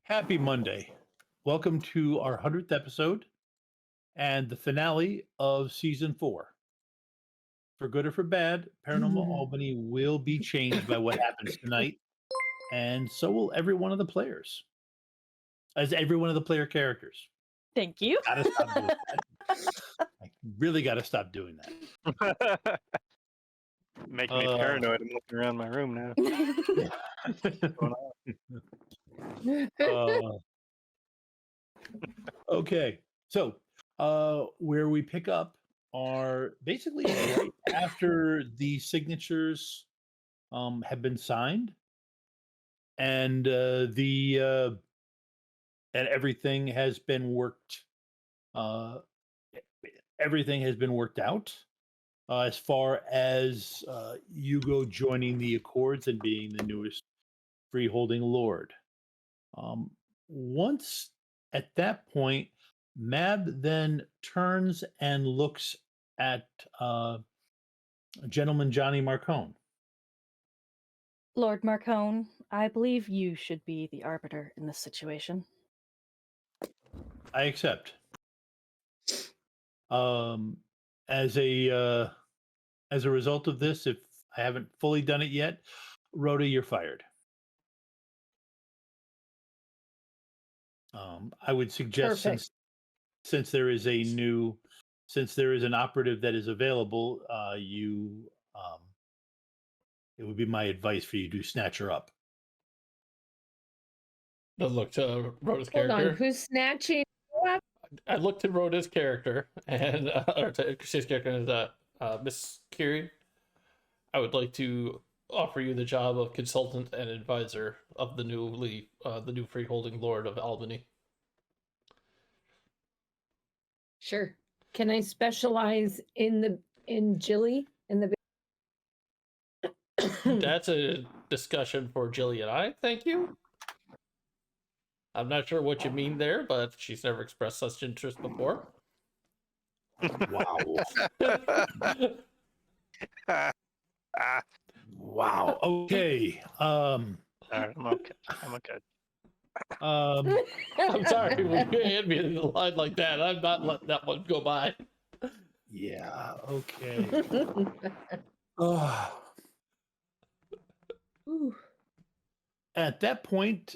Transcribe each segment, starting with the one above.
Happy Monday. Welcome to our 100th episode and the finale of season 4. For good or for bad, Paranormal Albany will be changed by what happens tonight, and so will every one of the players, as every one of the player characters. Thank you. Gotta stop doing that. I really gotta stop doing that. Making me paranoid. I'm looking around my room now. What's going on? Okay, so where we pick up are basically right after the signatures have been signed, and and everything has been worked. Everything has been worked out as far as Hugo joining the Accords and being the newest Freeholding Lord. Once at that point, Mab then turns and looks at Gentleman Johnny Marcone. Lord Marcone, I believe you should be the arbiter in this situation. I accept. As a result of this, if I haven't fully done it yet, Rhoda, you're fired. I would suggest since there is an operative that is available, it would be my advice for you to snatch her up. I looked to Rhoda's Hold character. on, who's snatching up? I looked at Rhoda's character and or to Christine's character as Miss Curie. I would like to offer you the job of consultant and advisor of the new Freeholding Lord of Albany. Sure. Can I specialize in Jilly in the? That's a discussion for Jilly and I. Thank you. I'm not sure what you mean there, but she's never expressed such interest before. Wow. Wow. Okay. All right, I'm okay. I'm sorry when you hand me the line like that. I'm not letting that one go by. Yeah. Okay. At that point,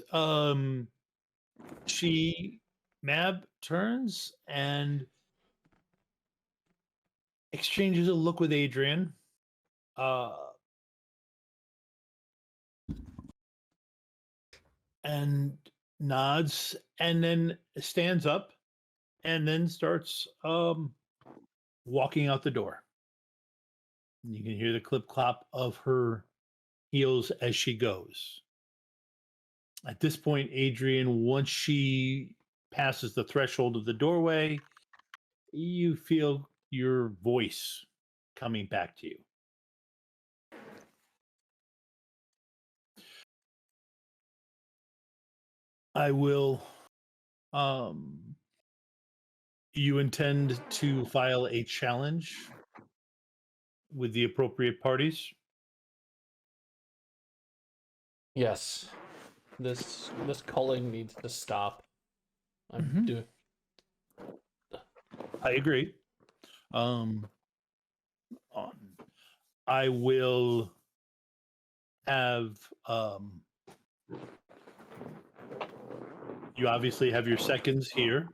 Mab turns and exchanges a look with Adrienne. And nods and then stands up and then starts walking out the door. And you can hear the clip clop of her heels as she goes. At this point, Adrienne, once she passes the threshold of the doorway, you feel your voice coming back to you. I will. You intend to file a challenge with the appropriate parties? Yes. This culling needs to stop. I agree. I will have you obviously have your seconds here.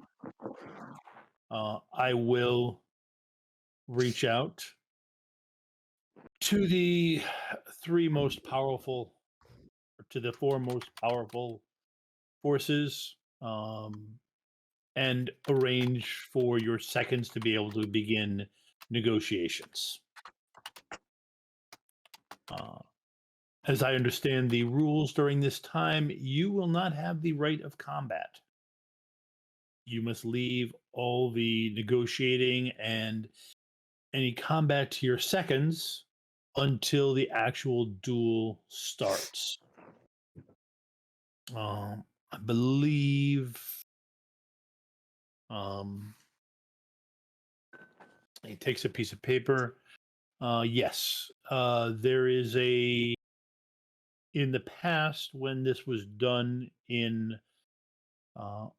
I will reach out to the four most powerful forces and arrange for your seconds to be able to begin negotiations. As I understand the rules during this time, you will not have the right of combat. You must leave all the negotiating and any combat to your seconds until the actual duel starts. I believe he takes a piece of paper. Yes, there is in the past when this was done in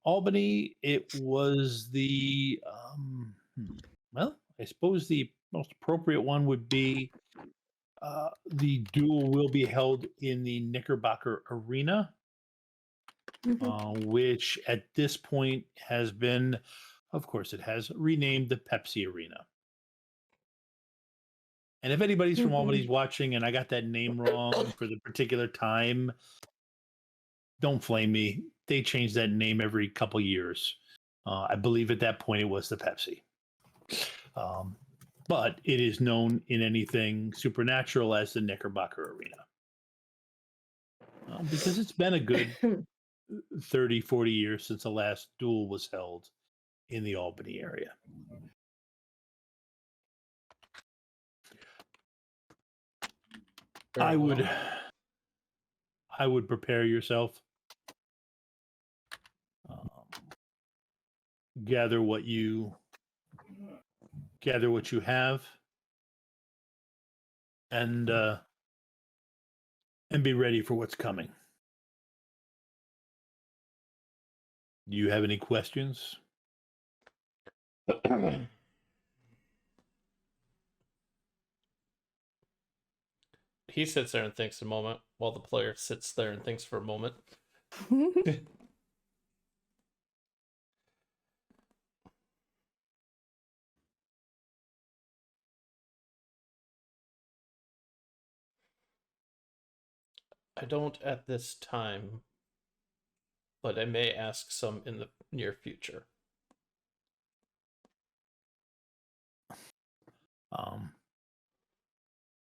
Albany, it was the well, I suppose the most appropriate one would be the duel will be held in the Knickerbocker Arena, which at this point has been, of course, it has renamed the Pepsi Arena. And if anybody's from Albany's watching and I got that name wrong for the particular time, don't flame me. They change that name every couple years. I believe at that point it was the Pepsi. But it is known in anything supernatural as the Knickerbocker Arena. Because it's been a good 30, 40 years since the last duel was held in the Albany area. Very well. I would prepare yourself. Gather what you have, and be ready for what's coming. Do you have any questions? He sits there and thinks a moment while the player sits there and thinks for a moment. I don't at this time, but I may ask some in the near future.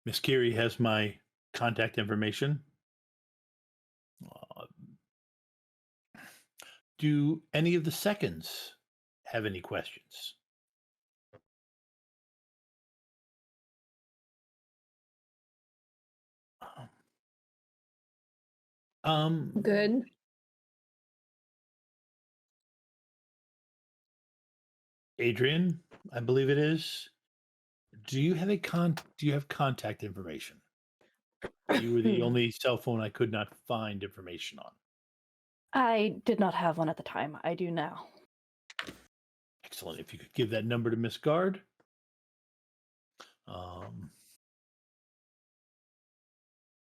Miss Curie has my contact information. Do any of the seconds have any questions? Good. Adrienne, I believe it is. Do you have contact information? You were the only cell phone I could not find information on. I did not have one at the time. I do now. Excellent. If you could give that number to Miss Guard.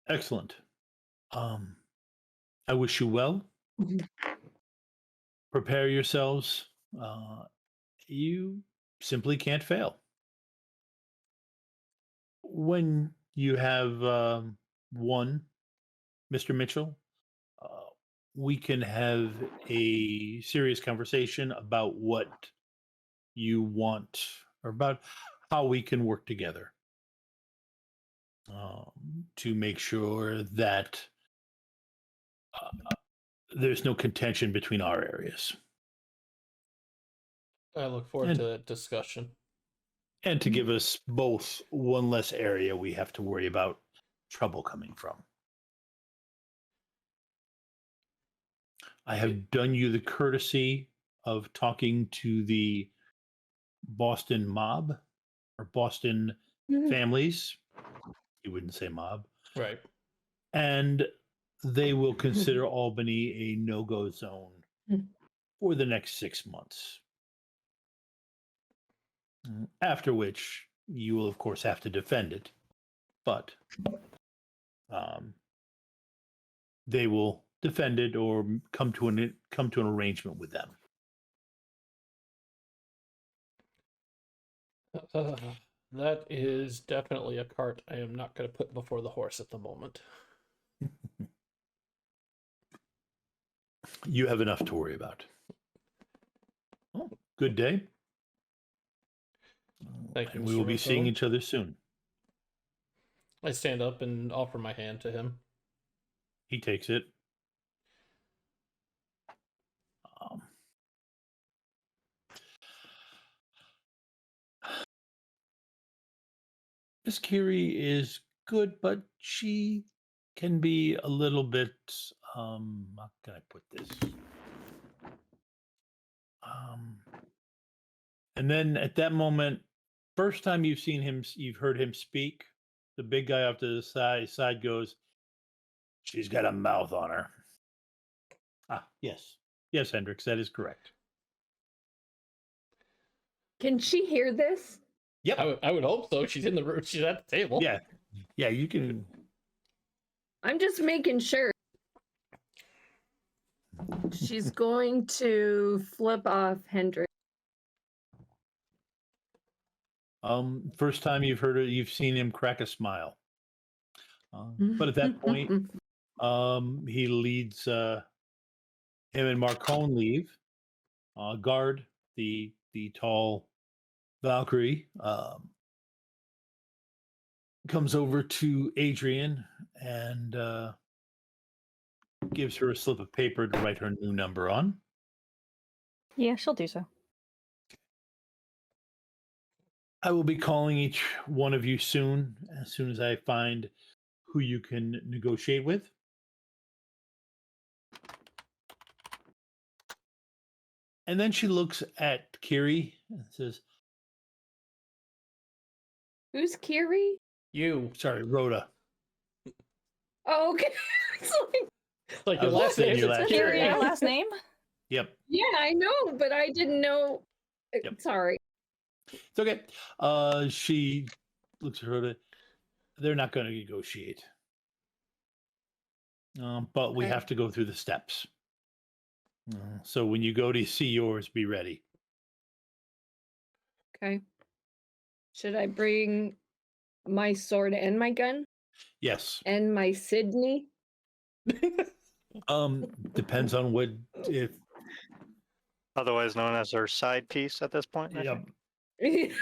Excellent. I wish you well. Prepare yourselves. You simply can't fail. When you have won, Mr. Mitchell, we can have a serious conversation about what you want or about how we can work together to make sure that there's no contention between our areas. I look forward to that discussion. And to give us both one less area we have to worry about trouble coming from. I have done you the courtesy of talking to the Boston mob or Boston families. You wouldn't say mob. Right. And they will consider Albany a no-go zone for the next 6 months. After which you will, of course, have to defend it. But they will defend it or come to an arrangement with them. That is definitely a cart I am not going to put before the horse at the moment. You have enough to worry about. Oh, good day. Thank you, And Mr. we will be Rocco. seeing each other soon. I stand up and offer my hand to him. He takes it. Miss Curie is good, but she can be a little bit, how can I put this? And then at that moment, first time you've heard him speak, the big guy off to the side goes, "She's got a mouth on her." Ah, yes. Yes, Hendrix, that is correct. Can she hear this? Yep. I would hope so. She's in the room. She's at the table. Yeah. Yeah, you can. I'm just making sure. She's going to flip off Hendrik. First time you've heard it, you've seen him crack a smile. But at that point, he leads him and Marcone leave. Guard, the tall Valkyrie, comes over to Adrienne and gives her a slip of paper to write her new number on. Yeah, she'll do so. I will be calling each one of you soon as I find who you can negotiate with. And then she looks at Kiri and says, Who's Kiri? You. sorry, Rhoda. Oh, okay. It's like, Like your last name. Your last Kiri, name. your last name? Yep, yeah, I know, but I didn't know. Yep. Sorry. it's okay. She looks at Rhoda. They're not going to negotiate. But we Okay. have to go through the steps. So when you go to see yours, be ready. Okay. Should I bring my sword and my gun Yes. and my Sydney? Depends on what if Otherwise known as her side piece at this point. I yep. think.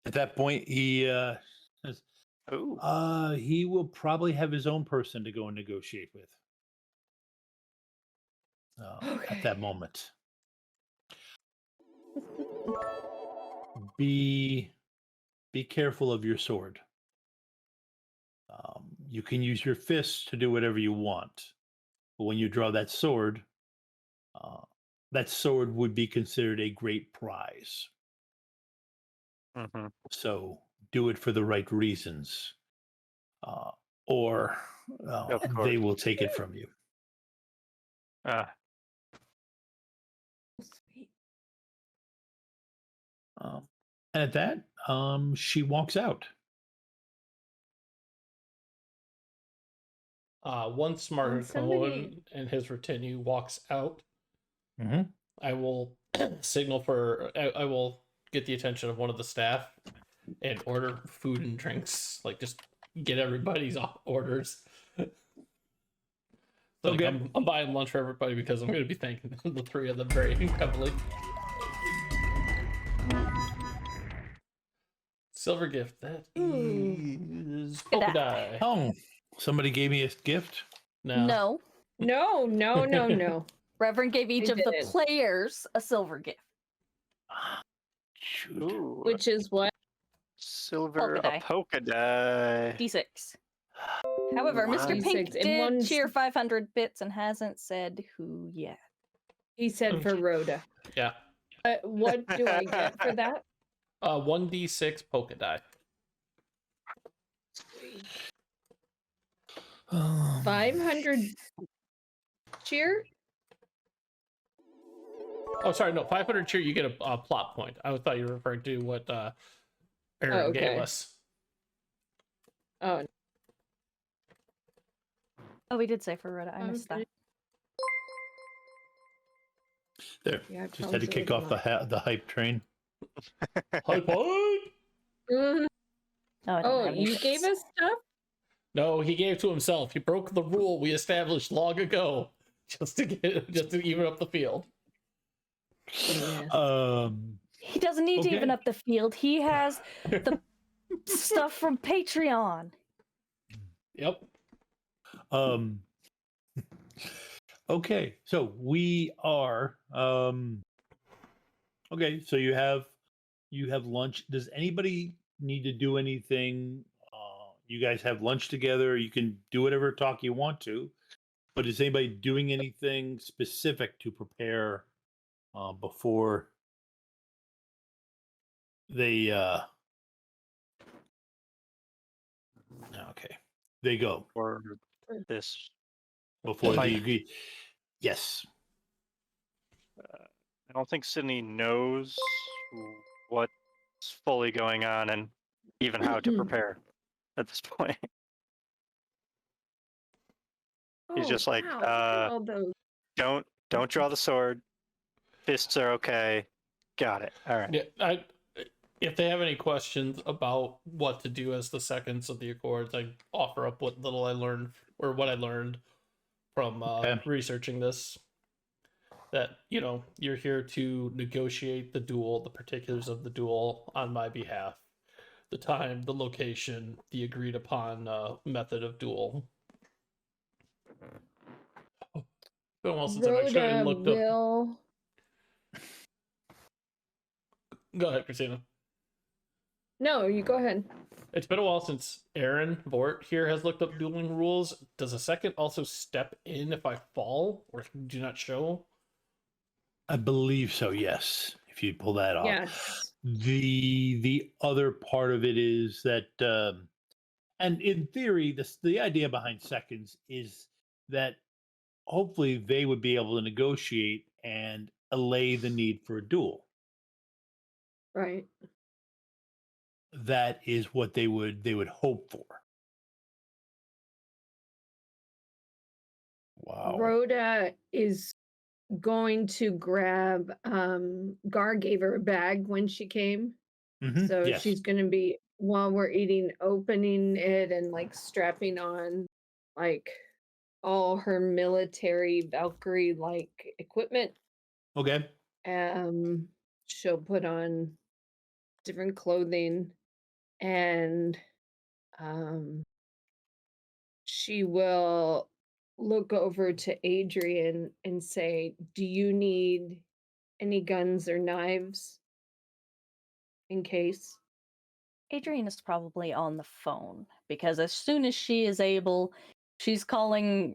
At that point he says, Ooh. he will probably have his own person to go and negotiate with. At that moment. Be careful of your sword. You can use your fists to do whatever you want, but when you draw that sword would be considered a great prize. Mm-hmm. So do it for the right reasons, or they will take it from you. Sweet. And at that, she walks out. Once Marcone and his retinue walks out, Mm-hmm. I will signal for. I will get the attention of one of the staff and order food and drinks. Like just get everybody's orders. Like Okay. I'm buying lunch for everybody because I'm going to be thanking the three of them very heavily. Silver gift. That is polka dye. Oh, somebody gave me a gift. No. No. No. Reverend gave each I of the didn't. players a silver gift. Shoot. Ooh. Which is what? Silver Polka dye. a polka dye. D6. However, Wow. Mr. Pink D6 in did one cheer 500 bits and hasn't said who yet. He said for Rhoda. Yeah. What do I get for that? 1d6 polka dye. 500 cheer? Oh, sorry, no, 500 cheer. You get a plot point. I thought you were referring to what Aaron gave okay. us. Oh, Oh, we did say for Rhoda. I missed that. There. yeah, it Just had to sounds kick like off the hype train. High five! Mm. Oh, I don't Oh, have any you bits. gave us stuff? No, he gave to himself. He broke the rule we established long ago, just to even up the field. Yes. He doesn't need to even Okay. up the field. He has the stuff from Patreon. Yep. Okay, so we are okay, so you have lunch. Does anybody need to do anything? You guys have lunch together. You can do whatever talk you want to, but is anybody doing anything specific to prepare before they okay, they go. Or this. Before Like- the agree. Yes. I don't think Sydney knows what's fully going on and even how to prepare at this point. He's Oh, just like, wow, look at all those. don't draw the sword. Fists are okay. Got it. All right. Yeah, if they have any questions about what to do as the seconds of the Accords, I offer up what little I learned or what I learned from Okay. researching this. That, you know, you're here to negotiate the duel, the particulars of the duel on my behalf, the time, the location, the agreed upon method of duel. Been a while since I've actually Rhoda looked up. will. Go ahead, Christina. No, you go ahead. It's been a while since Aaron Vort here has looked up dueling rules. Does a second also step in if I fall or do not show? I believe so, yes. If you pull that off. Yes. The other part of it is that and in theory, the idea behind seconds is that hopefully they would be able to negotiate and allay the need for a duel. Right. That is what they would hope for. Wow. Rhoda is going to grab Gar gave her a bag when she came. Mhm, So yes. she's gonna be while we're eating, opening it and like strapping on like all her military Valkyrie like equipment. Okay. She'll put on different clothing and she will look over to Adrienne and say, "Do you need any guns or knives in case?" Adrienne is probably on the phone because as soon as she is able, she's calling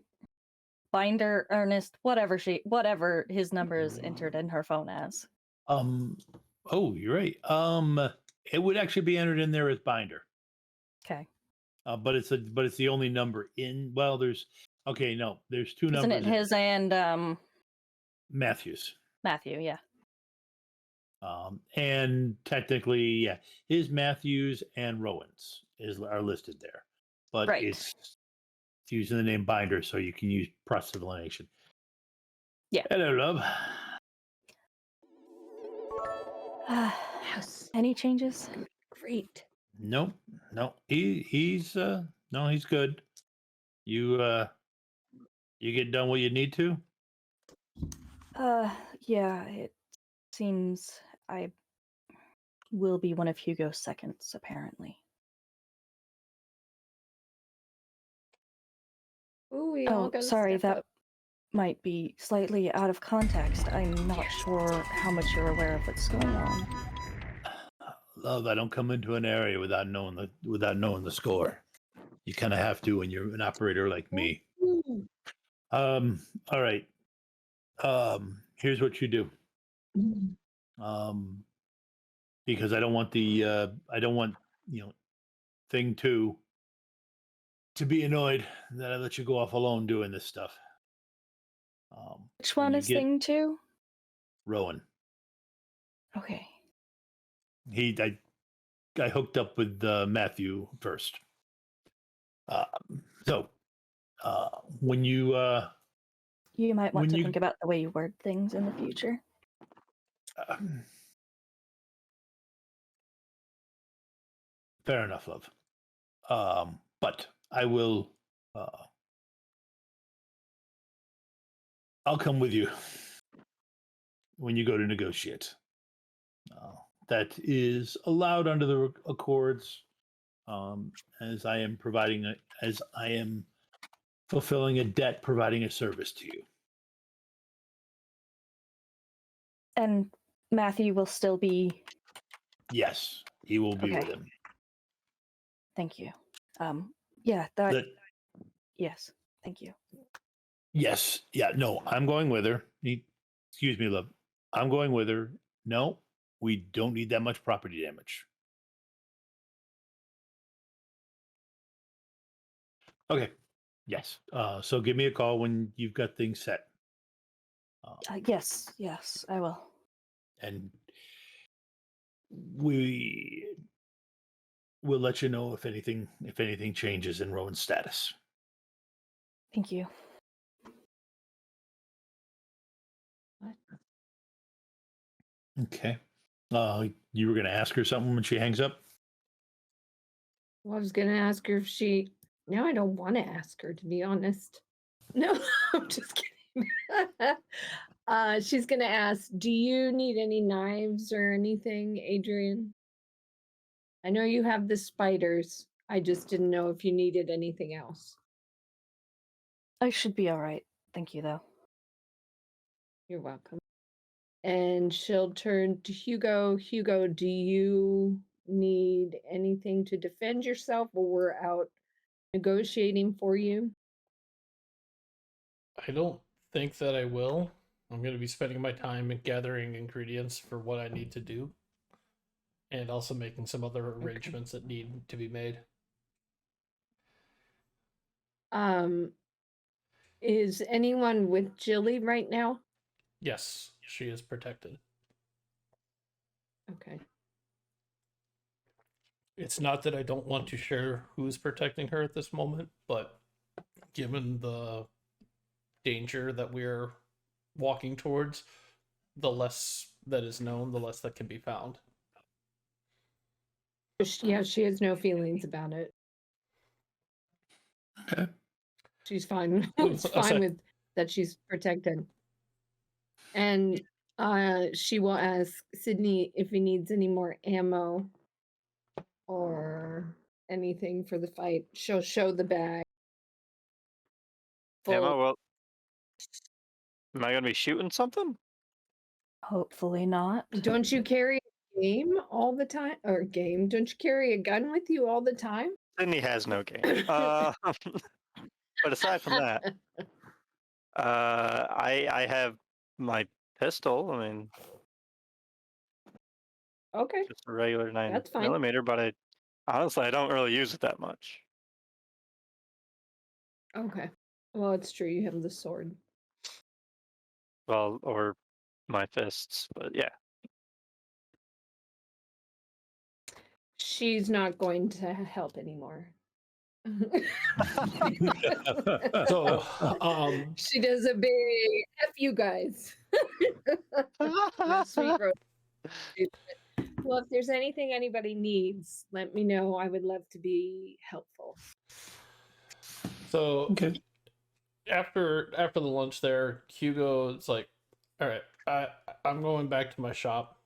Binder, Ernest, whatever his number is entered in her phone as. Oh, you're right. It would actually be entered in there as binder. Okay. But it's the only number in. Well, there's two Isn't numbers. it his and Matthews. Matthew, yeah. And technically, yeah, his Matthews and Rowan's are listed there, but Right. it's using the name binder, so you can use cross-sublimation. Yeah. Hello, love. Yes. Any changes? Great. No, he's no, he's good. You get done what you need to. Yeah, it seems I will be one of Hugo's seconds, apparently. Ooh, we all Oh, gotta sorry, step that up. might be slightly out of context. I'm not sure how much you're aware of what's going on. Love, I don't come into an area without knowing the score. You kind of have to when you're an operator like me. Ooh. All right. Here's what you do. Mm. Because I don't want thing two to be annoyed that I let you go off alone doing this stuff. Which when one you is get thing two? Rowan. Okay. I hooked up with Matthew first. So when you You might want when to you think about the way you word things in the future. fair enough, love. But I will. I'll come with you when you go to negotiate. That is allowed under the Accords, as I am fulfilling a debt, providing a service to you. And Matthew will still be. Yes, he will be with Okay. him. Thank you. Yeah, that. Yes, thank you. Yes, yeah, no, I'm going with her. Excuse me, love. I'm going with her. No, we don't need that much property damage. Okay. Yes. So give me a call when you've got things set. Yes, I will. And we will let you know if anything changes in Rowan's status. Thank you. Okay. You were going to ask her something when she hangs up? Well, I was gonna ask her if she. Now I don't want to ask her, to be honest. No, I'm just kidding. She's gonna ask, "Do you need any knives or anything, Adrienne? I know you have the spiders. I just didn't know if you needed anything else." I should be all right. Thank you, though. You're welcome. And she'll turn to Hugo. Hugo, do you need anything to defend yourself, or we're out negotiating for you? I don't think that I will. I'm going to be spending my time in gathering ingredients for what I need to do, and also making some other arrangements that need to be made. Is anyone with Jilly right now? Yes, she is protected. Okay. It's not that I don't want to share who's protecting her at this moment, but given the danger that we're walking towards, the less that is known, the less that can be found. Yeah, she has no feelings about it. Okay. She's fine. It's fine with that she's protected. And she will ask Sydney if he needs any more ammo or anything for the fight. She'll show the bag. Ammo, well, am I going to be shooting something? Hopefully not. Don't you carry a game all the time? Or game? Don't you carry a gun with you all the time? Sydney has no game. But aside from that, I have my pistol. I mean, Okay, just a regular 9 that's fine. millimeter, but honestly I don't really use it that much. Okay. Well, it's true. You have the sword. Well, or my fists, but yeah. She's not going to help anymore. So, she does a big F you guys. Sweet rose. Well, if there's anything anybody needs, let me know. I would love to be helpful. so Okay. after the lunch there, Hugo is like, all right, I'm going back to my shop.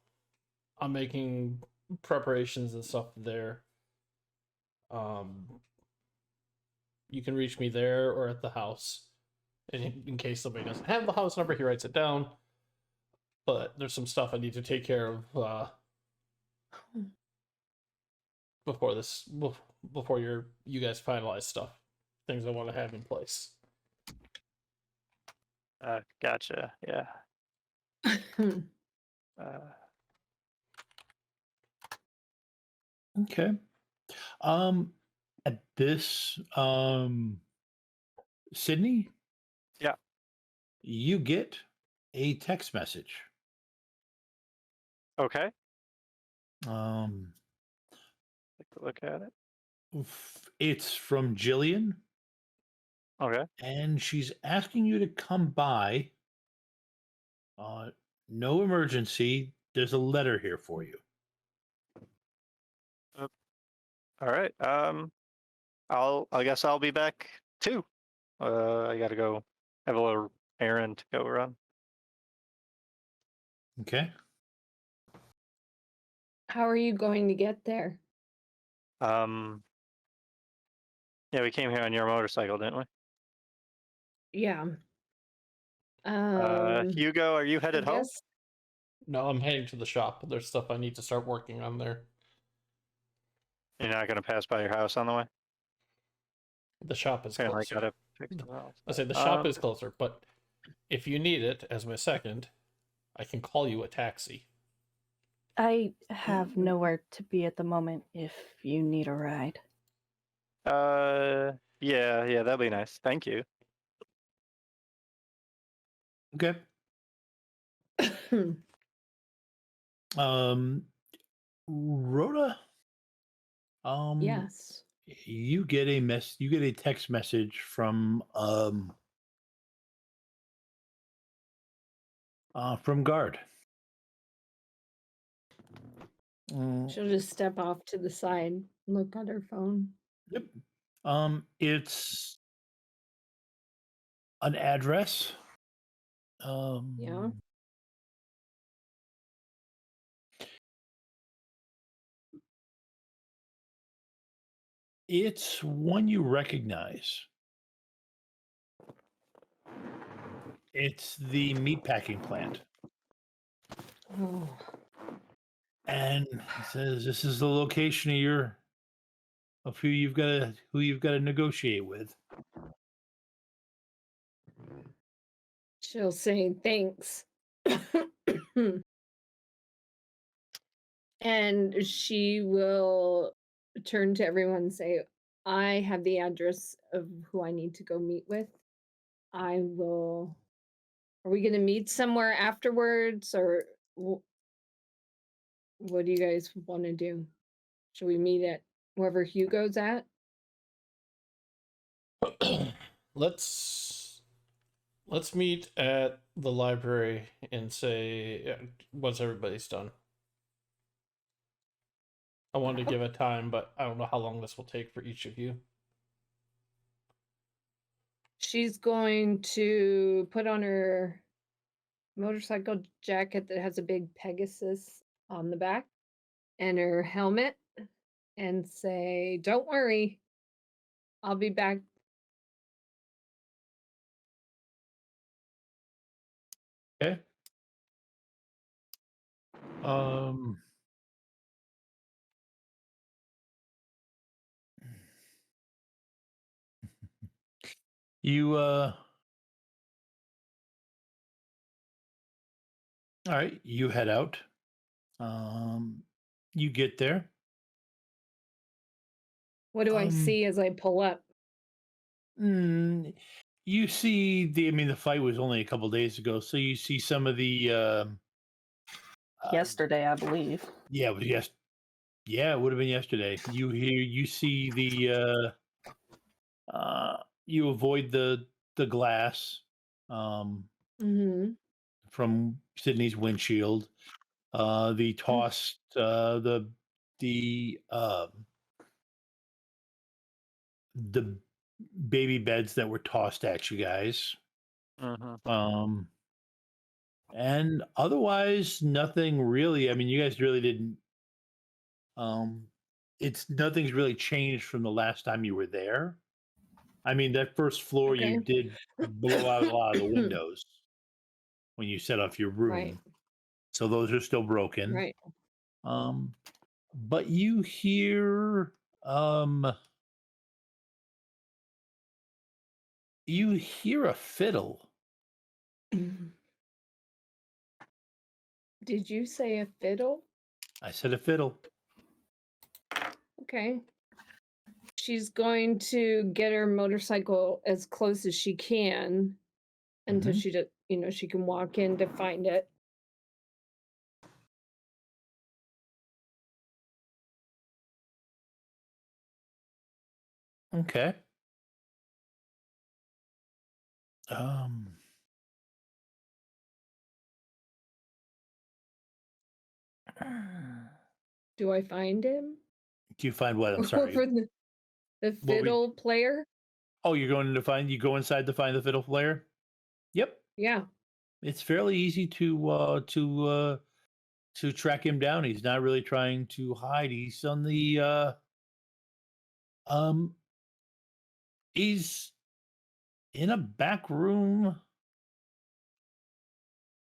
I'm making preparations and stuff there. You can reach me there or at the house. And in case somebody doesn't have the house number, he writes it down. But there's some stuff I need to take care of before you guys finalize stuff. Things I want to have in place. Gotcha. Yeah. Okay. At this, Sydney? Yeah. You get a text message. Okay. Take a look at it. It's from Jillian. Okay. And she's asking you to come by. No emergency. There's a letter here for you. All right. I guess I'll be back too. I gotta go have a little errand to go run. Okay. How are you going to get there? Yeah, we came here on your motorcycle, didn't we? Yeah. Hugo, are you headed home? No, I'm heading to the shop. There's stuff I need to start working on there. You're not gonna pass by your house on the way? The shop is Kinda closer. gotta pick something else. I say the shop is closer, but if you need it as my second, I can call you a taxi. I have nowhere to be at the moment if you need a ride. Yeah, that'd be nice. Thank you. Okay. Rhoda, Yes. you get a text message from guard. She'll just step off to the side, look at her phone. Yep. It's an address. Yeah. It's one you recognize. It's the meatpacking plant. Oh. And it says this is the location of who you've got to negotiate with. She'll say thanks. And she will turn to everyone and say, I have the address of who I need to go meet with. I will. Are we going to meet somewhere afterwards, or what do you guys want to do? Should we meet at wherever Hugo's at? Let's meet at the library and say once everybody's done. I wanted to give a time, but I don't know how long this will take for each of you. She's going to put on her motorcycle jacket that has a big Pegasus on the back and her helmet and say, don't worry, I'll be back. Okay. You all right, you head out. You get there. What do I see as I pull up? You see the fight was only a couple days ago, so you see some of the Yesterday, I believe. yeah, it was yeah, it would have been yesterday. You see the you avoid the glass Mm-hmm. from Sydney's windshield. The tossed the baby beds that were tossed at you guys. Mm-hmm. And otherwise nothing really. I mean, you guys really didn't nothing's really changed from the last time you were there. I mean, that first floor Okay. you did blow out a lot of the windows when you set off your room. Right. So those are still broken. Right. But you hear a fiddle. Did you say a fiddle? I said a fiddle. Okay. She's going to get her motorcycle as close as she can until she just, she can walk in to find it. Okay. Do I find him? Do you find what? I'm sorry. For the fiddle player? Oh, you go inside to find the fiddle player? Yep. Yeah. It's fairly easy to track him down. He's not really trying to hide. He's on the he's in a back room.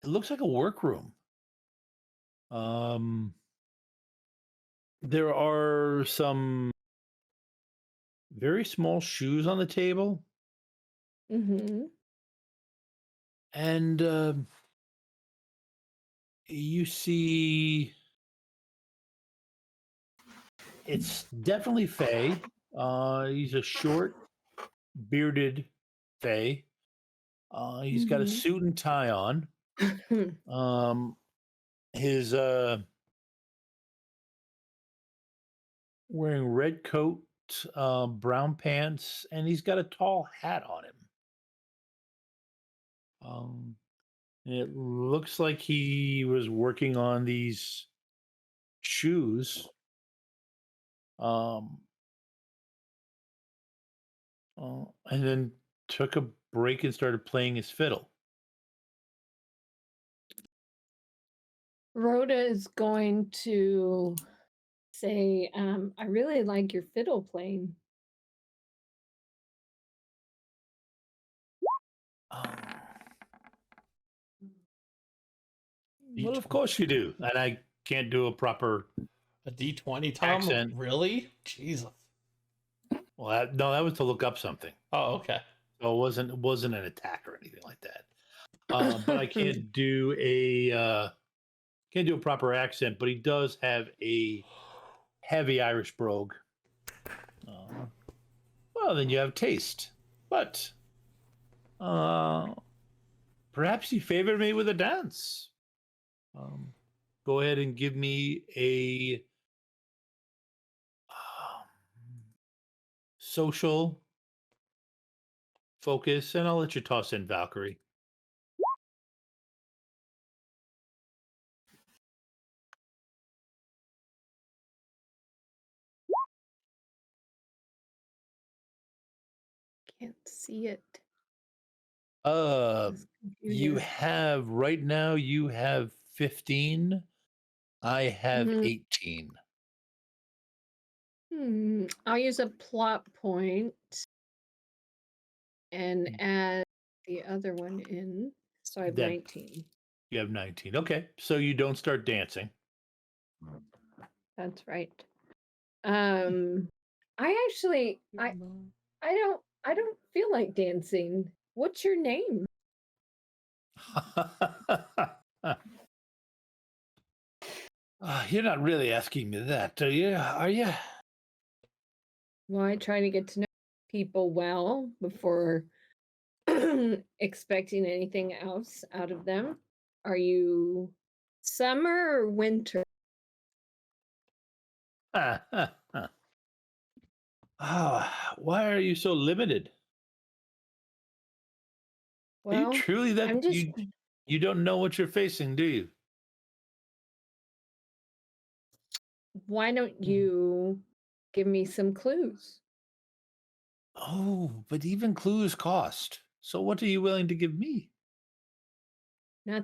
It looks like a workroom. There are some very small shoes on the table. Mm-hmm. And you see it's definitely Faye. He's a short, bearded fae. He's got a Mhm. suit and tie on. His wearing red coat, brown pants, and he's got a tall hat on him. And it looks like he was working on these shoes. And then took a break and started playing his fiddle. Rhoda is going to say, I really like your fiddle playing. Um, well, of course you do. And I can't do a proper A D20, Tom? accent. Really? Jesus. Well, no, that was to look up something. Oh, okay. So it wasn't an attack or anything like that. But I can't do a proper accent. But he does have a heavy Irish brogue. Well, then you have taste. But perhaps you favor me with a dance. Go ahead and give me a social focus, and I'll let you toss in Valkyrie. Can't see it. You Computer. have right now. You have 15. I have Mhm. 18. I'll use a plot point and add the other one in. So I have That- 19. You have 19. Okay, so you don't start dancing. That's right. I actually I don't feel like dancing. What's your name? You're not really asking me that, are you? Are you? Well, I try to get to know people well before expecting anything else out of them. Are you summer or winter? Why are you so limited? Are you Well, truly that I'm just you don't know what you're facing, do you? why don't you give me some clues? Oh, but even clues cost. So what are you willing to give me? Not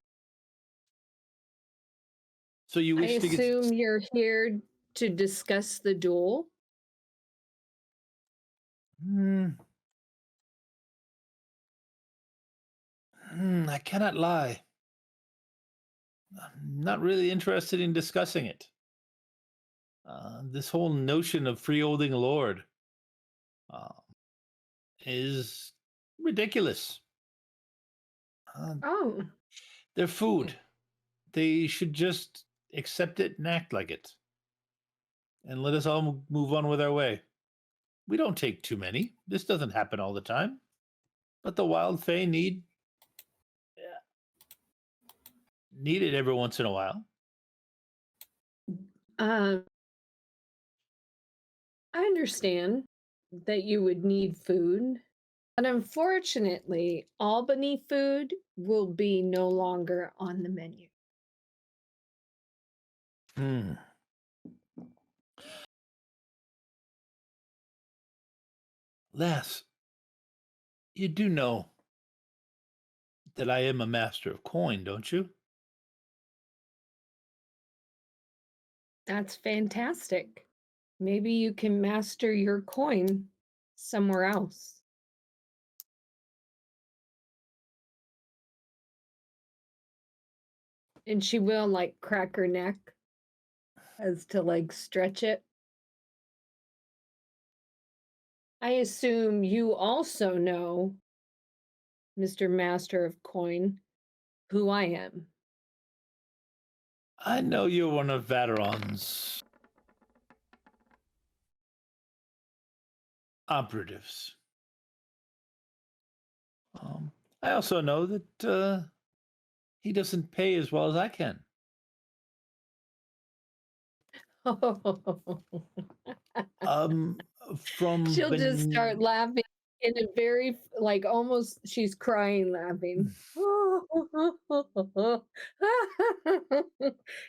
So you I wish to get assume you're here to discuss the duel. I cannot lie. I'm not really interested in discussing it. This whole notion of freeholding lord uh, is ridiculous. Oh, They're food. They should just accept it and act like it. And let us all move on with our way. We don't take too many. This doesn't happen all the time. But the wild fae need it every once in a while. I understand that you would need food, but unfortunately, Albany food will be no longer on the menu. Lass, you do know that I am a master of coin, don't you? That's fantastic. Maybe you can master your coin somewhere else. And she will like crack her neck as to like stretch it. I assume you also know, Mr. Master of Coin, who I am. I know you're one of Vateron's operatives. I also know that he doesn't pay as well as I can. From She'll just start ben- laughing in a very like almost she's crying laughing.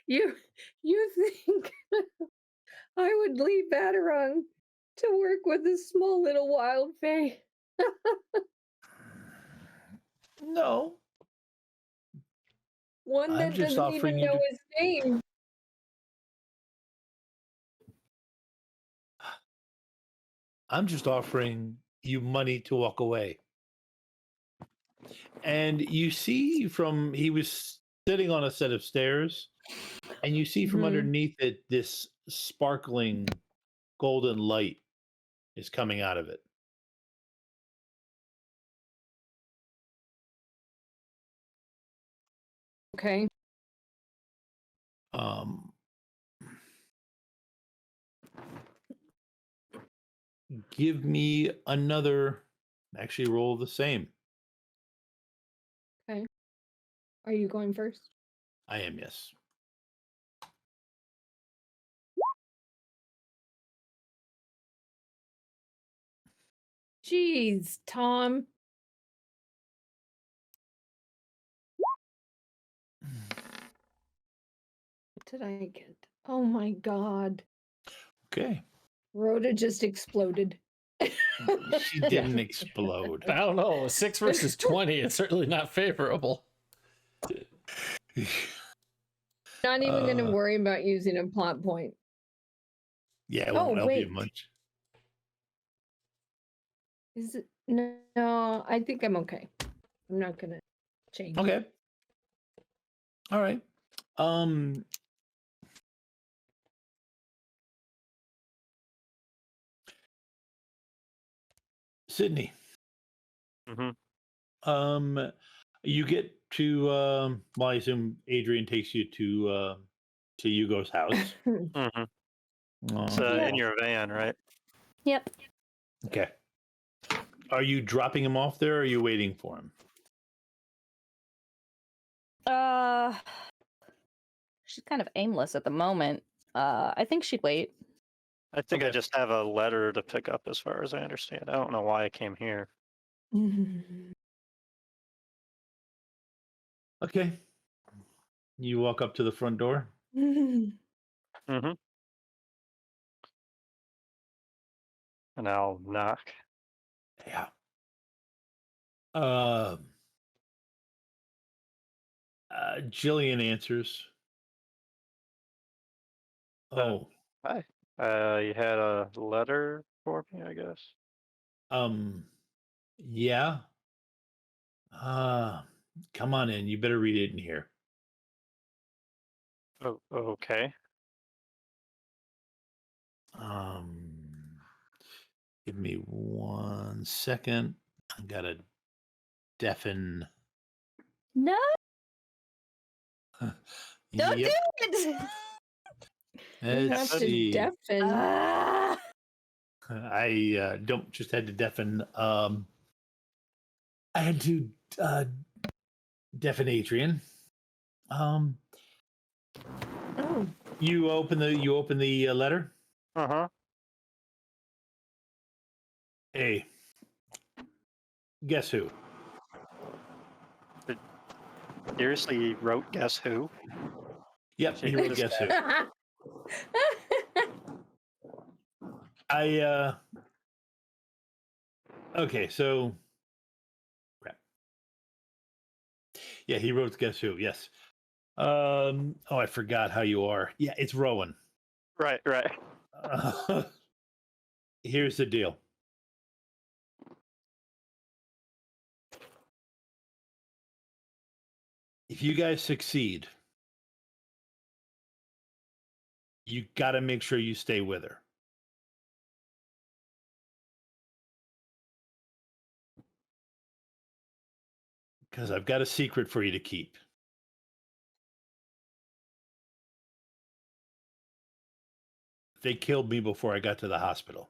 You think I would leave Batarang to work with a small little wild fae? No, One I'm that just doesn't offering even you know to. his name. I'm just offering you money to walk away. And you see from he was sitting on a set of stairs, and you see from Mhm. underneath it this sparkling golden light is coming out of it. Okay. Um, give me another. Actually, roll the same. Are you going first? I am, yes. Jeez, Tom. What did I get? Oh my god. Okay. Rhoda just exploded. She didn't explode. I don't know. 6 versus 20. It's certainly not favorable. Not even going to Uh, worry about using a plot point. Yeah, it Oh, won't help you wait. much. Is it? No, I think I'm okay. I'm not going to change. Okay. All right. Sydney. hmm You get to well, I assume Adrienne takes you to Hugo's house. hmm It's Yeah. in your van, right? Yep. Okay. Are you dropping him off there, or are you waiting for him? She's kind of aimless at the moment. I think she'd wait. I think I Okay. just have a letter to pick up, as far as I understand. I don't know why I came here. Okay. You walk up to the front door. hmm And I'll knock. Yeah. Jillian answers. Oh, Hi. You had a letter for me, I guess. yeah. Come on in. You better read it in here. Oh, okay. Give me 1 second. I gotta deafen. No, don't Yep. do it. You Let's have to see. deafen. I don't just had to deafen. I had to deafen Adrienne. Oh. You open the letter. Uh-huh. Hey, guess who? Seriously wrote Guess Who? Yep, She he wrote just- guess who. I okay, so crap. Yeah, he wrote guess who. Yes. Oh, I forgot how you are. Yeah, it's Rowan. Right. Here's the deal. If you guys succeed, you got to make sure you stay with her. Because I've got a secret for you to keep. They killed me before I got to the hospital.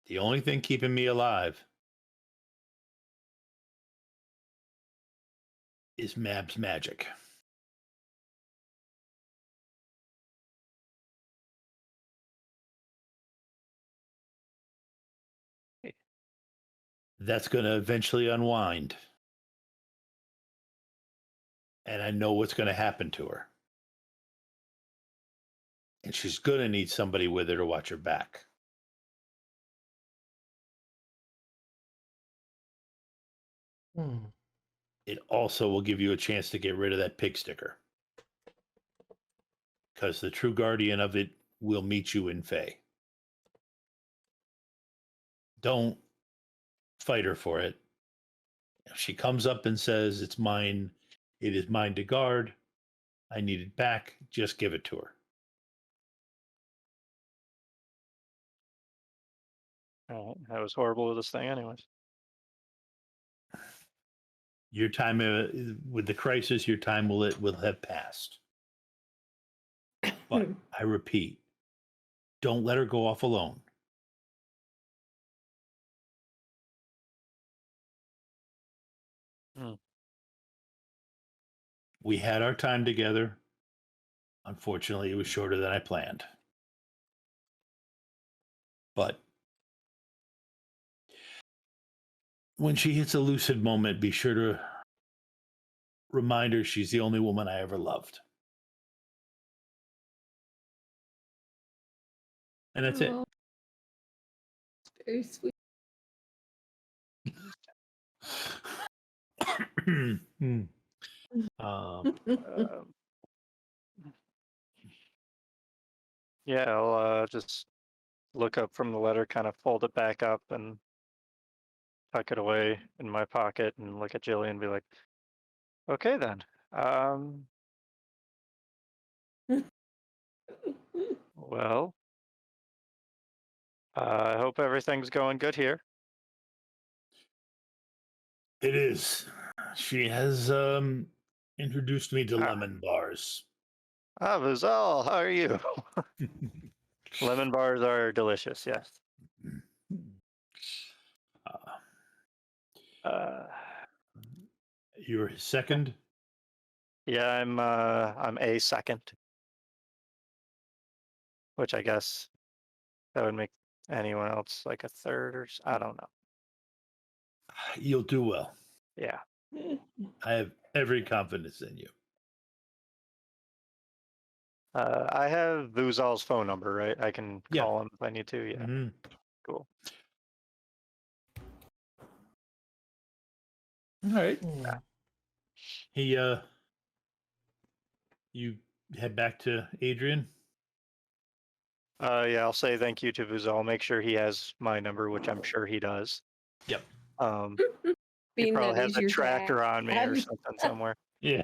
The only thing keeping me alive is Mab's magic. That's going to eventually unwind. And I know what's going to happen to her. And she's going to need somebody with her to watch her back. It also will give you a chance to get rid of that pig sticker. Because the true guardian of it will meet you in Fae. Don't fight her for it. If she comes up and says, it's mine, it is mine to guard, I need it back, just give it to her. That was horrible with this thing, anyways. Your time with the crisis, your time will have passed. But I repeat, don't let her go off alone. We had our time together. Unfortunately, it was shorter than I planned. But when she hits a lucid moment, be sure to remind her she's the only woman I ever loved. And that's it. Very sweet. Yeah, I'll just look up from the letter, kind of fold it back up and tuck it away in my pocket and look at Jillian and be like, okay then. Well, I hope everything's going good here. It is. She has introduced me to lemon bars. Vizal, how are you? Lemon bars are delicious, yes. You're second? Yeah, I'm a second. Which I guess that would make anyone else like a third or I don't know. You'll do well. Yeah. I have every confidence in you. I have Vuzal's phone number, right? I can call him if I need to. Yeah. Mm-hmm. Cool. All right. He you head back to Adrienne? Yeah, I'll say thank you to Vuzal. Make sure he has my number, which I'm sure he does. Yep. He Being probably that has he's a your tracker dad. on me or something somewhere. Yeah.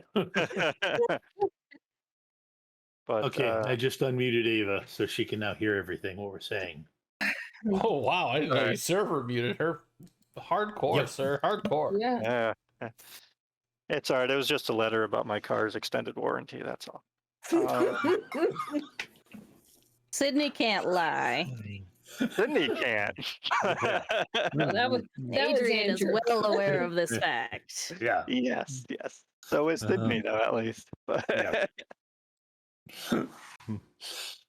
But okay, I just unmuted Ava so she can now hear everything what we're saying. Oh wow, I didn't know Alright. your server muted her. Hardcore, Yep. sir. Hardcore. Yeah. yeah. It's all right. It was just a letter about my car's extended warranty. That's all. Sydney can't lie. Sydney can't. No, that was Adrienne is Andrew. well aware of this fact. Yeah. Yes. So is Sydney, though, at least. But Yeah.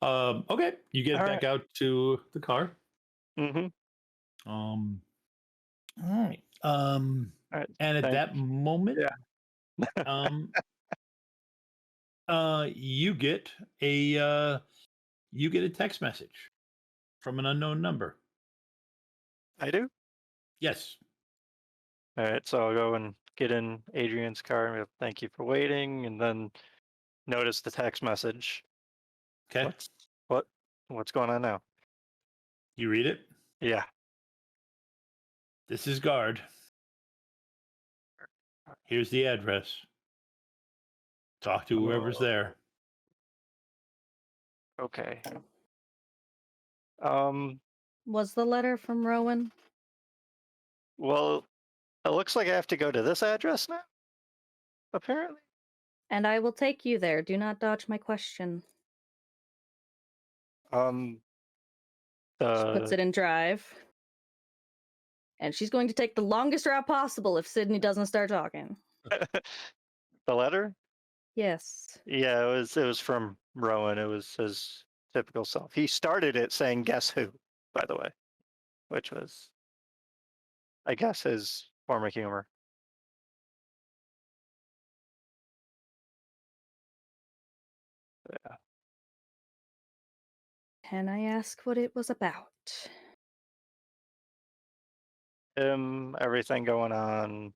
Okay, you get All back out to the car. Mm-hmm. All right. All right. And at Thanks. that moment, you get a text message from an unknown number. I do. Yes. All right. So I'll go and get in Adrienne's car and be like, thank you for waiting, and then notice the text message. Okay. What's going on now? You read it. Yeah. This is guard. Here's the address. Talk to whoever's there. Okay. Was the letter from Rowan? Well, it looks like I have to go to this address now. Apparently. And I will take you there. Do not dodge my question. Puts Puts it in drive. And she's going to take the longest route possible if Sydney doesn't start talking. The letter? Yes. Yeah, it was from Rowan. It was his typical self. He started it saying "Guess who," by the way, which was, I guess, his form of humor. Yeah. Can I ask what it was about? Everything going on,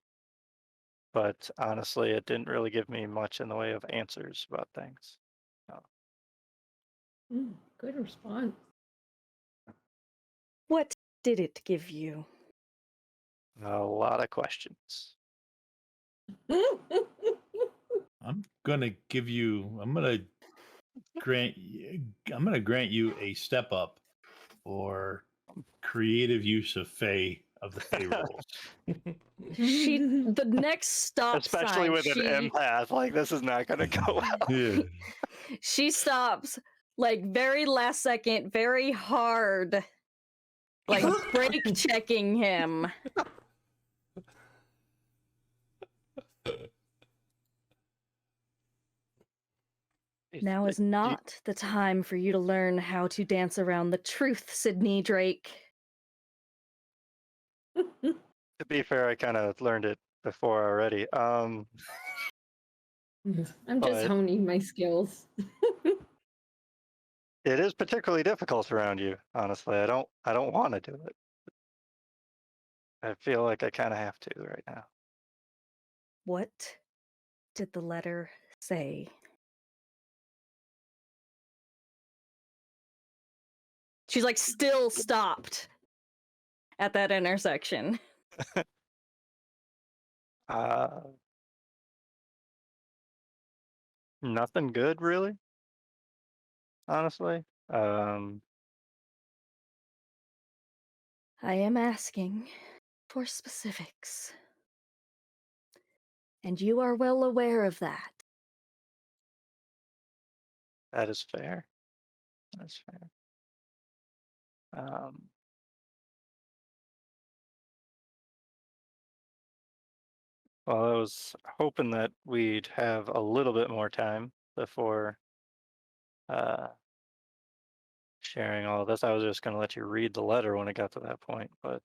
but honestly, it didn't really give me much in the way of answers about things. Good response. What did it give you? A lot of questions. I'm gonna grant you a step up for creative use of the Fey rules. The next stop Especially sign, with an empath, like this is not gonna go well. Yeah. she stops like very last second, very hard, like brake checking him. Now is not the time for you to learn how to dance around the truth, Sydney Drake. To be fair, I kind of learned it before already. I'm just But- honing my skills. It is particularly difficult around you, honestly. I don't want to do it. I feel like I kind of have to right now. What did the letter say? She's like still stopped at that intersection. Nothing good, really. Honestly, I am asking for specifics. And you are well aware of that. that is fair. That's fair. Well, I was hoping that we'd have a little bit more time before sharing all of this. I was just going to let you read the letter when it got to that point, but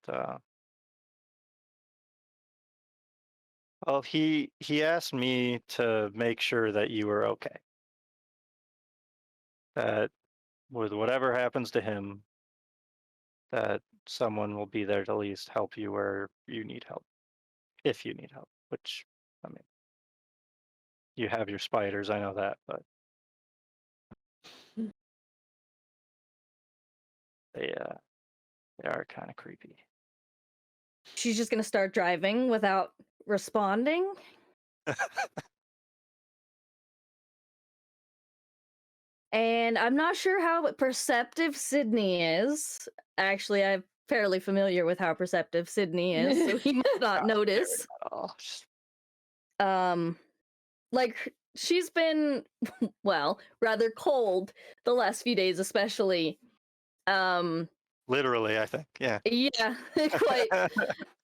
well, he asked me to make sure that you were okay. That with whatever happens to him, that someone will be there to at least help you where you need help, if you need help. Which, I mean, you have your spiders, I know that, but they are kind of creepy. She's just gonna start driving without responding. And I'm not sure how perceptive Sydney is. Actually, I'm fairly familiar with how perceptive Sydney is, so he might not notice. Oh, Like she's been well, rather cold the last few days, especially. literally, I think, yeah. Yeah, quite.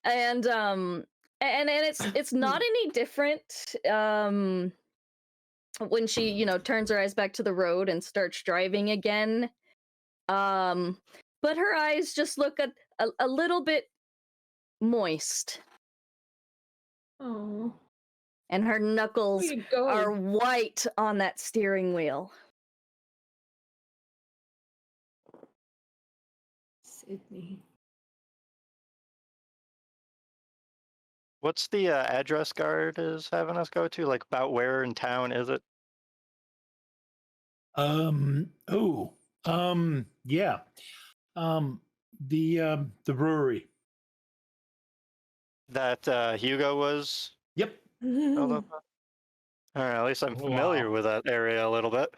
And it's not any different when she, turns her eyes back to the road and starts driving again. But her eyes just look a little bit moist. Oh, And her knuckles way to go. are white on that steering wheel. Sydney. What's the address guard is having us go to? Like, about where in town is it? Yeah. The brewery. That Hugo was Yep. held up at? All right, at least I'm familiar Wow. with that area a little bit.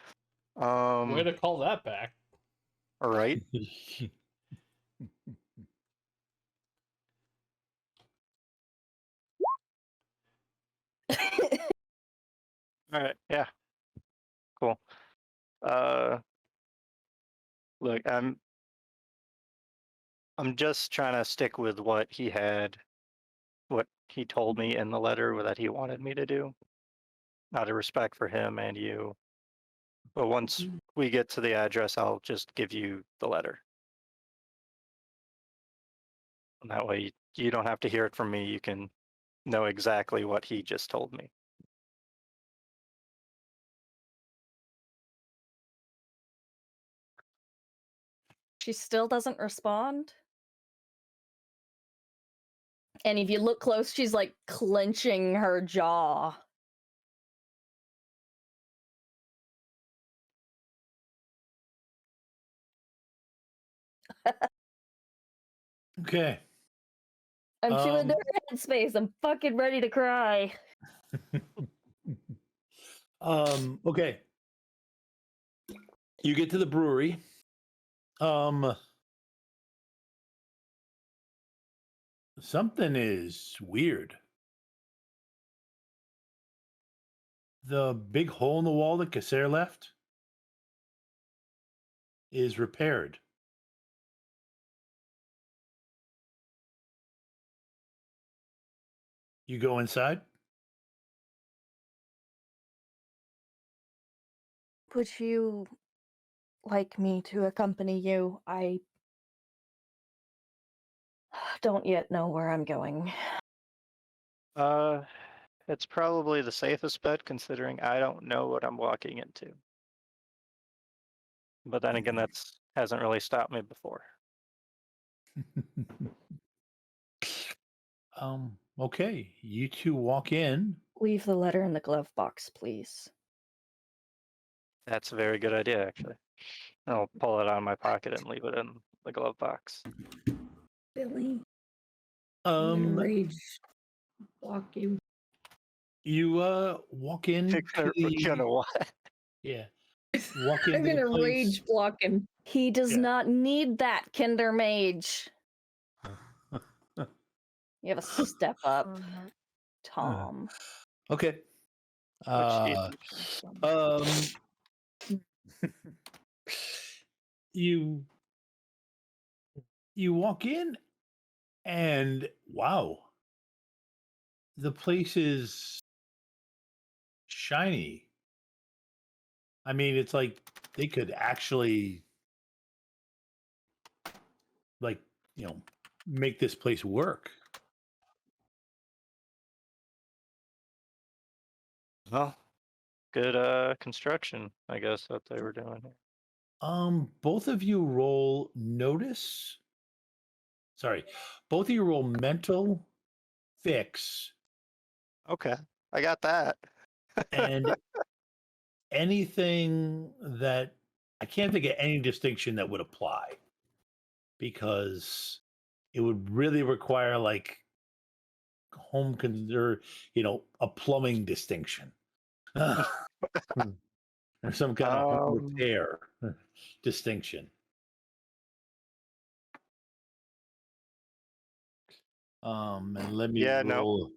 Way to call that back. All right. All right, yeah. Cool. Look, I'm just trying to stick with what he told me in the letter that he wanted me to do. Out of respect for him and you. But once we get to the address, I'll just give you the letter. And that way you don't have to hear it from me. You can know exactly what he just told me. She still doesn't respond. And if you look close, she's like clenching her jaw. Okay. I'm too into her headspace. I'm fucking ready to cry. Okay. You get to the brewery. Something is weird. The big hole in the wall that Kasser left is repaired. You go inside? Would you like me to accompany you? I don't yet know where I'm going. It's probably the safest bet considering I don't know what I'm walking into. But then again, that's hasn't really stopped me before. Okay. You two walk in. Leave the letter in the glove box, please. That's a very good idea, actually. I'll pull it out of my pocket and leave it in the glove box. Billy, I'm gonna Um rage block you. you walk in You know what? yeah. Walk I'm into the gonna place. rage block him. He does Yeah. not need that, Kinder Mage. You have a step up, Tom. Okay. Which do you think? You walk in and wow, the place is shiny. I mean, it's like they could actually like, make this place work. Well, good construction, I guess, that they were doing here. Both of you roll notice. Sorry. Both of you roll mental fix Okay, I got that. and anything that I can't think of any distinction that would apply because it would really require like or a plumbing distinction or some kind of home repair distinction. And let me roll.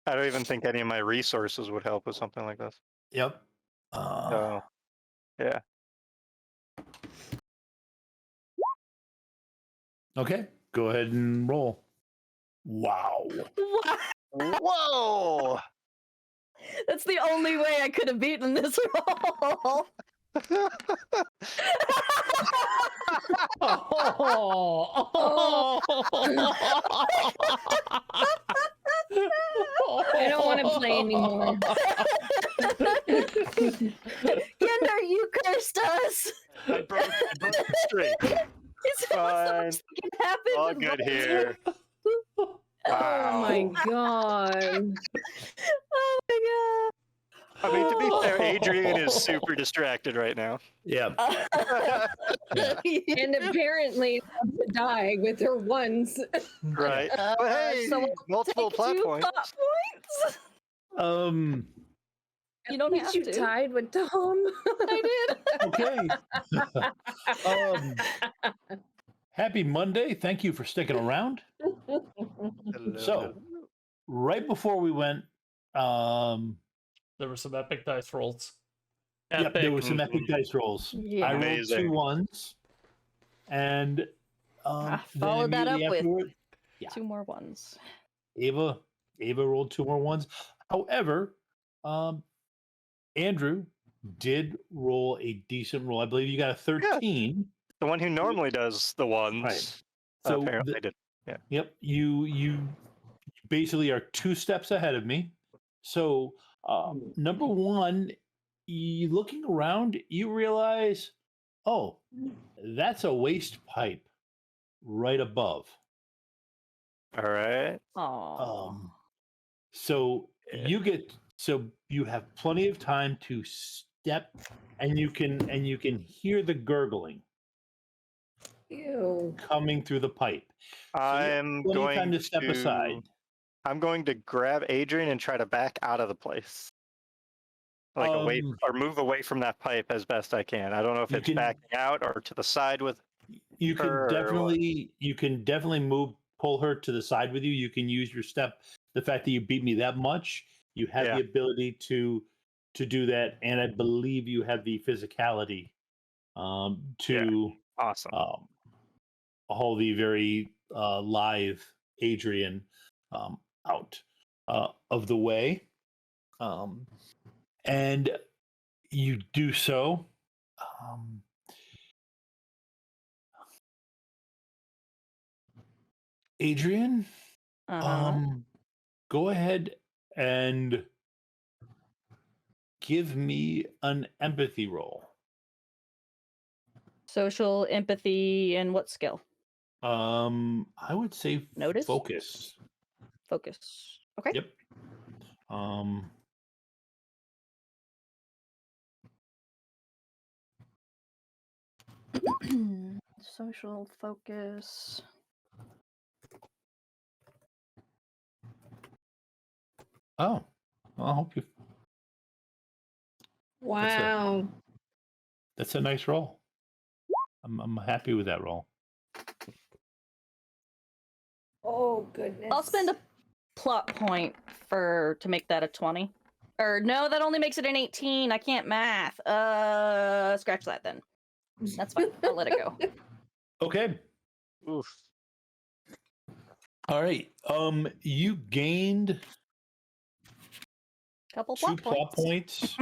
I don't even think any of my resources would help with something like this. Yep. So, yeah. Okay, go ahead and roll. Wow. Whoa! That's the only way I could have beaten this roll. I don't want to play anymore. Kinder, you cursed us. I broke the streak. Is that what's the worst that can happen? All good here. Oh my god. Oh my god. I mean, to be fair, Adrienne is super distracted right now. Yeah. And apparently to die with her ones. Right. But hey, so we'll multiple take plot 2 points. plot points. You don't have you to. tied with Tom. I did. Okay. Happy Monday. Thank you for sticking around. So, right before we went, there were some epic dice rolls. yep, there were some epic dice rolls. Yeah. I rolled Amazing. 2 1s, and Followed that up immediately with afterward, yeah. 2 more ones. Ava rolled 2 more ones. However, Andrew did roll a decent roll. I believe you got a 13. The one who normally does the ones. Right. So apparently did. Yeah. Yep. You basically are 2 steps ahead of me. So number 1, you looking around, you realize, oh, that's a waste pipe right above. All right. Oh. So Yeah. you have plenty of time to step, and you can hear the gurgling Ew. coming through the pipe. So you have I'm plenty of going time to step aside. I'm going to grab Adrienne and try to back out of the place. Like away or move away from that pipe as best I can. I don't know if You it's can- backing out or to the side with You can her or what. definitely pull her to the side with you. You can use your step. The fact that you beat me that much, you have Yeah. the ability to do that, and I believe you have the physicality to Awesome. haul the very live Adrienne out of the way, and you do so. Adrienne, go ahead and give me an empathy roll. Social, empathy, and what skill? I would say Notice? focus. Focus. Okay. Yep. Social focus. Oh, well, I hope you. Wow. That's a nice roll. I'm happy with that roll. Oh goodness. I'll spend a plot point to make that a 20. Or no, that only makes it an 18. I can't math. Scratch that then. That's fine. I'll let it go. Okay. Oof. All right. You gained Couple 2 plot plot points.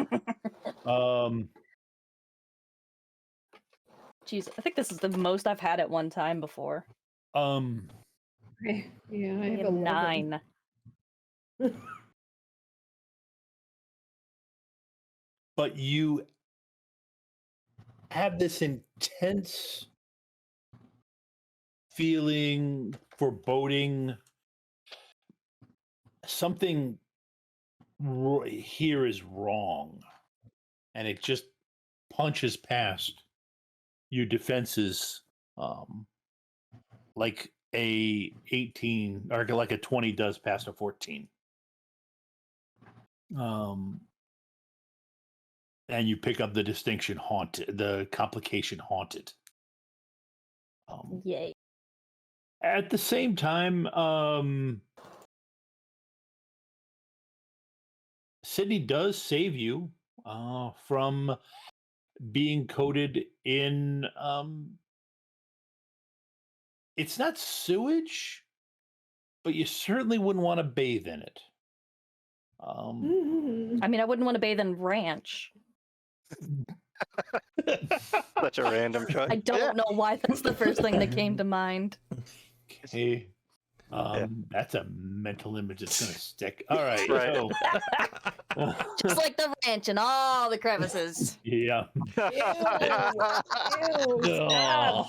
Jeez, I think this is the most I've had at one time before. Yeah, I I have have 11. 9. But you have this intense feeling, foreboding. Something here is wrong, and it just punches past your defenses, like a 18 or like a 20 does past a 14. And you pick up the distinction haunted, the complication haunted. Yay. At the same time, Sydney does save you from being coated in. It's not sewage, but you certainly wouldn't want to bathe in it. I mean, I wouldn't want to bathe in ranch. Such a random choice. I don't know why that's the first thing that came to mind. Okay. That's a mental image that's gonna stick. All right. Right. So, Just like the ranch and all the crevices. yeah. Ew, stop.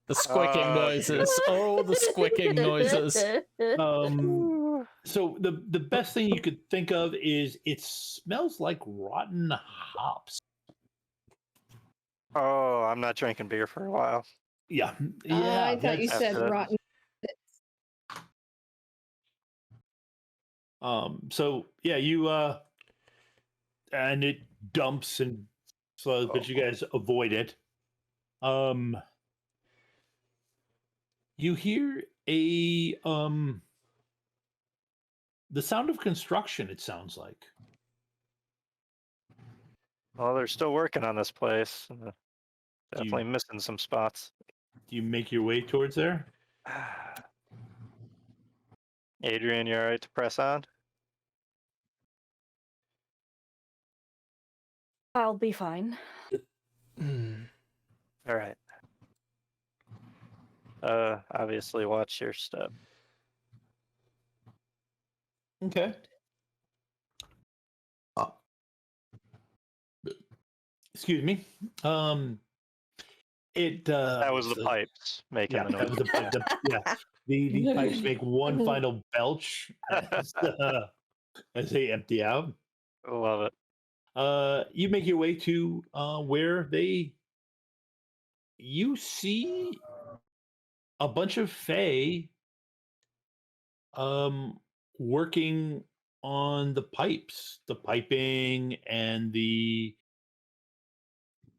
The squeaking noises. Oh, the squeaking noises. So the best thing you could think of is it smells like rotten hops. Oh, I'm not drinking beer for a while. Yeah. Yeah. I thought you that's- said After that. rotten. So yeah, you and it dumps and slows, but you guys avoid it. You hear a the sound of construction, it sounds like. Well, they're still working on this place. Definitely missing some spots. Do you make your way towards there? Adrienne, you alright to press on? I'll be fine. Alright. Obviously watch your step. Okay. Excuse me. It That was the pipes making yeah, the noise. that was the pipes make one final belch as they empty out. Love it. You make your way to where you see a bunch of fae working on the pipes, the piping, and the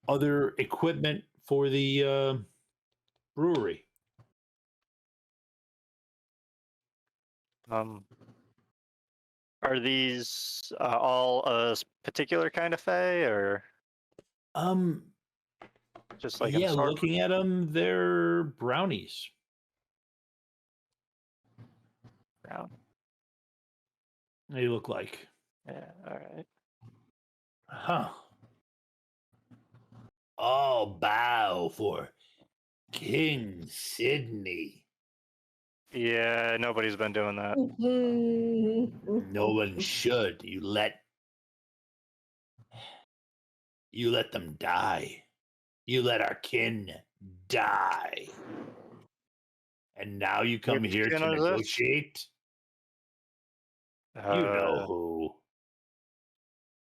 other equipment for the brewery. Are these all a particular kind of fae, or Um, just like an yeah, assortment? looking at them, they're brownies. Brown? They look like. Yeah, alright. Huh. All bow for King Sydney. Yeah, nobody's been doing that. No one should. You let them die. You let our kin die. And now you come Which here kin to is this? negotiate? You know who.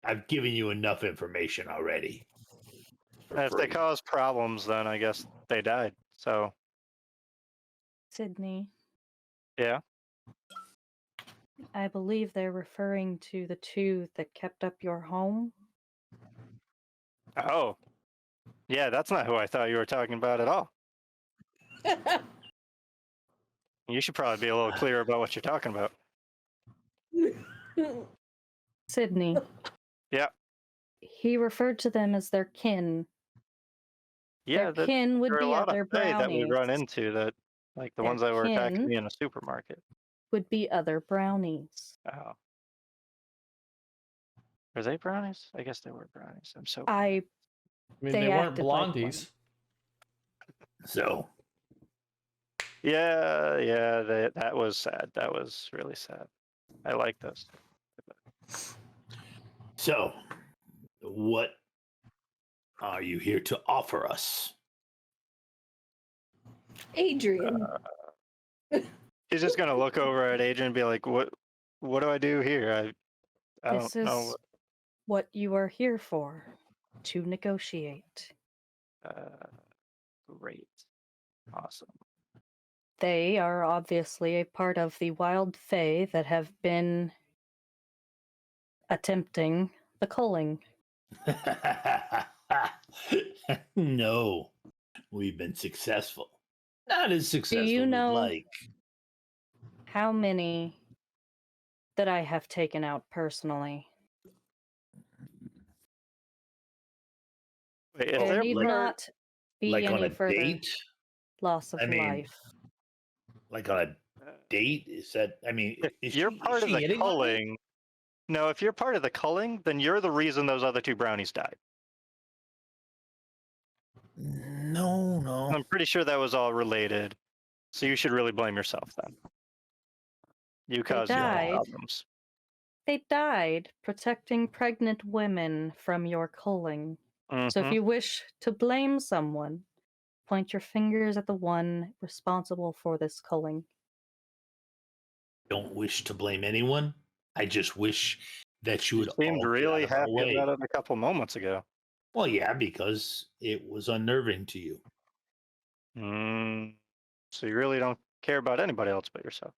I've given you enough information already. If they Free. cause problems, then I guess they died. So, Sydney, yeah. I believe they're referring to the two that kept up your home. Oh. Yeah, that's not who I thought you were talking about at all. You should probably be a little clearer about what you're talking about. Sydney. Yeah. He referred to them as their kin. Yeah, Their kin would there are a be lot other of fae that we brownies. run into that, like the Their ones that were attacking kin me in a supermarket. would be other brownies. Oh. Were they brownies? I guess they were brownies. I'm so I mean, They they weren't acted like one. blondies. So, yeah, that was sad. That was really sad. I like those. so what are you here to offer us? Adrienne. He's just gonna look over at Adrienne and be like, "What do I do here? I This don't know." is what you are here for, to negotiate. Great. Awesome. They are obviously a part of the wild fae that have been attempting the culling. No, we've been successful. Not as successful you as know- we'd like. How many that I have taken out personally? Wait, if There they're need like- not be Like on any a further date? loss of I mean, life. Like on a date? Is that? I mean, if is you're she, part is of she the hitting on me? culling, no, if you're part of the culling, then you're the reason those other two brownies died. No. I'm pretty sure that was all related. So you should really blame yourself then. You caused your own died. problems. They died protecting pregnant women from your culling. So if Mhm. you wish to blame someone, point your fingers at the one responsible for this culling. Don't wish to blame anyone. I just wish that you You would seemed all get really out of our happy way. about it a couple moments ago. Well, yeah, because it was unnerving to you. So you really don't care about anybody else but yourself.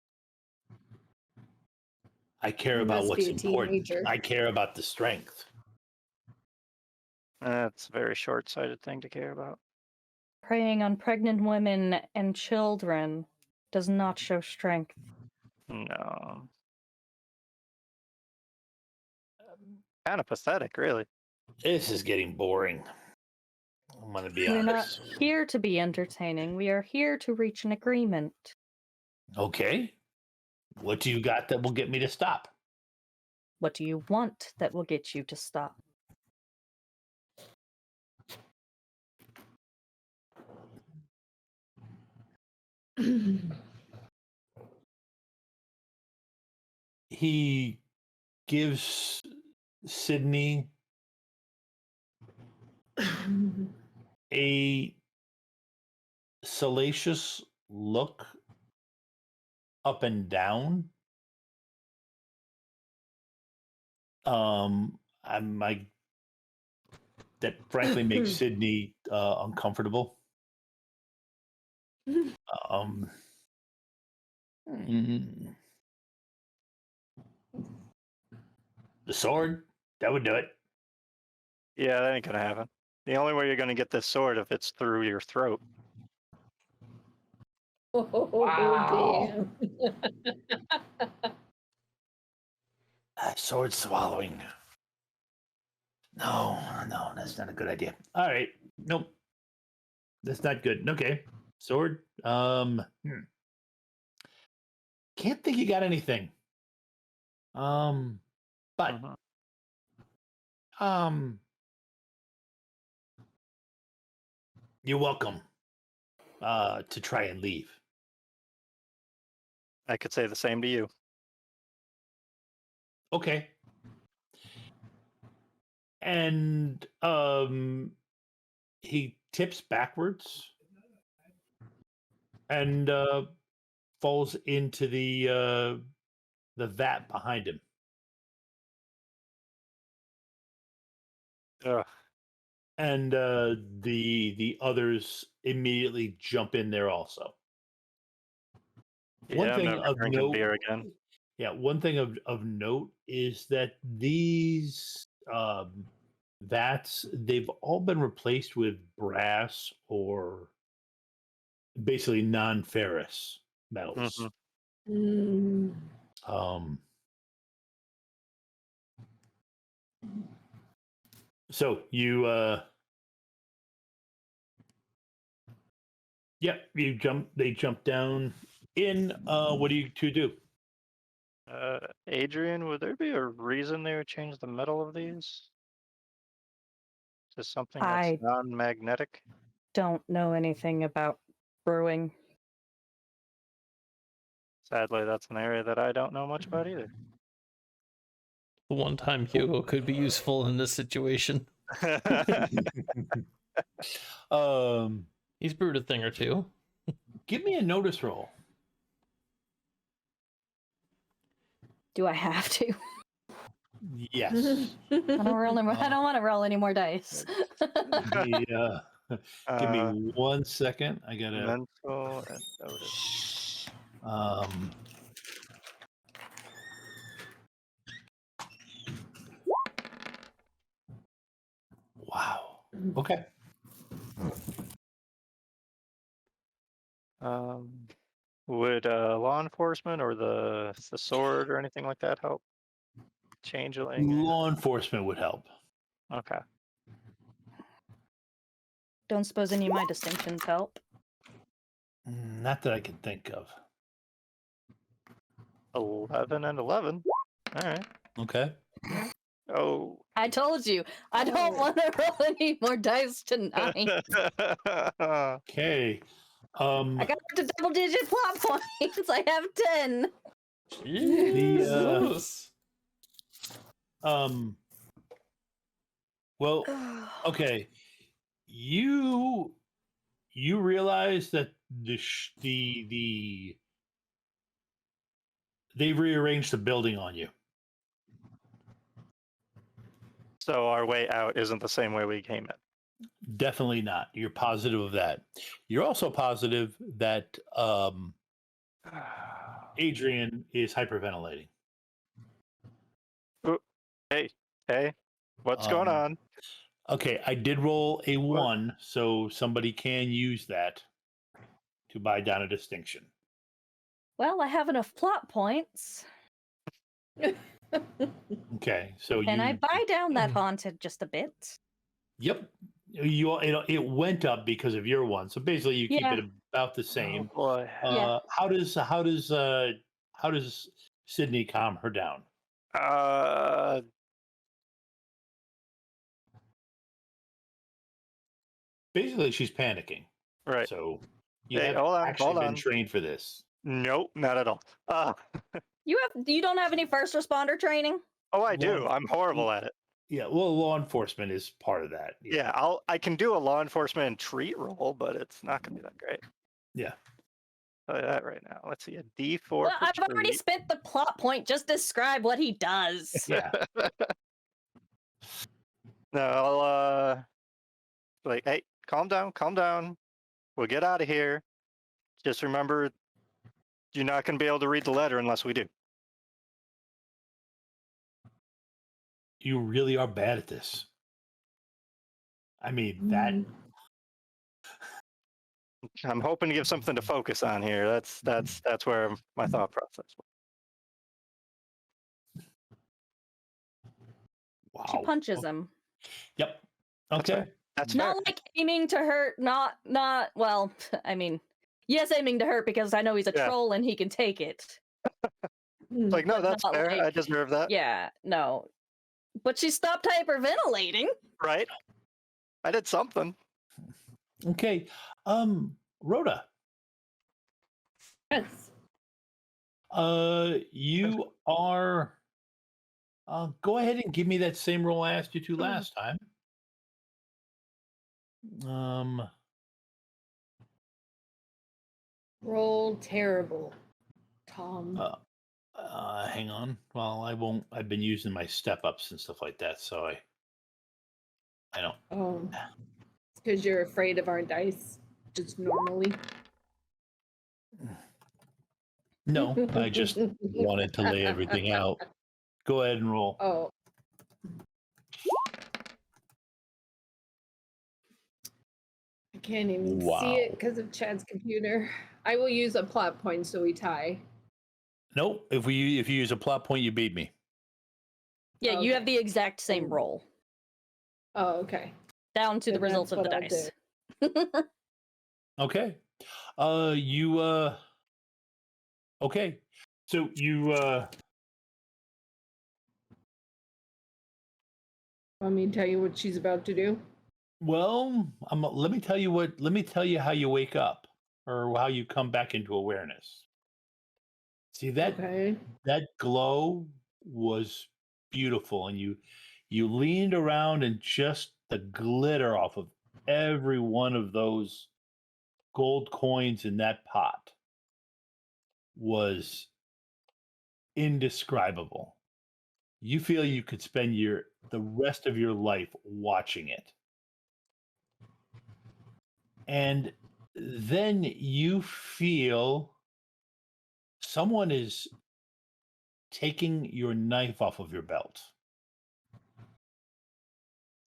I care You about must what's be a important. teenager. I care about the strength. That's a very short-sighted thing to care about. Preying on pregnant women and children does not show strength. No. Kind of pathetic, really. This is getting boring. I'm gonna be We're not honest. here to be entertaining. We are here to reach an agreement. Okay. What do you got that will get me to stop? What do you want that will get you to stop? He gives Sydney a salacious look up and down. I'm like that frankly makes Sydney uncomfortable. Mm, the sword, that would do it. Yeah, that ain't gonna happen. The only way you're gonna get this sword if it's through your throat. Wow. Sword swallowing. No, that's not a good idea. All right, nope, that's not good. Okay, sword. Can't think you got anything. But you're welcome. To try and leave. I could say the same to you. Okay. And he tips backwards and falls into the vat behind him. Ugh. And the others immediately jump in there also. Yeah, One I'm thing never of drinking note, beer again. yeah, one thing of note is that these vats, they've all been replaced with brass or basically non-ferrous metals. Mm. So you they jump down in. What do you two do? Adrienne, would there be a reason they would change the metal of these to something that's I non-magnetic? don't know anything about brewing. Sadly, that's an area that I don't know much about either. The one time Hugo could be useful in this situation. He's brewed a thing or two. Give me a notice roll. Do I have to? Yes. I don't want to roll any more dice. Give me 1 second. I gotta. Mental and notice. Wow. Okay. Would law enforcement or the sword or anything like that help? Changeling. Law enforcement would help. Okay. Don't suppose any of my distinctions help. Not that I can think of. 11 and 11. All right. Okay. Oh. I told you, I don't want to roll any more dice tonight. Okay. I got up to double-digit plot points. I have 10. Jesus. Well, okay. You realize that they've rearranged the building on you. So our way out isn't the same way we came in. Definitely not. You're positive of that. You're also positive that Adrienne is hyperventilating. Ooh, hey, what's going on? Okay, I did roll a 1, so somebody can use that to buy down a distinction. Well, I have enough plot points. Okay, so Can I buy down that haunted just a bit? Yep, it went up because of your one. So basically, you keep Yeah. it about the same. Oh boy. Yeah. How does Sydney calm her down? Basically, she's panicking. Right. So you Hey, have hold actually been on. trained for this. Nope, not at all. You don't have any first responder training? Oh, I Law do. I'm horrible enfor- at it. Yeah, well, law enforcement is part of that. Yeah, I can do a law enforcement and treat roll, but it's not going to be that great. Yeah. I'll tell you that right now. Let's see, a D4 Well, for I've already treat. spent the plot point. Just describe what he does. Yeah. No, I'll like, hey, calm down. We'll get out of here. Just remember, you're not going to be able to read the letter unless we do. You really are bad at this. I mean, that. I'm hoping to give something to focus on here. That's where my thought process was. Wow. She punches him. Yep. That's Okay. fair. That's Not fair. like aiming to hurt, not well, I mean, yes, aiming to hurt because I know he's a Yeah. troll and he can take it. It's like, no, but that's not fair. I like- deserve that. Yeah, no. But she stopped hyperventilating. Right? I did something. Okay. Rhoda, Yes. you are. Go ahead and give me that same roll I asked you to last time. Roll terrible, Tom. Hang on. Well, I won't. I've been using my step ups and stuff like that, so I don't. Oh, it's because you're afraid of our dice, just normally. No, I just wanted to lay everything out. Go ahead and roll. Oh. I can't even see it because of Chad's computer. I will use a plot point so we tie. Nope. If you use a plot point, you beat me. Yeah, you have the exact same Mm. roll. Oh, okay. Down to the Then results that's of the what I'll dice. Okay. Okay. So you Want me to tell you what she's about to do? well, let me tell you how you wake up or how you come back into awareness. See that Okay. that glow was beautiful, and you leaned around, and just the glitter off of every one of those gold coins in that pot was indescribable. You feel you could spend the rest of your life watching it. And then you feel someone is taking your knife off of your belt.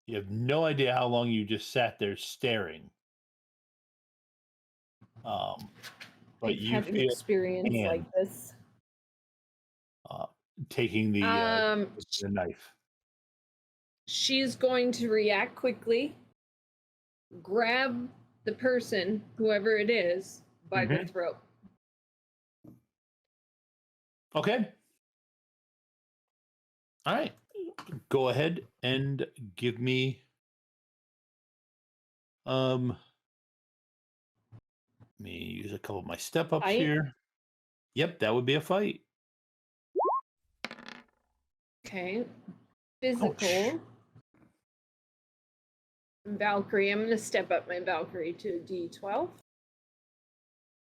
You have no idea how long you just sat there staring. But I've you had an feel experience hand like this. taking the knife. She's going to react quickly, grab the person, whoever it is, by the throat. Okay. All right. Go ahead and give me let me use a couple of my step ups Fight? here. Yep, that would be a fight. Okay. Physical. Valkyrie. I'm going to step up my Valkyrie to a D12.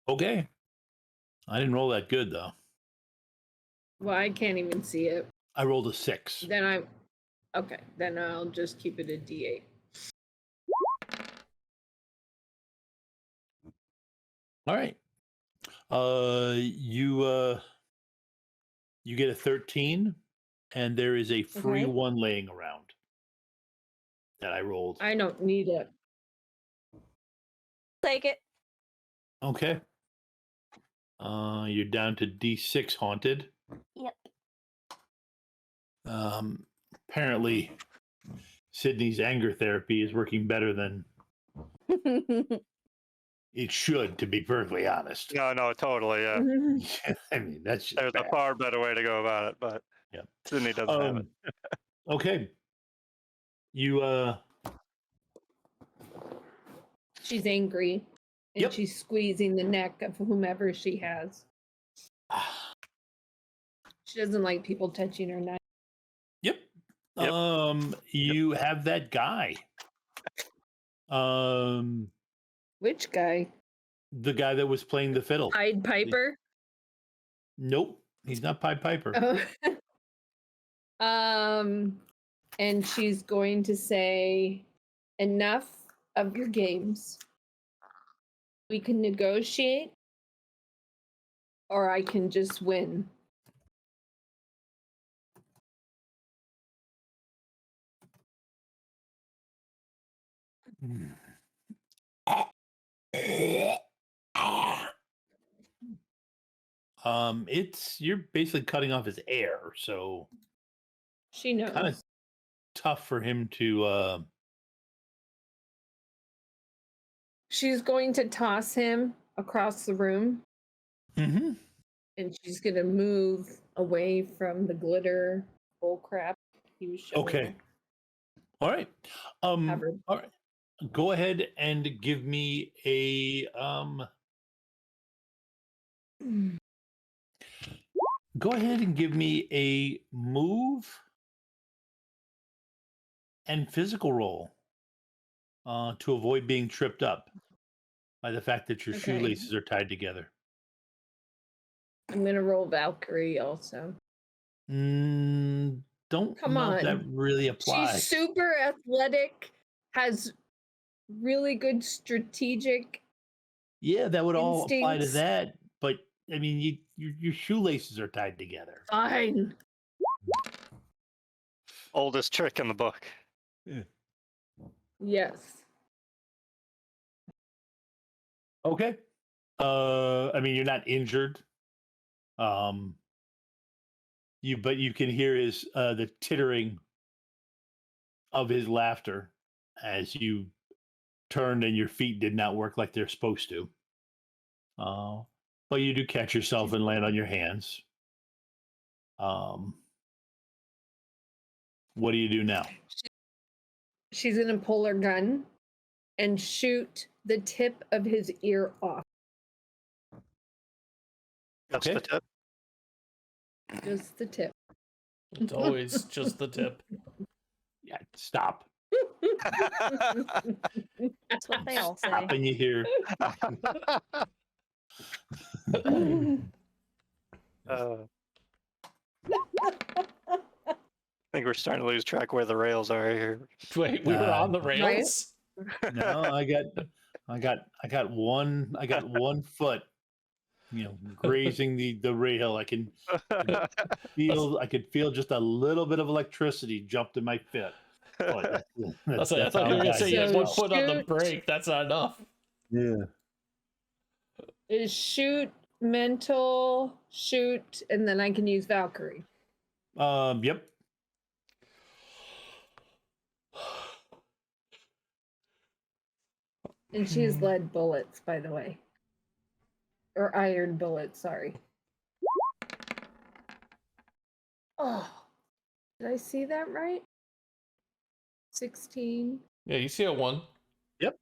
Okay. I didn't roll that good though. Well, I can't even see it. I rolled a 6. Then I'll just keep it a D8. All right. You get a 13, and there is a free Okay. one laying around that I rolled. I don't need it. Take it. Okay. You're down to D6 haunted. Yep. Apparently, Sydney's anger therapy is working better than it should, to be perfectly honest. No, totally. Yeah, I mean, that's just there's a bad. far better way to go about it, but Yeah. Sydney doesn't have it. Okay. You She's angry, and Yep. she's squeezing the neck of whomever she has. She doesn't like people touching her neck. Yep. Yep. You have that guy. Which guy? The guy that was playing the fiddle. Pied Piper? Nope, he's not Pied Piper. Oh. And she's going to say, enough of your games. We can negotiate, or I can just win. It's you're basically cutting off his air, so She knows. kind of tough for him to. She's going to toss him across the room, Mm-hmm. and she's going to move away from the glitter bullcrap he was showing. Okay. All right. Covered. All right. Go ahead and give me a Go ahead and give me a move and physical roll to avoid being tripped up by the fact that your Okay. shoelaces are tied together. I'm going to roll Valkyrie also. Don't Come know if that on. really applies. She's super athletic, has really good strategic. Yeah, that would all apply to instincts. that. But I mean, your shoelaces are tied together. Fine. Oldest trick in the book. Yes. Okay. I mean, you're not injured. But you can hear his the tittering of his laughter as you turned and your feet did not work like they're supposed to. But you do catch yourself and land on your hands. What do you do now? She's going to pull her gun and shoot the tip of his ear off. That's Okay. the tip. Just the tip. It's always just the tip. Yeah, stop. That's what they all say. Stop and you hear. I think we're starting to lose track where the rails are here. Wait, we were on the rails? No, I got one foot, grazing the rail. I could feel just a little bit of electricity jumped in my foot. But I thought you were how going to I say got you had So one foot on the shoot. brake. That's not enough. Yeah. Is shoot, mental, shoot, and then I can use Valkyrie. Yep. And she has lead bullets, by the way. Or iron bullets, sorry. Oh, did I see that right? 16. Yeah, you see a 1. Yep.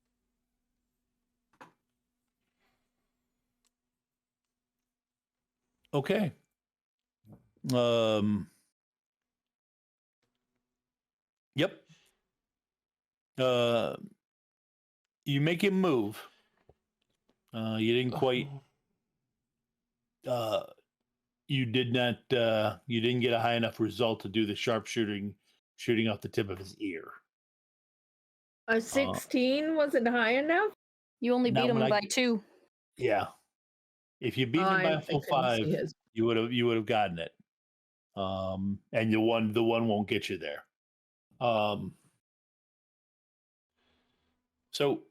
Okay. Yep. You make him move. You didn't quite. You did not. You didn't get a high enough result to do the shooting off the tip of his ear. A 16 wasn't high enough? You only Not beat him when I- by 2. Yeah. If you beat him by a full 5, you would have gotten it. And the one won't get you there. So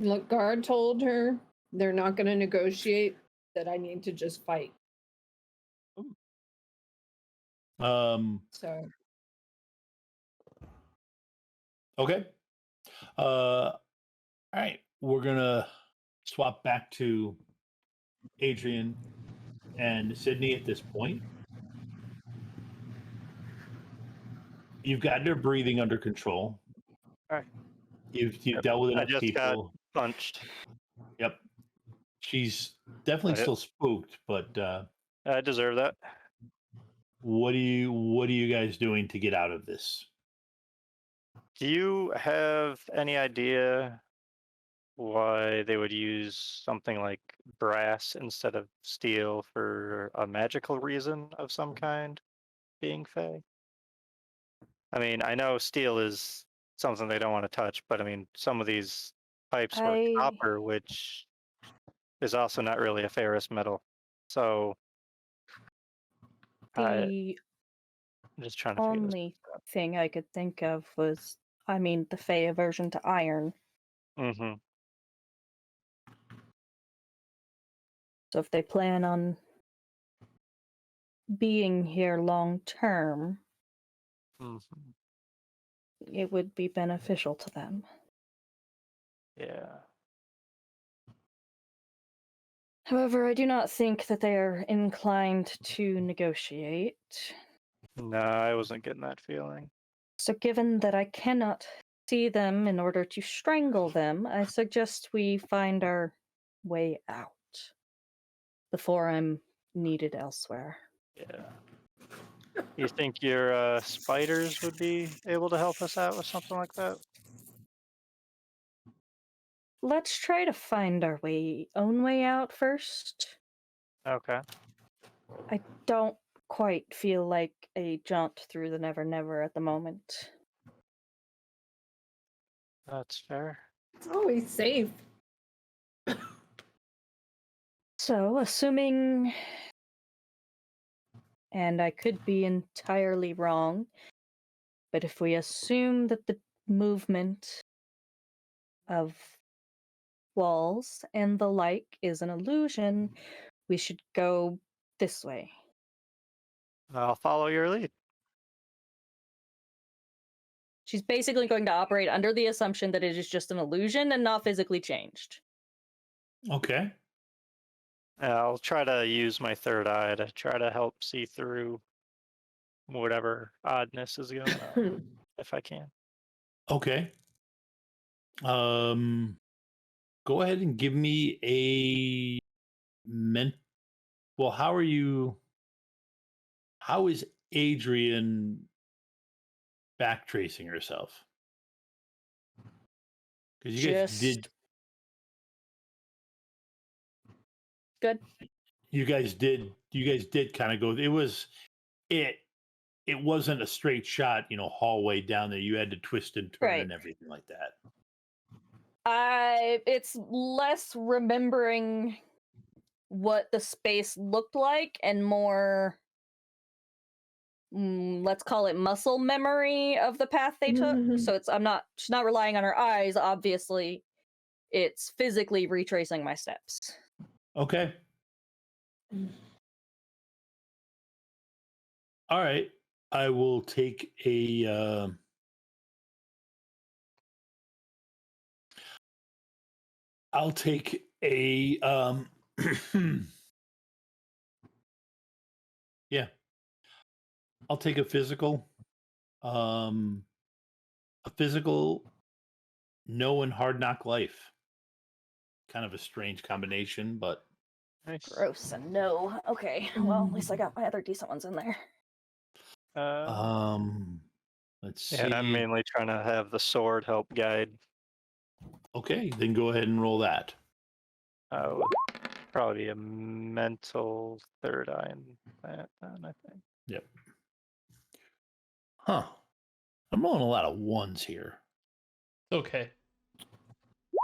Look, guard told her they're not going to negotiate, that I need to just fight. So Okay. All right. We're gonna swap back to Adrienne and Sydney at this point. You've got their breathing under control. All right. You've Yep. dealt with I enough just got people. punched. Yep. She's definitely Right. still spooked, but I deserve that. what are you guys doing to get out of this? Do you have any idea why they would use something like brass instead of steel for a magical reason of some kind, being Fey? I mean, I know steel is something they don't want to touch, but I mean, some of these pipes were I copper, which is also not really a ferrous metal. So I'm the just trying to figure this only thing I could think of was, I mean, the Fey aversion to iron. out. Mm-hmm. So if they plan on being here long term, Mm-hmm. it would be beneficial to them. Yeah. However, I do not think that they are inclined to negotiate. No, I wasn't getting that feeling. So, given that I cannot see them in order to strangle them, I suggest we find our way out before I'm needed elsewhere. Yeah. You think your spiders would be able to help us out with something like that? Let's try to find our own way out first. Okay. I don't quite feel like a jaunt through the Never Never at the moment. That's fair. it's always safe. So, assuming, and I could be entirely wrong, but if we assume that the movement of walls and the like is an illusion, we should go this way. I'll follow your lead. She's basically going to operate under the assumption that it is just an illusion and not physically changed. Okay. I'll try to use my third eye to try to help see through whatever oddness is going on, if I can. Okay. Go ahead and give me a well, how is Adrienne backtracing herself? Because you guys did Good. you guys did kind of go, it wasn't a straight shot, hallway down there. You had to twist and turn Right. and everything like that. It's less remembering what the space looked like and more, let's call it muscle memory of the path they took. So she's not relying on her eyes, obviously. It's physically retracing my steps. Okay. All right. I will take a I'll take a yeah. I'll take a physical no and hard knock life. Kind of a strange combination, but Nice. Gross and no. Okay, well, at least I got my other decent ones in there. let's see. Yeah, I'm mainly trying to have the sword help guide. Okay, then go ahead and roll that. Probably a mental third eye in that, then, I think. Yep. Huh. I'm rolling a lot of ones here. Okay.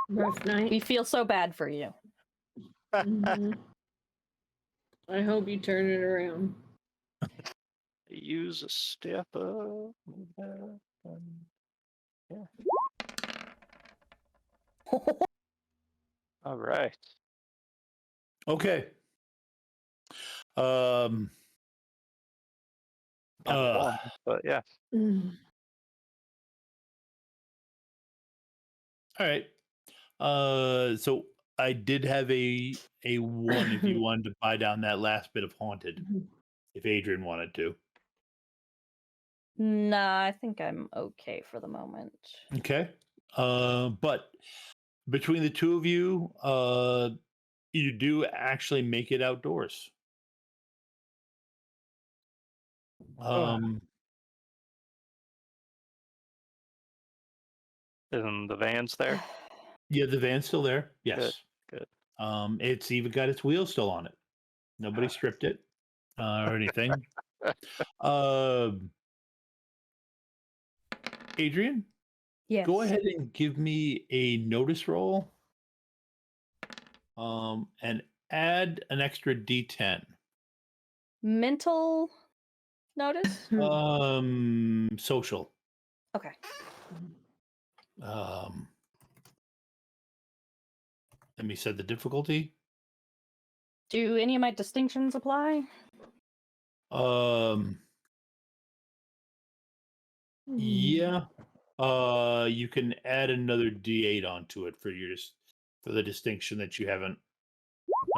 Rough night. We feel so bad for you. Mhm. I hope you turn it around. Use a step up. Move that, yeah. All right. Okay. Got one, but yeah. Mm. All right. So I did have a one if you wanted to buy down that last bit of haunted, if Adrienne wanted to. Nah, I think I'm okay for the moment. Okay. But between the two of you, you do actually make it outdoors. Um, And the van's there. yeah, the van's still there. Yes. Good. It's even got its wheels still on it. Nobody stripped it or anything. Adrienne, Yes. go ahead and give me a notice roll. And add an extra D10. Mental notice? Social. Okay. Let me set the difficulty. Do any of my distinctions apply? Yeah. You can add another D8 onto it for the distinction that you haven't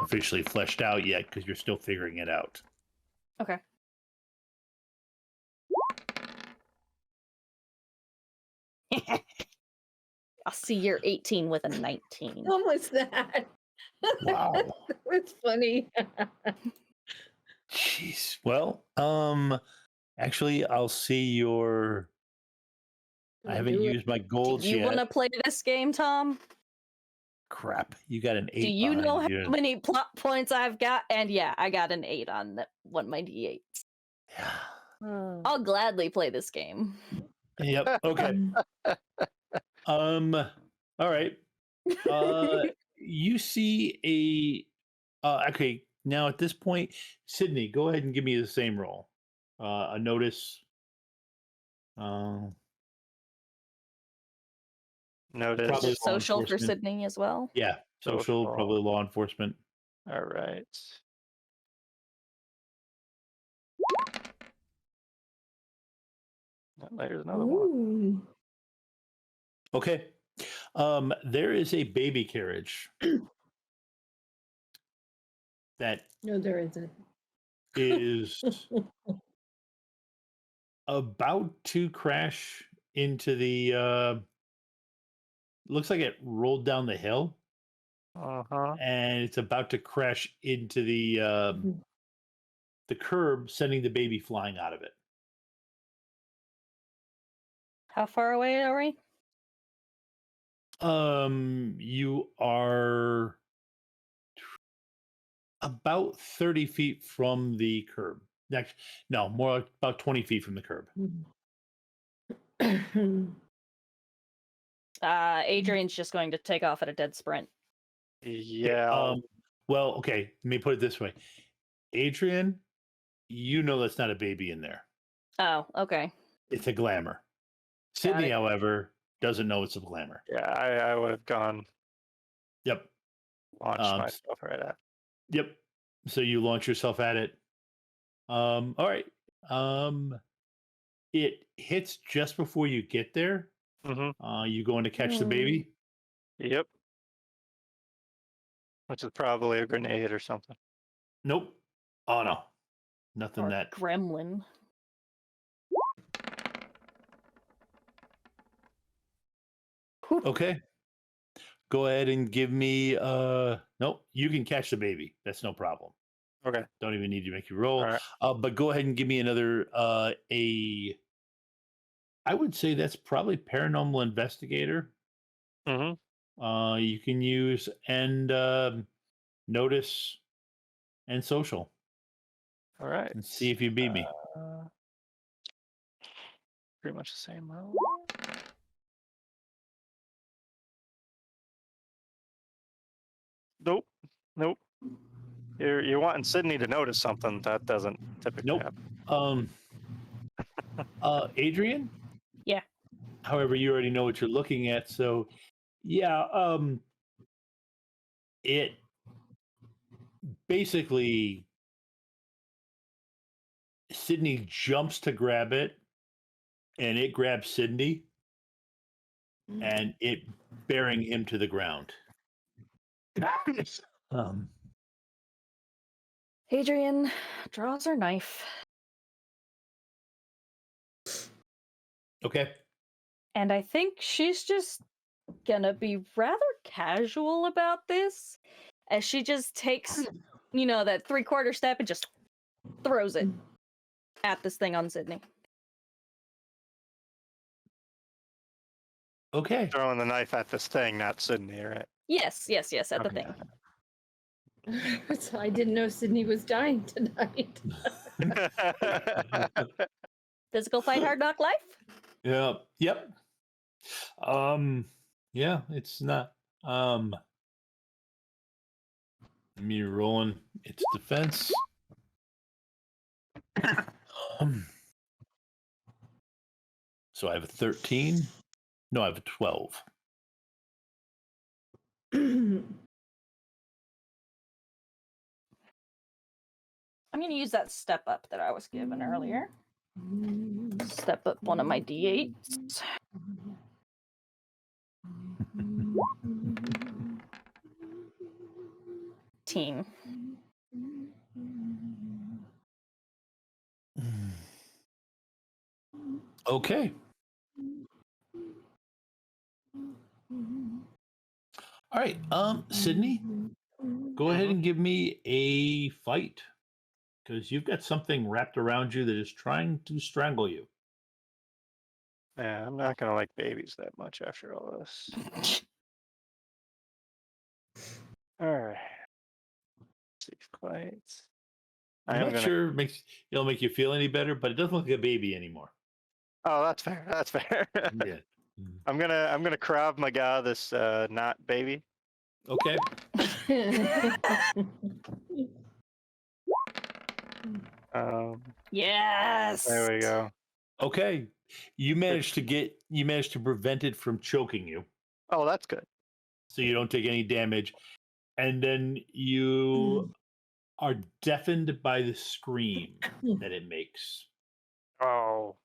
officially fleshed out yet because you're still figuring it out. Okay. I'll see your 18 with a 19. What was that? Wow. That's funny. Jeez. Well, actually, I'll see your. I haven't Do it. used my golds Do you yet. want to play this game, Tom? Crap, you got an 8. Do you know behind how many plot points I've got? And yeah, I got an 8 on that one of my D8s. Yeah. I'll gladly play this game. Yep. Okay. All right. You see okay, now at this point, Sydney, go ahead and give me the same roll. A notice. Notice. Probably Is it law social for enforcement. Sydney as well? Yeah, social, probably law enforcement. All right. There's another one. Ooh. Okay. There is a baby carriage that No, there isn't. is about to crash into the looks like it rolled down the hill and it's about to crash into the curb, sending the baby flying out of it. How far away are we? You are about 30 feet from the curb. Next, no, more like about 20 feet from the curb. Adrienne's just going to take off at a dead sprint. Yeah. Well, okay, let me put it this way. Adrienne, you know that's not a baby in there. Oh, okay. It's a glamour. Sydney, however, doesn't know it's a glamour. Yeah, I would have gone. Yep. Launched myself right at. Yep. So you launch yourself at it. All right. It hits just before you get there. You going to catch the baby? Yep. Which is probably a grenade or something. Nope. Oh no. Nothing Or that. gremlin. Okay. Go ahead and give me nope, you can catch the baby. That's no problem. Okay. Don't even need to make you roll. All right. But go ahead and give me another I would say that's probably paranormal investigator. You can use and notice and social. All right. And see if you beat me. Pretty much the same roll. Nope. You're wanting Sydney to notice something that doesn't typically happen. Adrienne? Yeah. However, you already know what you're looking at, so yeah, it basically Sydney jumps to grab it, and it grabs Sydney, and it bearing him to the ground. um, Adrienne draws her knife. okay. And I think she's just gonna be rather casual about this, as she just takes, that 3/4 step and just throws it at this thing on Sydney. Okay. Throwing the knife at this thing, not Sydney, right? Yes, at the Okay. thing. So I didn't know Sydney was dying tonight. Physical fight, hard knock life? Yeah. Yep. Yeah, it's not. Me rolling its defense. So I have a 13. No, I have a 12. I'm gonna use that step up that I was given earlier. Step up one of my d8s. Team. Okay. All right. Sydney, go ahead and give me a fight, because you've got something wrapped around you that is trying to strangle you. Yeah, I'm not gonna like babies that much after all this. All right. Safe fights. I I'm am not gonna. sure it'll make you feel any better, but it doesn't look like a baby anymore. Oh, that's fair. That's fair. Yeah. I'm gonna Krav Maga this not baby. Okay. Yes. There we go. Okay. You managed to prevent it from choking you, Oh, that's good. so you don't take any damage. And then you are deafened by the scream that it makes. Oh.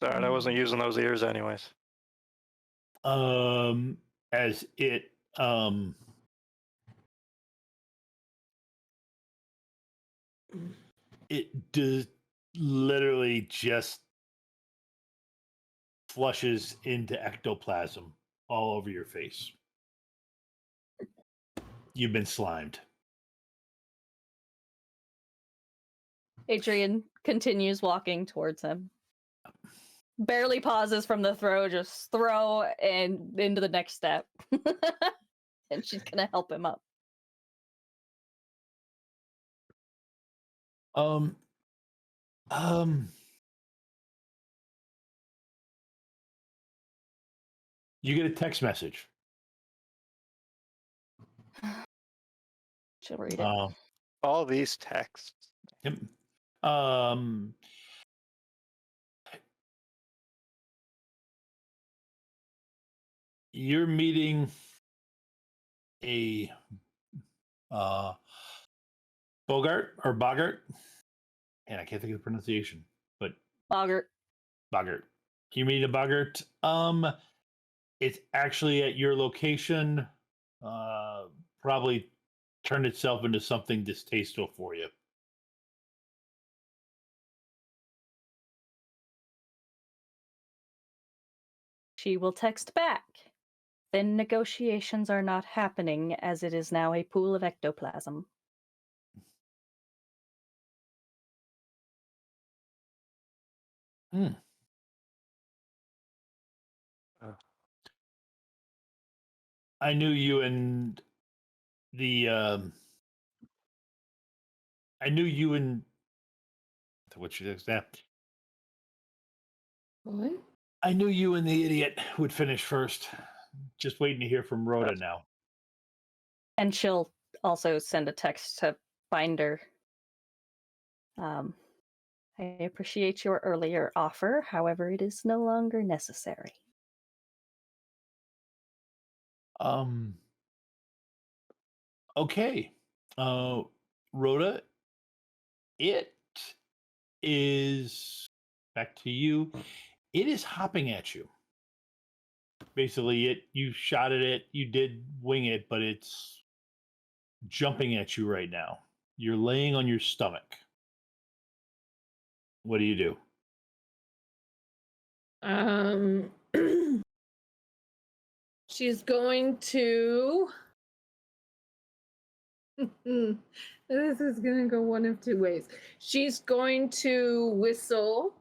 Sorry, I wasn't using those ears anyways. As it does literally just flushes into ectoplasm all over your face. You've been slimed. Adrienne continues walking towards him. Barely pauses from the throw, just throw and into the next step. And she's gonna help him up. Um, you get a text message. She'll read it. All these texts. Yep. You're meeting a Bogart, and I can't think of the pronunciation, but Boggart. You meet a Bogart. It's actually at your location. Probably turned itself into something distasteful for you. She will text back. Then negotiations are not happening, as it is now a pool of ectoplasm. I knew you and the what you that. What? I knew you and the idiot would finish first. Just waiting to hear from Rhoda now. And she'll also send a text to Binder. I appreciate your earlier offer, however, it is no longer necessary. Okay. Rhoda, It is back to you. It is hopping at you. Basically, you shot at it, you did wing it, but it's jumping at you right now. You're laying on your stomach. What do you do? She's going to. This is going to go one of two ways. She's going to whistle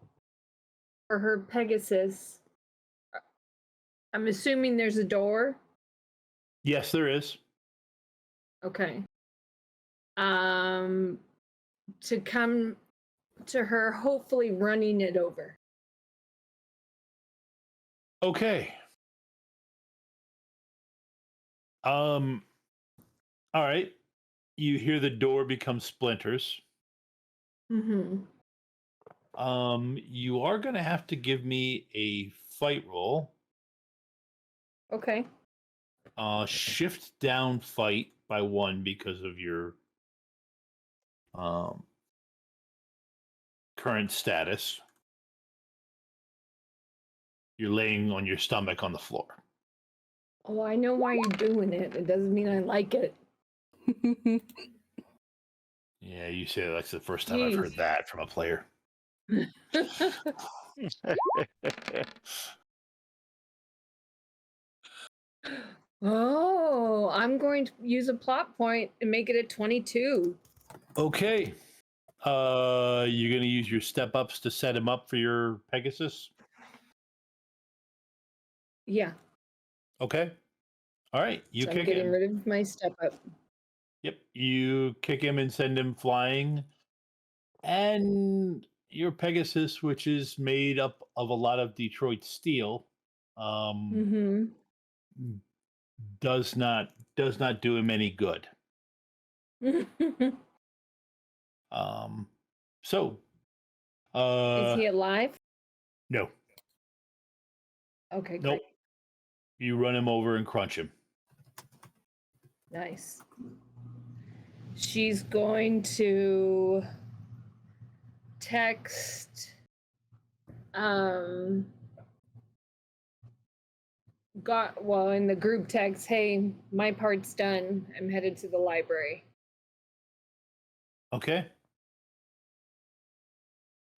for her Pegasus. I'm assuming there's a door. Yes, there is. Okay. To come to her, hopefully running it over. Okay. All right. You hear the door become splinters. Mm-hmm. You are going to have to give me a fight roll. Okay. Shift down fight by 1 because of your current status. You're laying on your stomach on the floor. Oh, I know why you're doing it. It doesn't mean I like it. Yeah, you say that's the first time I've Jeez. heard that from a player. Oh, I'm going to use a plot point and make it a 22. Okay. You're going to use your step ups to set him up for your Pegasus? Yeah. Okay. All right. You So I'm kick getting him. rid of my step up. Yep. You kick him and send him flying. And your Pegasus, which is made up of a lot of Detroit steel, Mm-hmm. does not do him any good. So Is he alive? no. Okay, great. Nope. You run him over and crunch him. Nice. She's going to text in the group text, hey, my part's done. I'm headed to the library. Okay.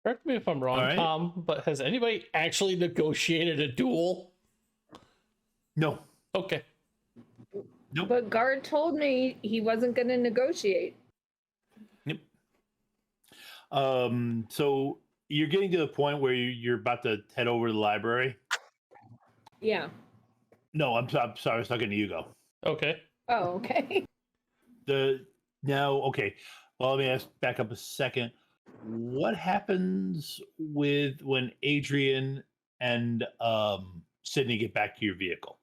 Correct me if I'm wrong, All right. Tom, but has anybody actually negotiated a duel? No. Okay. Nope. But Guard told me he wasn't going to negotiate. Yep. So you're getting to the point where you're about to head over to the library? Yeah. No, I'm sorry. I was talking to Hugo. Okay. Oh, okay. Okay. Well, let me back up a second. What happens when Adrienne and Sydney get back to your vehicle?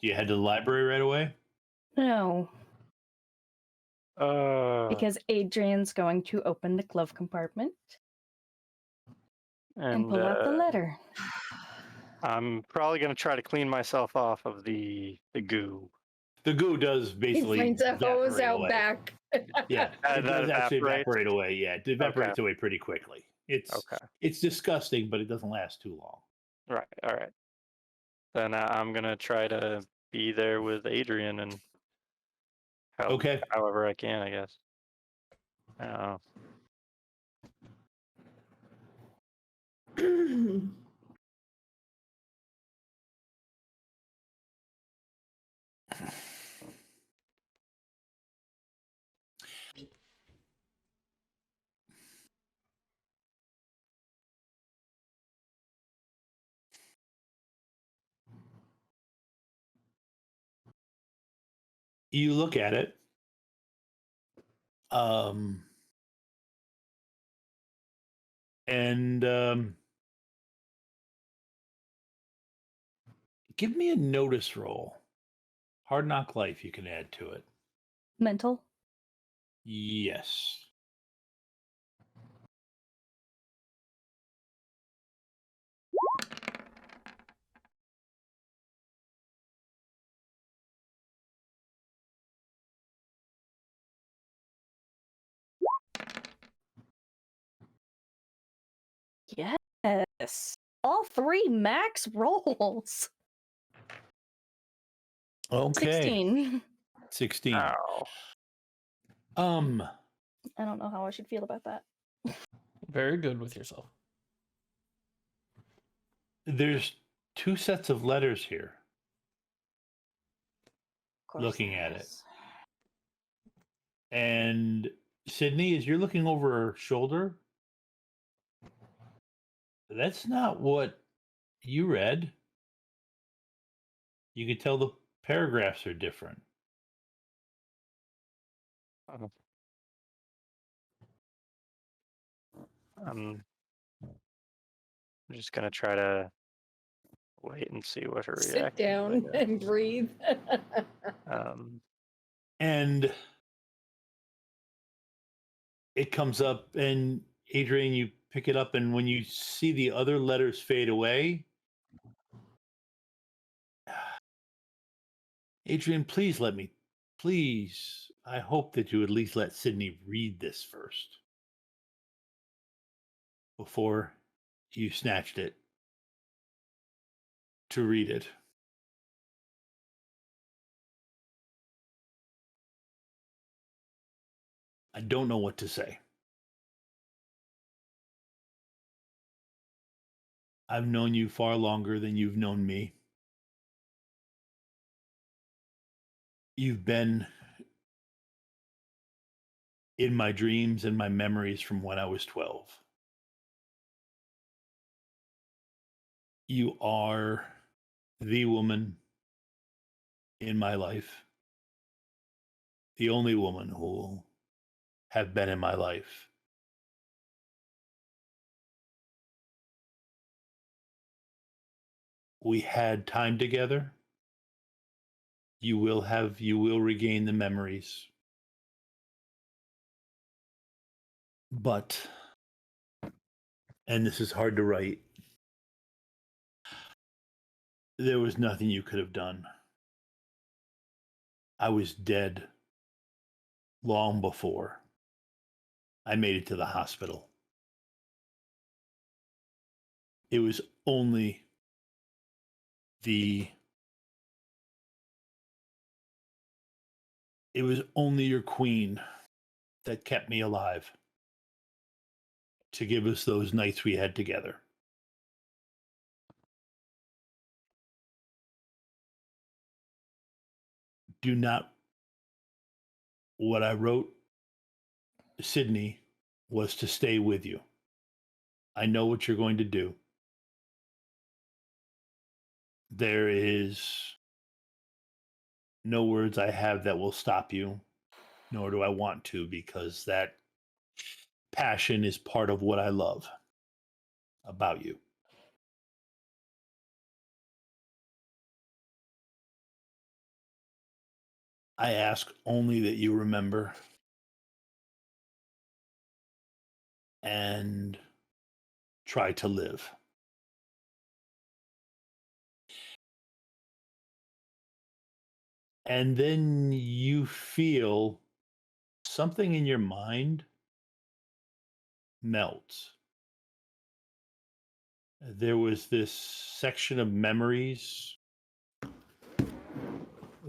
Do you head to the library right away? No, because Adrienne's going to open the glove compartment and pull out the letter. I'm probably going to try to clean myself off of the goo. The goo does He basically finds a hose evaporate out away. back. Yeah, it That does actually evaporates? evaporate away. Yeah, it evaporates away pretty quickly. It's disgusting, but it doesn't last too long. Right. All right. Then I'm going to try to be there with Adrienne and help Okay. however I can, I guess. I don't know. You look at it. And give me a notice roll. Hard knock life you can add to it. Mental? Yes. Yes. All 3 max rolls. Okay. 16. 16. Ow. I don't know how I should feel about that. Very good with yourself. There's 2 sets of letters here. Of course Looking there at it. is. And Sydney, as you're looking over her shoulder, that's not what you read. You could tell the paragraphs are different. I'm just gonna try to wait and see what her reaction Sit down and breathe. And it comes up, and Adrienne, you pick it up, and when you see the other letters fade away, Adrienne, please let me, please, I hope that you at least let Sydney read this first before you snatched it to read it. I don't know what to say. I've known you far longer than you've known me. You've been in my dreams and my memories from when I was 12. You are the woman in my life, the only woman who will have been in my life. We had time together. You will regain the memories. But, and this is hard to write, there was nothing you could have done. I was dead long before I made it to the hospital. It was only your queen that kept me alive to give us those nights we had together. What I wrote, Sydney, was to stay with you. I know what you're going to do. There is no words I have that will stop you, nor do I want to, because that passion is part of what I love about you. I ask only that you remember and try to live. And then you feel something in your mind melts. There was this section of memories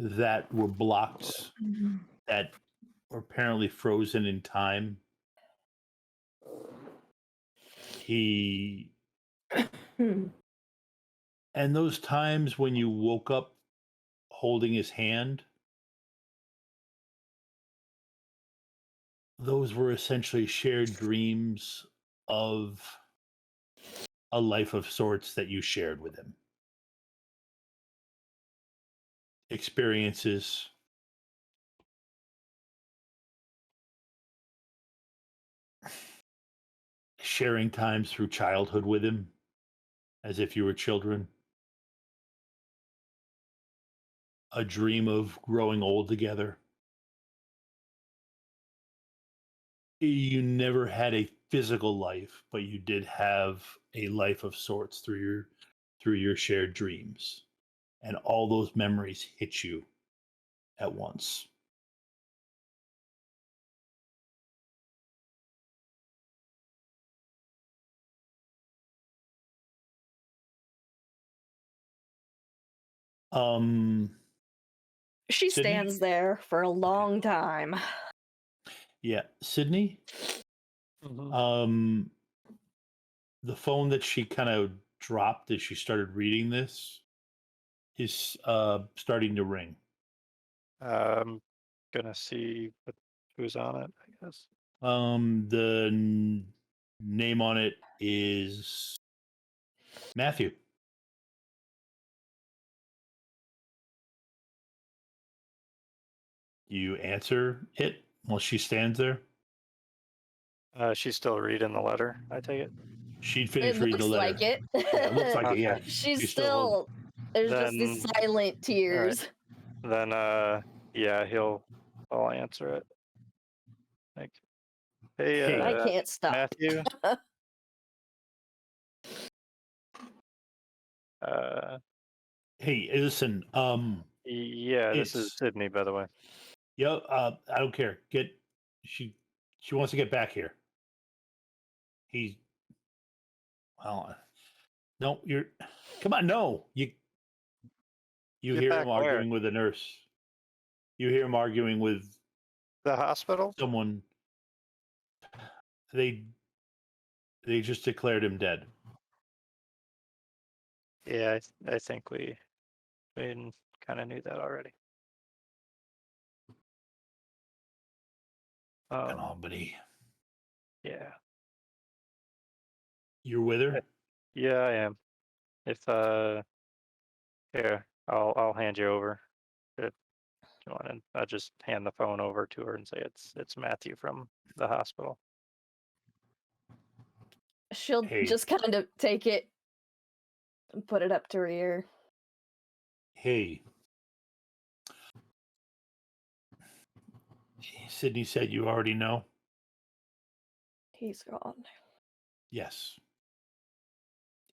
that were blocked, that were apparently frozen in time. And those times when you woke up holding his hand, those were essentially shared dreams of a life of sorts that you shared with him. Experiences, sharing times through childhood with him as if you were children. A dream of growing old together. You never had a physical life, but you did have a life of sorts through your shared dreams. And all those memories hit you at once. She Sydney? stands there for a long time. Yeah, Sydney. Mhm. The phone that she kind of dropped as she started reading this is starting to ring. I'm gonna see who's on it, I guess. The name on it is Matthew. You answer it while she stands there. She's still reading the letter, I take it. She'd It finished reading the looks letter. like it. Yeah, it looks like it. Yeah, She's still holding- still. There's just these Then- silent tears. Then yeah, I'll answer it. Like, hey, Hey. I can't stop. Matthew. Hey, listen. Yeah, this is It's- Sydney, by the way. Yeah, I don't care. She wants to get back here. Well, no, come on, no. You Get hear back him where? arguing with a nurse. You hear him arguing with The hospital? someone. They just declared him dead. Yeah, I think we kind of knew that already. In Albany. Yeah. You're with her? Yeah, I am. If here, I'll hand you over. If you want, and I'll just hand the phone over to her and say it's Matthew from the hospital. She'll Hey. just kind of take it and put it up to her ear. Hey. Sydney said you already know? He's gone. Yes.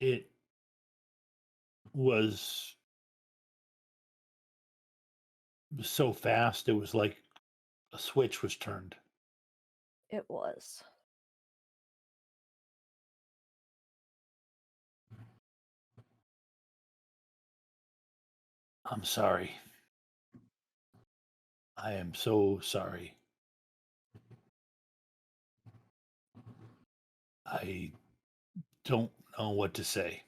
It was so fast, it was like a switch was turned. It was. I'm sorry. I am so sorry. I don't know what to say.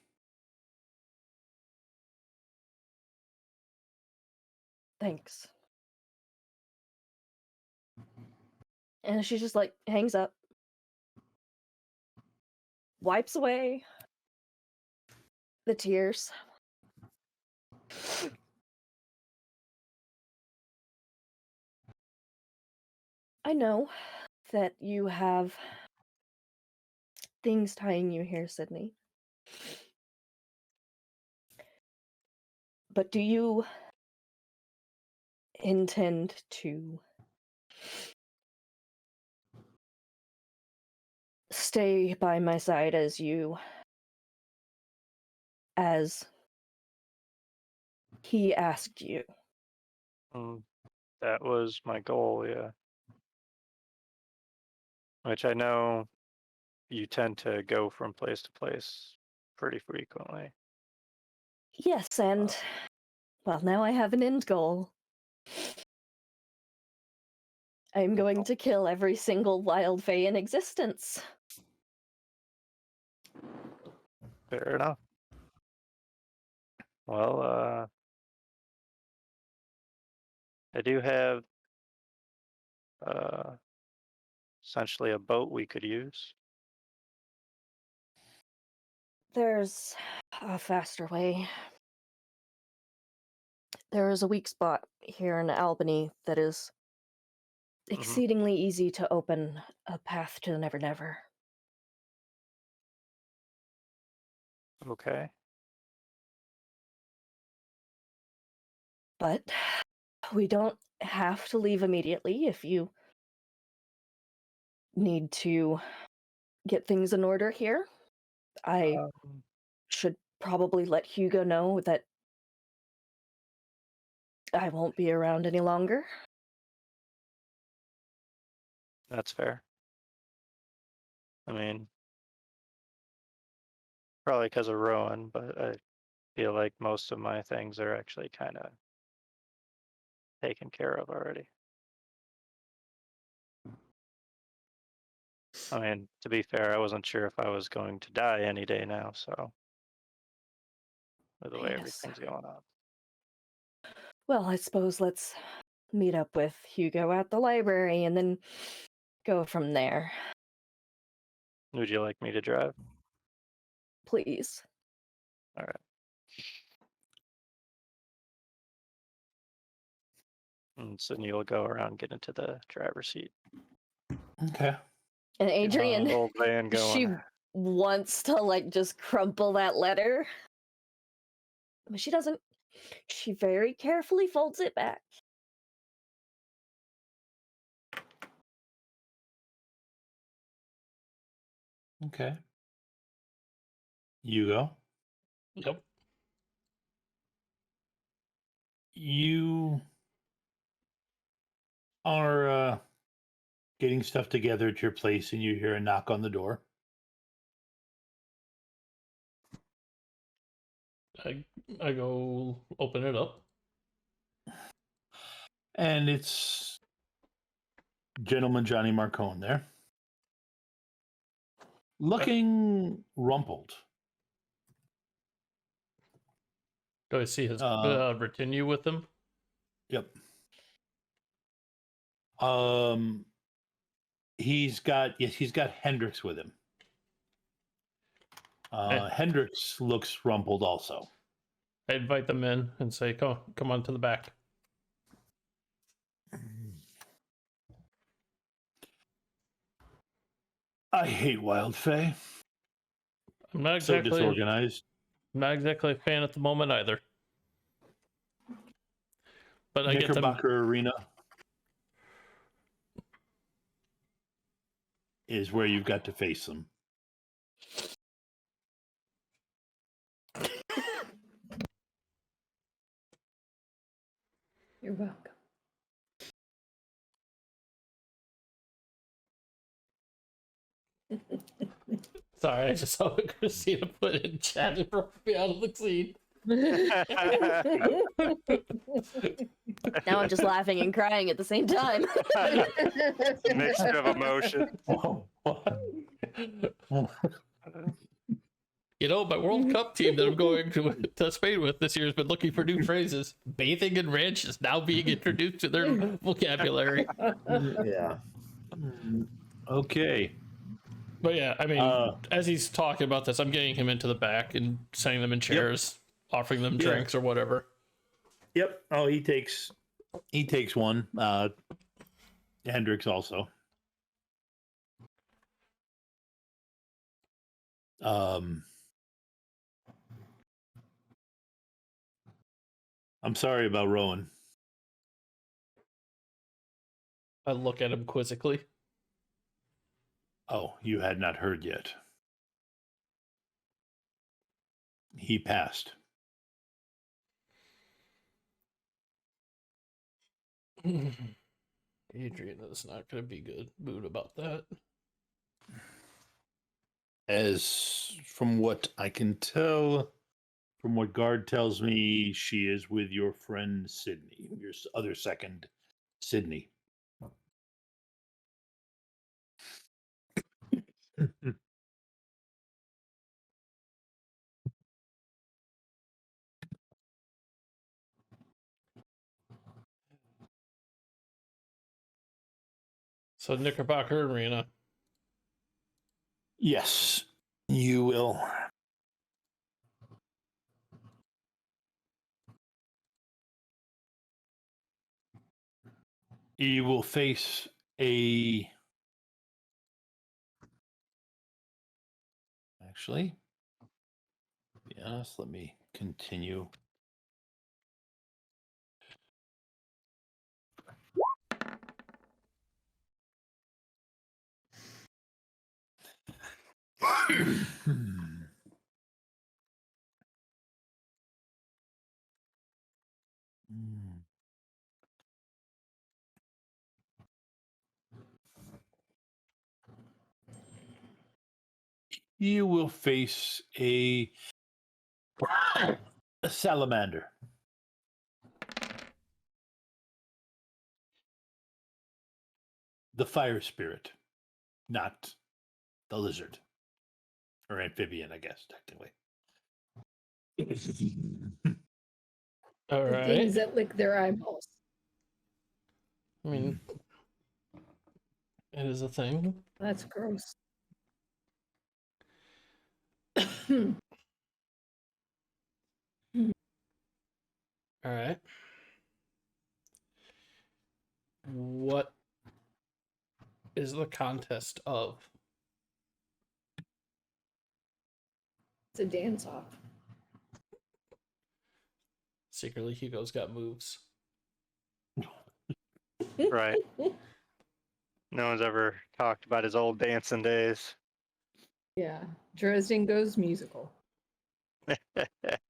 Thanks. And she just like hangs up, wipes away the tears. I know that you have things tying you here, Sydney. But do you intend to stay by my side as he asked you? That was my goal, yeah. Which I know you tend to go from place to place pretty frequently. Yes, and well, now I have an end goal. I'm going to kill every single wild fae in existence. Fair enough. Well, I do have essentially a boat we could use. There's a faster way. There is a weak spot here in Albany that is exceedingly easy to open a path to the Never Never. Okay. But we don't have to leave immediately if you need to get things in order here. I should probably let Hugo know that I won't be around any longer. That's fair. I mean, probably because of Rowan, but feel like most of my things are actually kind of taken care of already. I mean, to be fair, I wasn't sure if I was going to die any day now, so with the way Yes. everything's going on. Well, I suppose let's meet up with Hugo at the library and then go from there, Would you like me to drive? please. All right. And so you'll go around, get into the driver's seat. Okay. And Adrienne, Old van she going. wants to like just crumple that letter, but she doesn't. She very carefully folds it back. Okay. Hugo, Yep. you are getting stuff together at your place and you hear a knock on the door. I go open it up. And it's gentleman Johnny Marcone there. Looking rumpled. Do I see his retinue with him? Yep. He's got Hendrix with him. Hendrix looks rumpled also. I invite them in and say, come on to the back. I hate Wild Fae. I'm not So exactly disorganized. I'm not exactly a fan at the moment either. But I get them. Knickerbocker Arena is where you've got to face them. You're welcome. Sorry, I just saw Christina put in chat and broke me out of the scene. Now I'm just laughing and crying at the same time. Mixture of emotion. You know, my World Cup team that I'm going to Spain with this year has been looking for new phrases. Bathing in ranch is now being introduced to their vocabulary. Yeah. Okay. But yeah, I mean, as he's talking about this, I'm getting him into the back and setting them in chairs, offering them drinks or whatever. Yep. Oh, he takes one. Hendrix also. I'm sorry about Rowan. I look at him quizzically. Oh, you had not heard yet. He passed. Adrienne is not going to be good mood about that. As from what I can tell, from what Guard tells me, she is with your friend Sydney, your other second, Sydney. So Knickerbocker Arena. Yes, you will. You will face a... Actually, to be honest, let me continue. You will face a A salamander. The fire spirit, not the lizard. Or amphibian, I guess, technically. All The right. things that lick their eyeballs. I mean, it is a thing. That's gross. All right. What is the contest of? It's a dance off. Secretly, Hugo's got moves. Right. No one's ever talked about his old dancing days. Yeah. Dresden goes musical.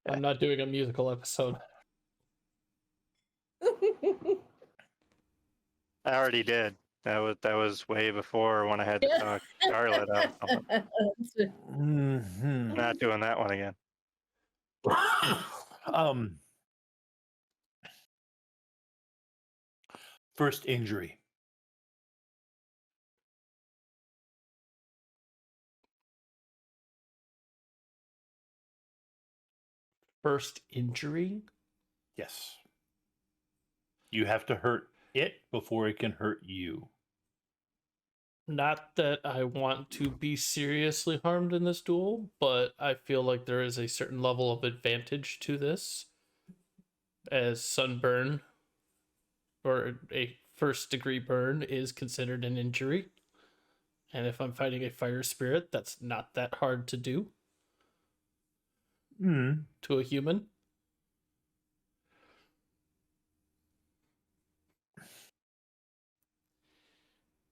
I'm not doing a musical episode. I already did. That was way before when I had to talk Charlotte out. Mhm. Not doing that one again. First injury. First injury? Yes. You have to hurt it before it can hurt you. Not that I want to be seriously harmed in this duel, but I feel like there is a certain level of advantage to this, as sunburn or a first degree burn is considered an injury. And if I'm fighting a fire spirit, that's not that hard to do to a human.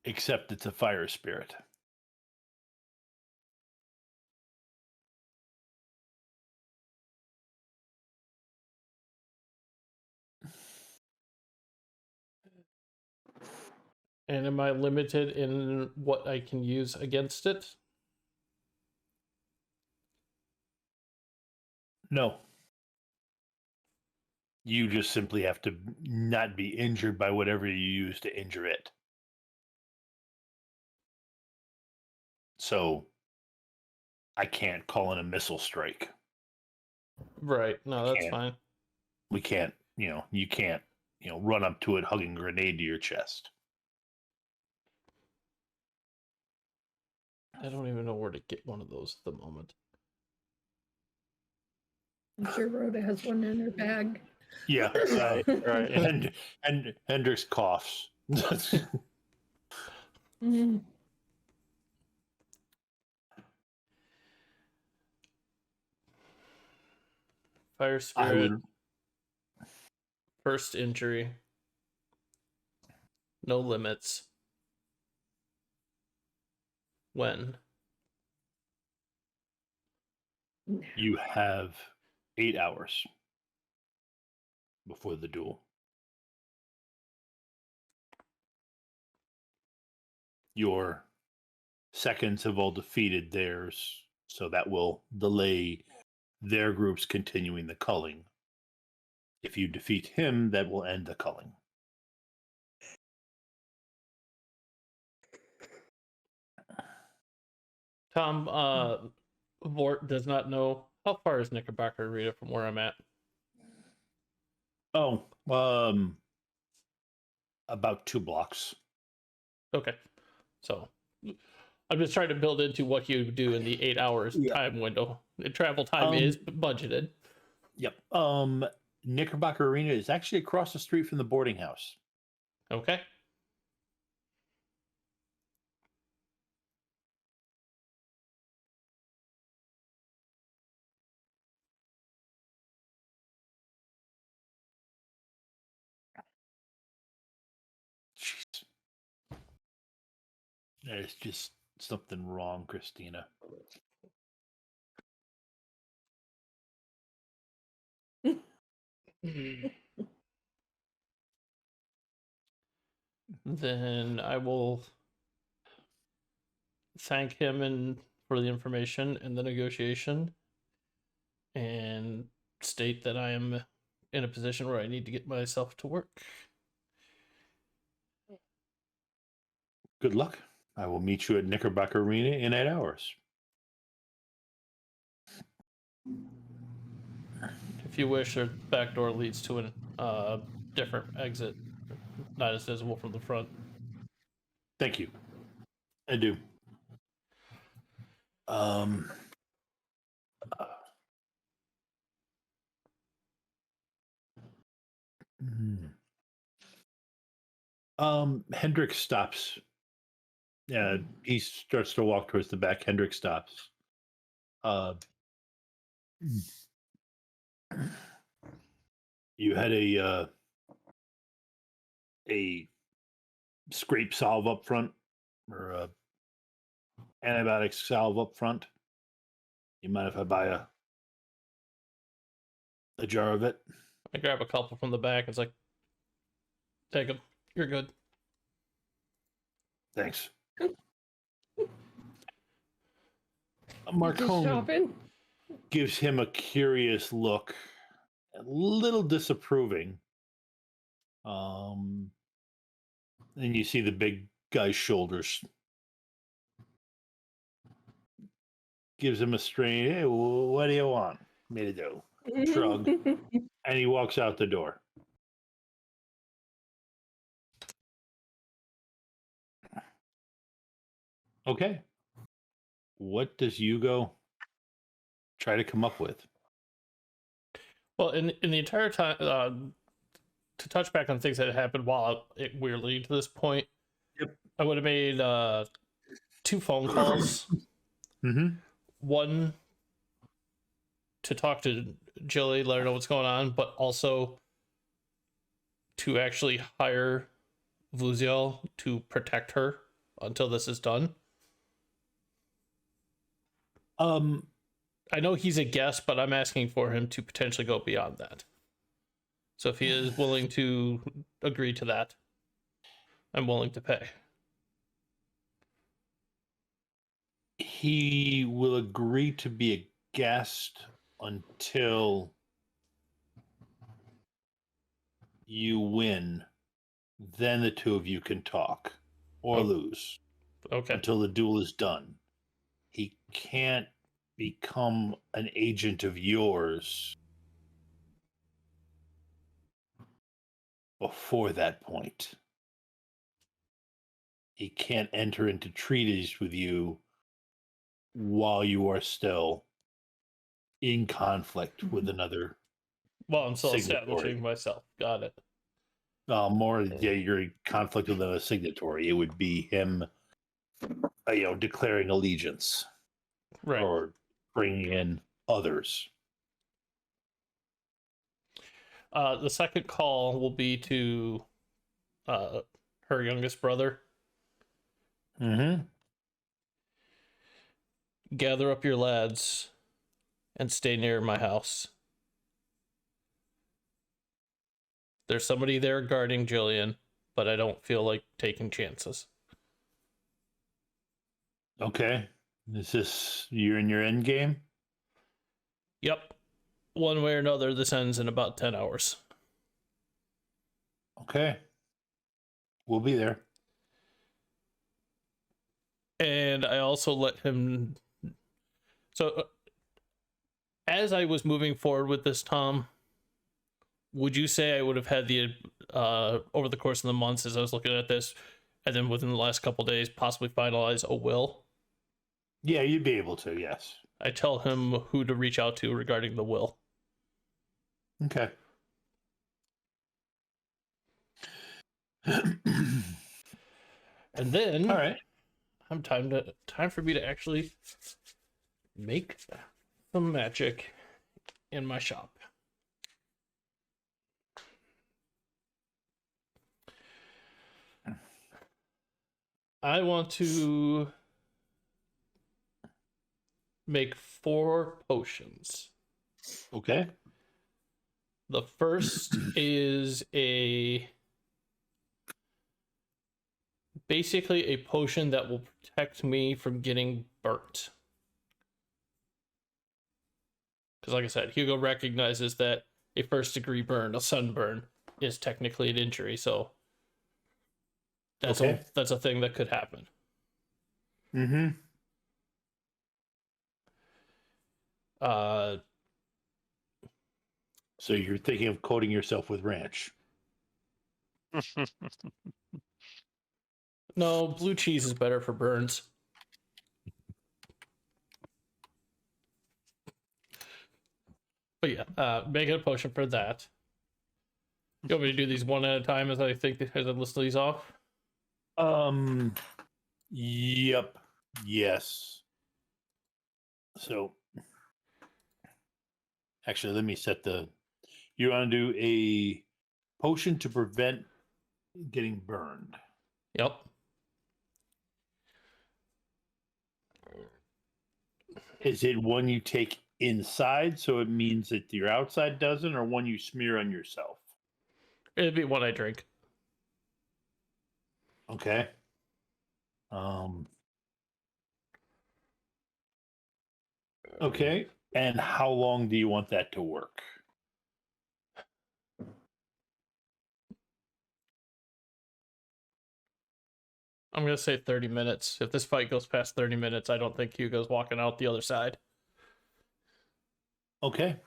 Except it's a fire spirit. And am I limited in what I can use against it? No. You just simply have to not be injured by whatever you use to injure it. So I can't call in a missile strike. Right. No, that's Can't. fine. We can't, you can't, run up to it, hugging a grenade to your chest. I don't even know where to get one of those at the moment. I'm sure Rhoda has one in her bag. Yeah, Right. and Hendrix coughs. Mhm. Fire I spirit, would, first injury, no limits. When? you have 8 hours before the duel. Your seconds have all defeated theirs, so that will delay their groups continuing the culling. If you defeat him, that will end the culling. Tom, Vort does not know how far is Knickerbocker Arena from where I'm at. Oh, about 2 blocks. Okay, so I'm just trying to build into what he would do in the 8 hours Yeah. time window. The travel time is budgeted. Yep. Knickerbocker Arena is actually across the street from the boarding house. Okay. Jeez. There's just something wrong, Christina. Then I will thank him for the information and the negotiation, and state that I am in a position where I need to get myself to work. Good luck. I will meet you at Knickerbocker Arena in 8 hours. If you wish, their back door leads to a different exit, not as visible from the front. Thank you. I do. Hendrik stops. Yeah, he starts to walk towards the back. Hendrik stops. You had a scrape salve up front, or a antibiotic salve up front. You mind if I buy a jar of it? I grab a couple from the back. It's like, take them. You're good. Thanks. Just Marcone shopping. gives him a curious look, a little disapproving. And you see the big guy's shoulders. Gives him a strain. Hey, what do you want me to do? Shrug. And he walks out the door. Okay. What does Hugo try to come up with? Well, in the entire time, to touch back on things that happened while we're leading to this point, Yep. I would have made 2 phone calls. Mm-hmm. One to talk to Jilly, let her know what's going on, but also to actually hire Vuziel to protect her until this is done. I know he's a guest, but I'm asking for him to potentially go beyond that. So if he is willing to agree to that, I'm willing to pay. He will agree to be a guest until you win. Then the two of you can talk or lose. Okay. Until the duel is done. He can't become an agent of yours before that point. He can't enter into treaties with you while you are still in conflict with another. Well, I'm still signatory. establishing myself. Got it. More, you're in conflict with a signatory. It would be him, declaring allegiance, Right. or bringing in others. The second call will be to her youngest brother. Mm-hmm. Gather up your lads and stay near my house. There's somebody there guarding Jillian, but I don't feel like taking chances. Okay. Is this you're in your end game? Yep. One way or another, this ends in about 10 hours. Okay. We'll be there. And I also let him... So, as I was moving forward with this, Tom, would you say I would have had the, over the course of the months as I was looking at this, and then within the last couple of days, possibly finalize a will? Yeah, you'd be able to, yes. I tell him who to reach out to regarding the will. Okay. And then, all right, time for me to actually make some magic in my shop. I want to make 4 potions. Okay. The first is basically a potion that will protect me from getting burnt. Because, like I said, Hugo recognizes that a first-degree burn, a sunburn, is technically an injury. So that's Okay. that's a thing that could happen. Mm-hmm. So you're thinking of coating yourself with ranch. No, blue cheese is better for burns. But yeah, make a potion for that. You want me to do these one at a time as I list these off? Yep. Yes. So actually, let me set the. You want to do a potion to prevent getting burned. Yep. Is it one you take inside, so it means that your outside doesn't, or one you smear on yourself? It'd be one I drink. Okay. Okay. And how long do you want that to work? I'm going to say 30 minutes. If this fight goes past 30 minutes, I don't think Hugo's walking out the other side. Okay.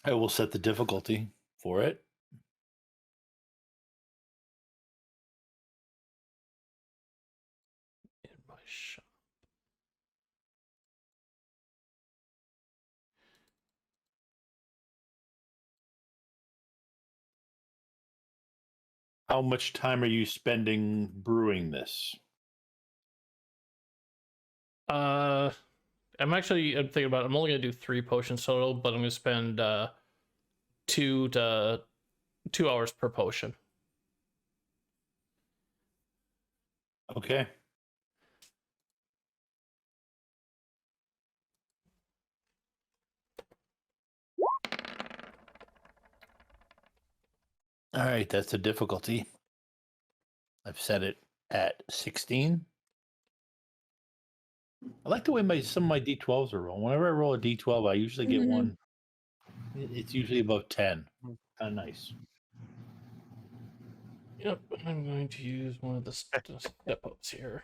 I will set the difficulty for it. In my shop. How much time are you spending brewing this? I'm thinking about it. I'm only going to do 3 potions total, but I'm going to spend 2 hours per potion. Okay. All right, that's the difficulty. I've set it at 16. I like the way some of my D12s are rolling. Whenever I roll a D12, I usually get one. It's usually above 10. Kind of nice. Yep, I'm going to use one of the step-ups here.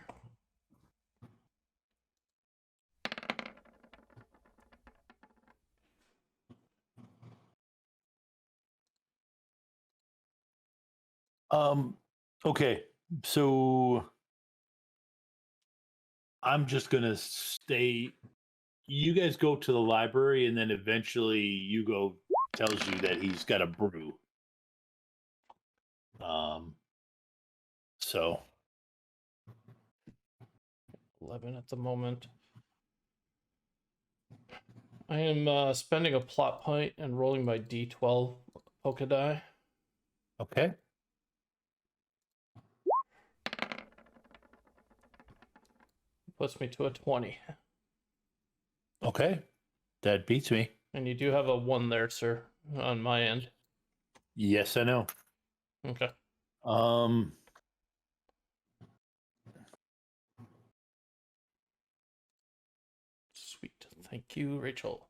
Okay, so I'm just gonna stay. You guys go to the library, and then eventually Hugo tells you that he's got a brew. So 11 at the moment. I am spending a plot point and rolling my D12 polka die. okay, Puts me to a 20. okay, that beats me. And you do have a 1 there, sir, on my end. Yes, I know. Okay. Sweet. Thank you, Rachel.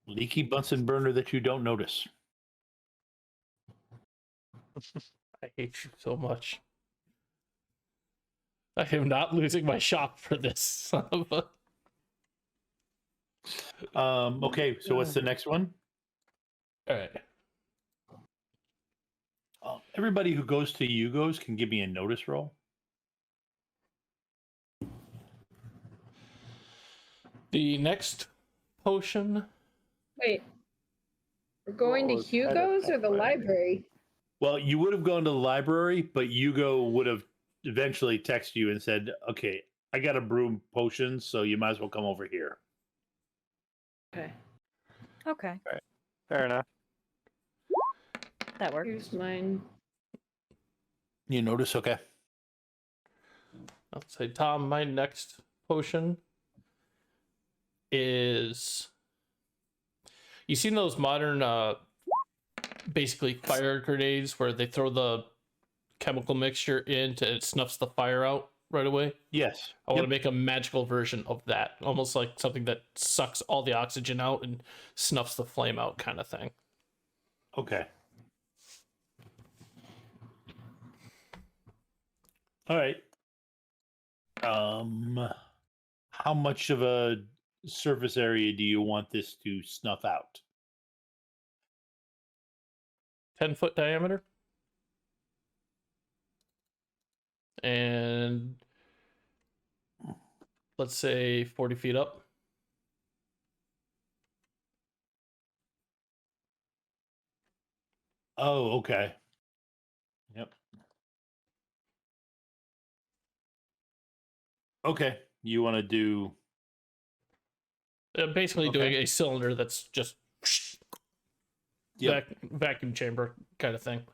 Leaky Bunsen burner that you don't notice. I hate you so much. I am not losing my shop for this son of a... Okay, so what's the next one? All right. Everybody who goes to Hugo's can give me a notice roll. The next potion. Wait. We're going to Or Hugo's or the library? Well, you would have gone to the library, but Hugo would have eventually texted you and said, okay, I got to brew potions, so you might as well come over here. Okay. Okay, Fair enough. that works. Here's mine. You notice? Okay. I'll say, Tom, my next potion is You seen those modern, basically fire grenades where they throw the chemical mixture in to it snuffs the fire out right away? Yes. I want to Yep. make a magical version of that, almost like something that sucks all the oxygen out and snuffs the flame out, kind of thing. Okay. All right. How much of a surface area do you want this to snuff out? 10-foot diameter. And let's say 40 feet up. Oh, okay. Yep. Okay. You want to do Basically Okay. doing a cylinder that's just Yep. vacuum chamber kind of thing.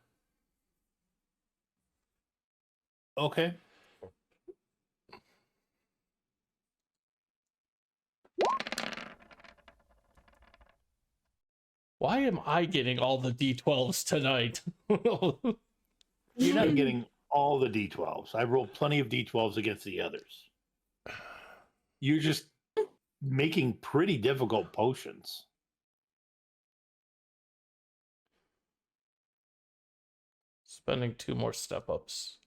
Okay. Why am I getting all the D12s tonight? You're not getting all the D12s. I rolled plenty of D12s against the others. You're just making pretty difficult potions. Spending 2 more step ups.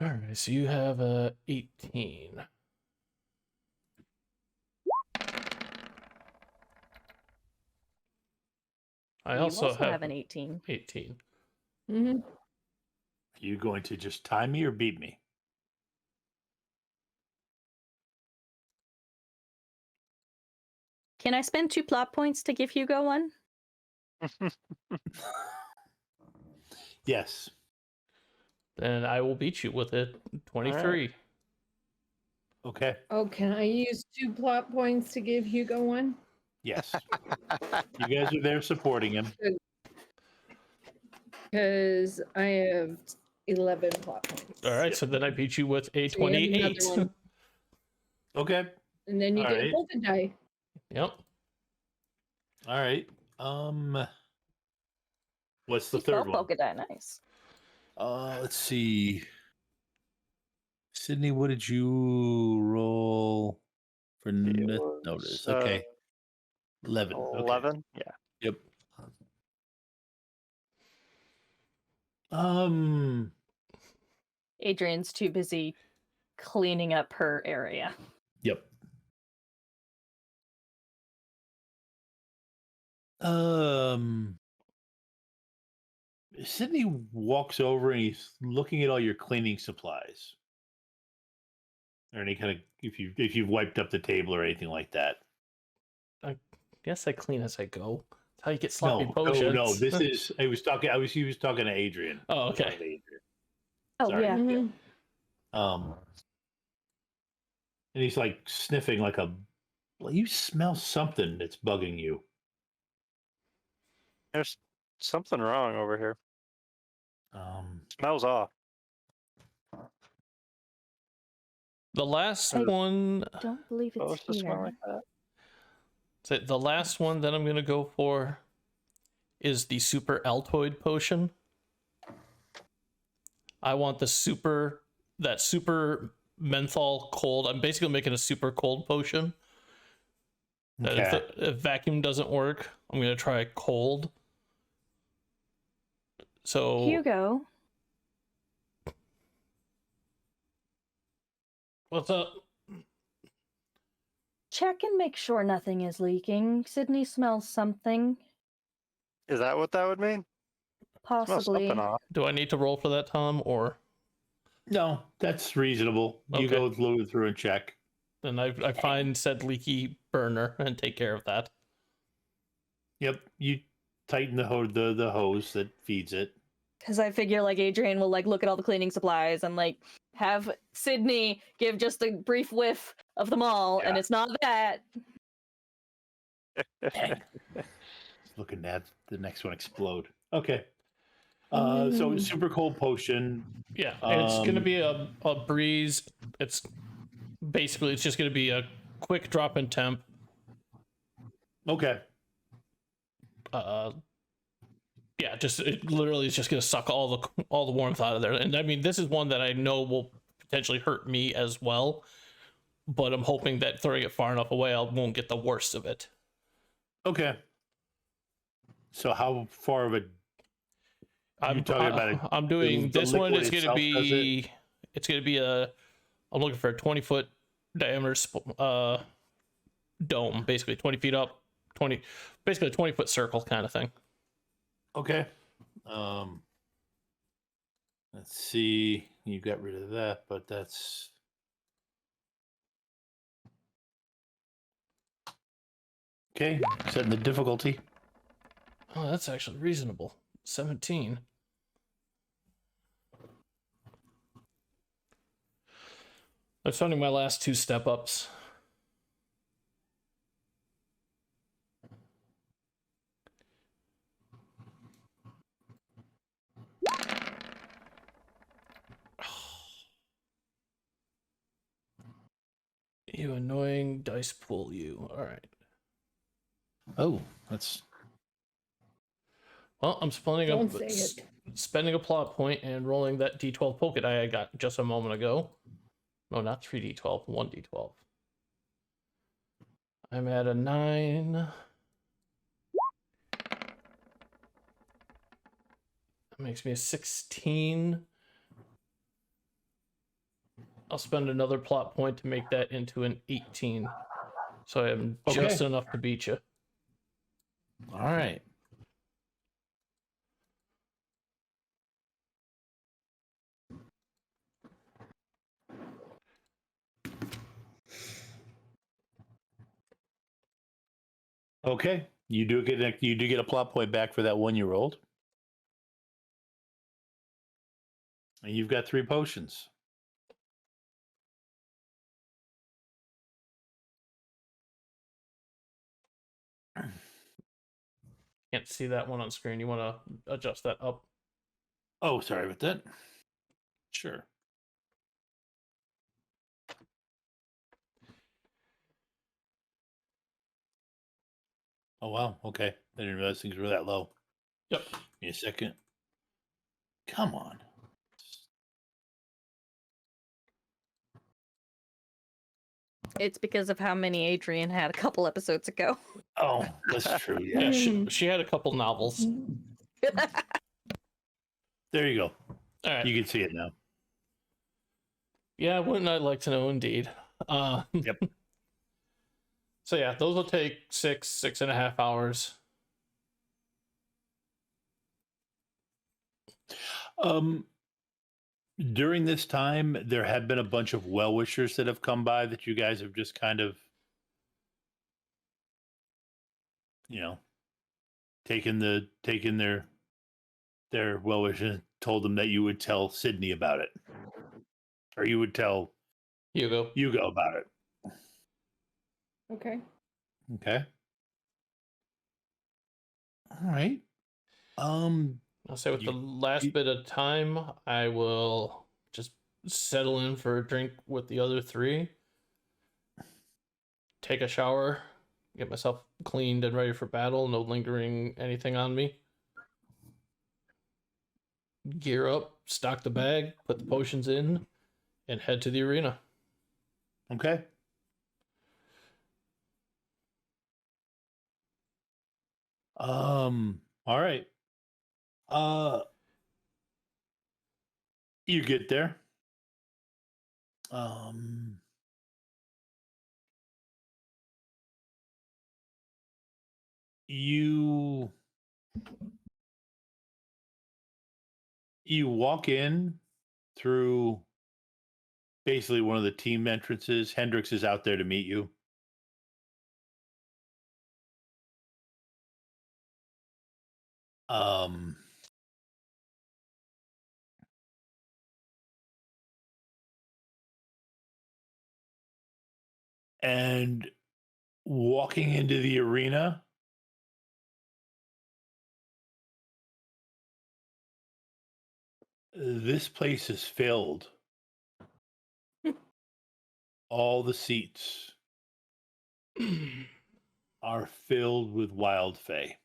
All right, so you have 18. I You also have an 18. 18. Mm-hmm. Are you going to just tie me or beat me? Can I spend 2 plot points to give Hugo one? Yes. Then I will beat you with it. 23. Okay. Oh, can I use 2 plot points to give Hugo one? Yes. You guys are there supporting him. Because I have 11 plot points. All right, so then I beat you with a So you have another 28. one. Okay. And then you All get right. a golden die. Yep. All right. What's the third one? Polka dot, nice. Let's see. Sydney, what did you roll for notice? Okay. 11. Okay. 11? Yeah. Yep. Adrienne's too busy cleaning up her area. Yep. Sydney walks over and he's looking at all your cleaning supplies. Or any kind of if you've wiped up the table or anything like that. I guess I clean as I go. That's how you get sloppy No, potions. no. This is he was talking to Adrienne. Oh, I was okay. talking to Adrienne. Oh, Sorry. yeah. Mhm. And he's like sniffing like you smell something that's bugging you. There's something wrong over here. Smells off. The last I- one. Don't believe it's Supposed to smell here. like that. So the last one that I'm going to go for is the super Altoid potion. I want that super menthol cold. I'm basically making a super cold potion. That Okay. if vacuum doesn't work, I'm going to try cold. So Hugo, what's up? check and make sure nothing is leaking. Sydney smells something. Is that what that would mean? Smells Possibly. something off. Do I need to roll for that, Tom, or No, that's reasonable. You Okay. go through and check. then I find said leaky burner and take care of that? Yep. You tighten the hose that feeds it. Because I figure like Adrienne will like look at all the cleaning supplies and like have Sydney give just a brief whiff of them all, and Yeah. it's not that. Dang. Looking at the next one explode. Okay. So super cold potion. Yeah, it's gonna be a breeze. It's just gonna be a quick drop in temp. Okay. Yeah, it literally is just gonna suck all the warmth out of there. And I mean, this is one that I know will potentially hurt me as well, but I'm hoping that throwing it far enough away, I won't get the worst of it. Okay. So how far of a I'm talking about it? I'm doing The this one. liquid Is going to itself does be. It's going to be a. I'm looking for a 20-foot diameter dome, basically 20 feet up, basically a 20-foot circle kind of thing. Okay. Let's see. You got rid of that, but that's okay. Setting the difficulty. Oh, that's actually reasonable. 17. I'm spending my last 2 step ups. You annoying dice pool, you. All right. Oh, that's Well, I'm Don't say it. spending a plot point and rolling that D12 polka die I got just a moment ago. No, not 3D12, 1D12. I'm at a 9. That makes me a 16. I'll spend another plot point to make that into an 18. So I am just Okay. enough to beat you. all right. Okay. You do get a plot point back for that one you rolled. And you've got 3 potions. Can't see that one on screen. You want to adjust that up? Oh, sorry about that. Sure. Oh wow. Okay. I didn't realize things were that low. Yep. Give me a second. Come on. It's because of how many Adrienne had a couple episodes ago. Oh, that's true. Yeah. Yeah, she had a couple novels. There you go. All right. You can see it now. Yeah, wouldn't I like to know indeed? Yep. So yeah, those will take 6.5 hours. During this time, there have been a bunch of well-wishers that have come by that you guys have just kind of, taken their well wishes and told them that you would tell Sydney about it, or you would tell Hugo about it. Okay. Okay. All right. I'll say with the last bit of time, I will just settle in for a drink with the other 3. Take a shower, get myself cleaned and ready for battle. No lingering anything on me. Gear up, stock the bag, put the potions in, and head to the arena. Okay. All right. You get there. You walk in through basically one of the team entrances. Hendrix is out there to meet you. And walking into the arena, This place is filled. All the seats are filled with wild fae.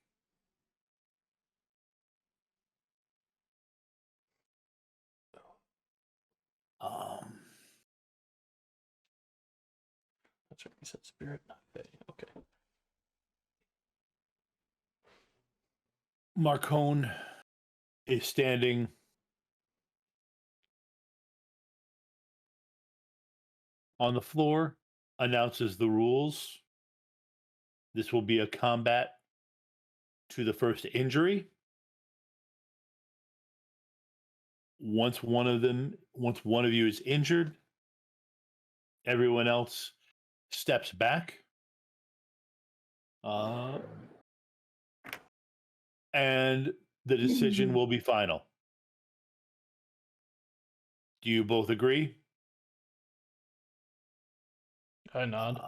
That's right. You said spirit, not fae. Okay. Marcone is standing on the floor, announces the rules. This will be a combat to the first injury. Once one of you is injured, everyone else steps back. And the decision will be final. Do you both agree? I nod.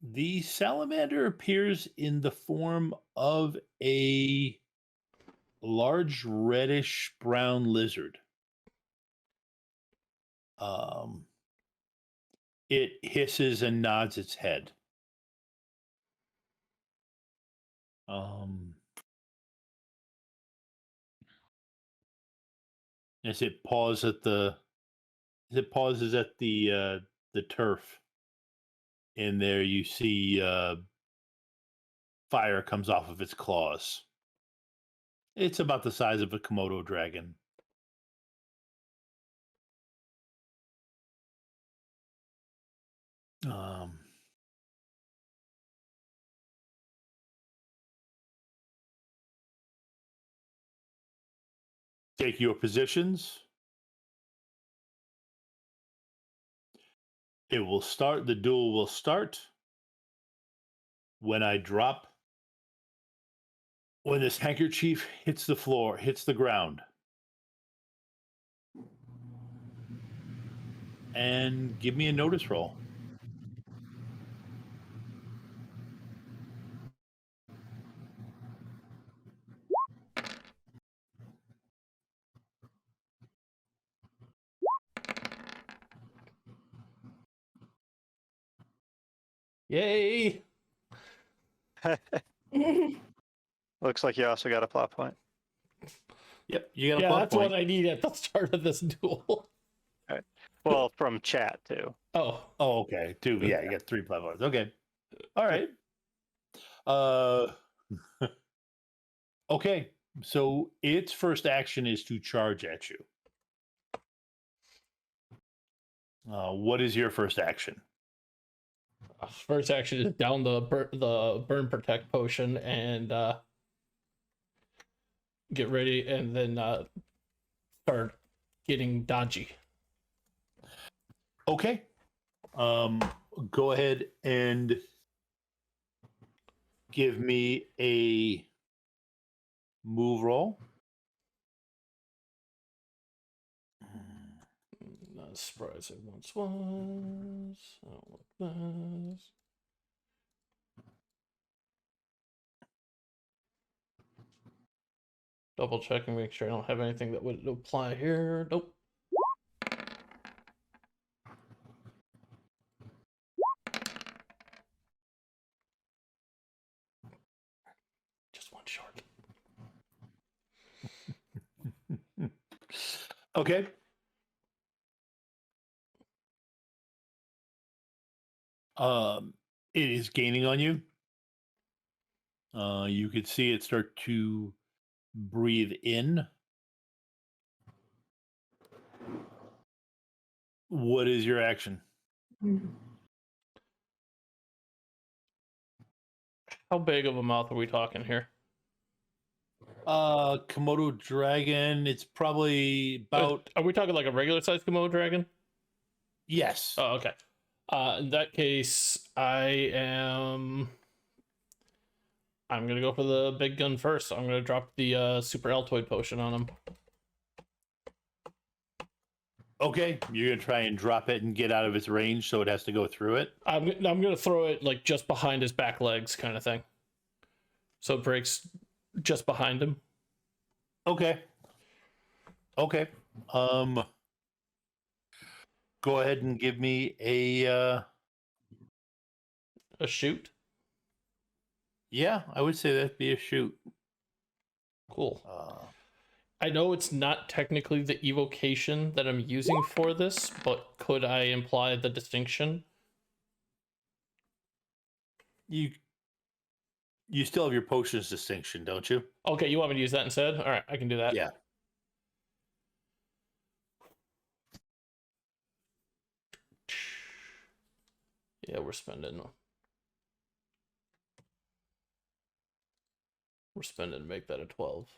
The salamander appears in the form of a large reddish brown lizard. It hisses and nods its head. As it pauses at the turf, and there you see fire comes off of its claws. It's about the size of a Komodo dragon. Take your positions. It will start. The duel will start when I drop. When this handkerchief hits the floor, hits the ground. And give me a notice roll. Yay! Looks like you also got a plot point. Yep, you got a Yeah, plot that's point. what I need at the start of this duel. Well, from chat too. Oh, okay. 2. Yeah, you got 3 plot points. Okay. All right. Okay. So its first action is to charge at you. What is your first action? first action is down the burn protect potion and get ready, and then start getting dodgy. Okay. Go ahead and give me a move roll. Not as surprised it once was. I don't like this. Double checking, make sure I don't have anything that would apply here. Nope. Just one short. Okay. It is gaining on you. You could see it start to breathe in. What is your action? How big of a mouth are we talking here? Komodo dragon, it's probably about... Are we talking like a regular sized Komodo dragon? Yes. Oh, okay. In that case, I'm gonna go for the big gun first. I'm gonna drop the super Altoid potion on him. Okay, you're gonna try and drop it and get out of its range, so it has to go through it. I'm gonna throw it like just behind his back legs, kind of thing. So it breaks just behind him. Okay. Okay. Go ahead and give me a shoot. yeah, I would say that'd be a shoot. Cool. I know it's not technically the evocation that I'm using for this, but could I imply the distinction? You still have your potions distinction, don't you? Okay, you want me to use that instead? All right, I can do that. Yeah. Yeah, we're spending to make that a 12.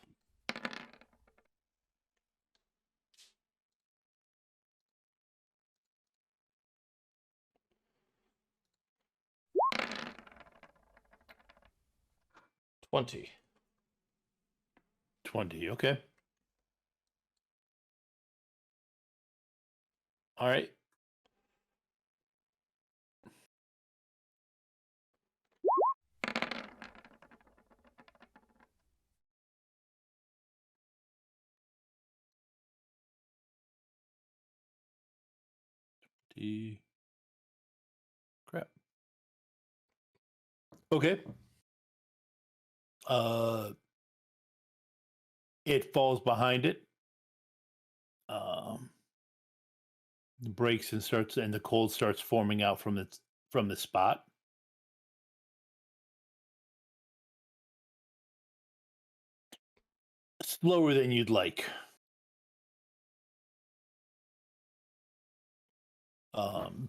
$20. 20, okay. All right. Crap. Okay. It falls behind it. Breaks and starts, and the cold starts forming out from the spot. Slower than you'd like.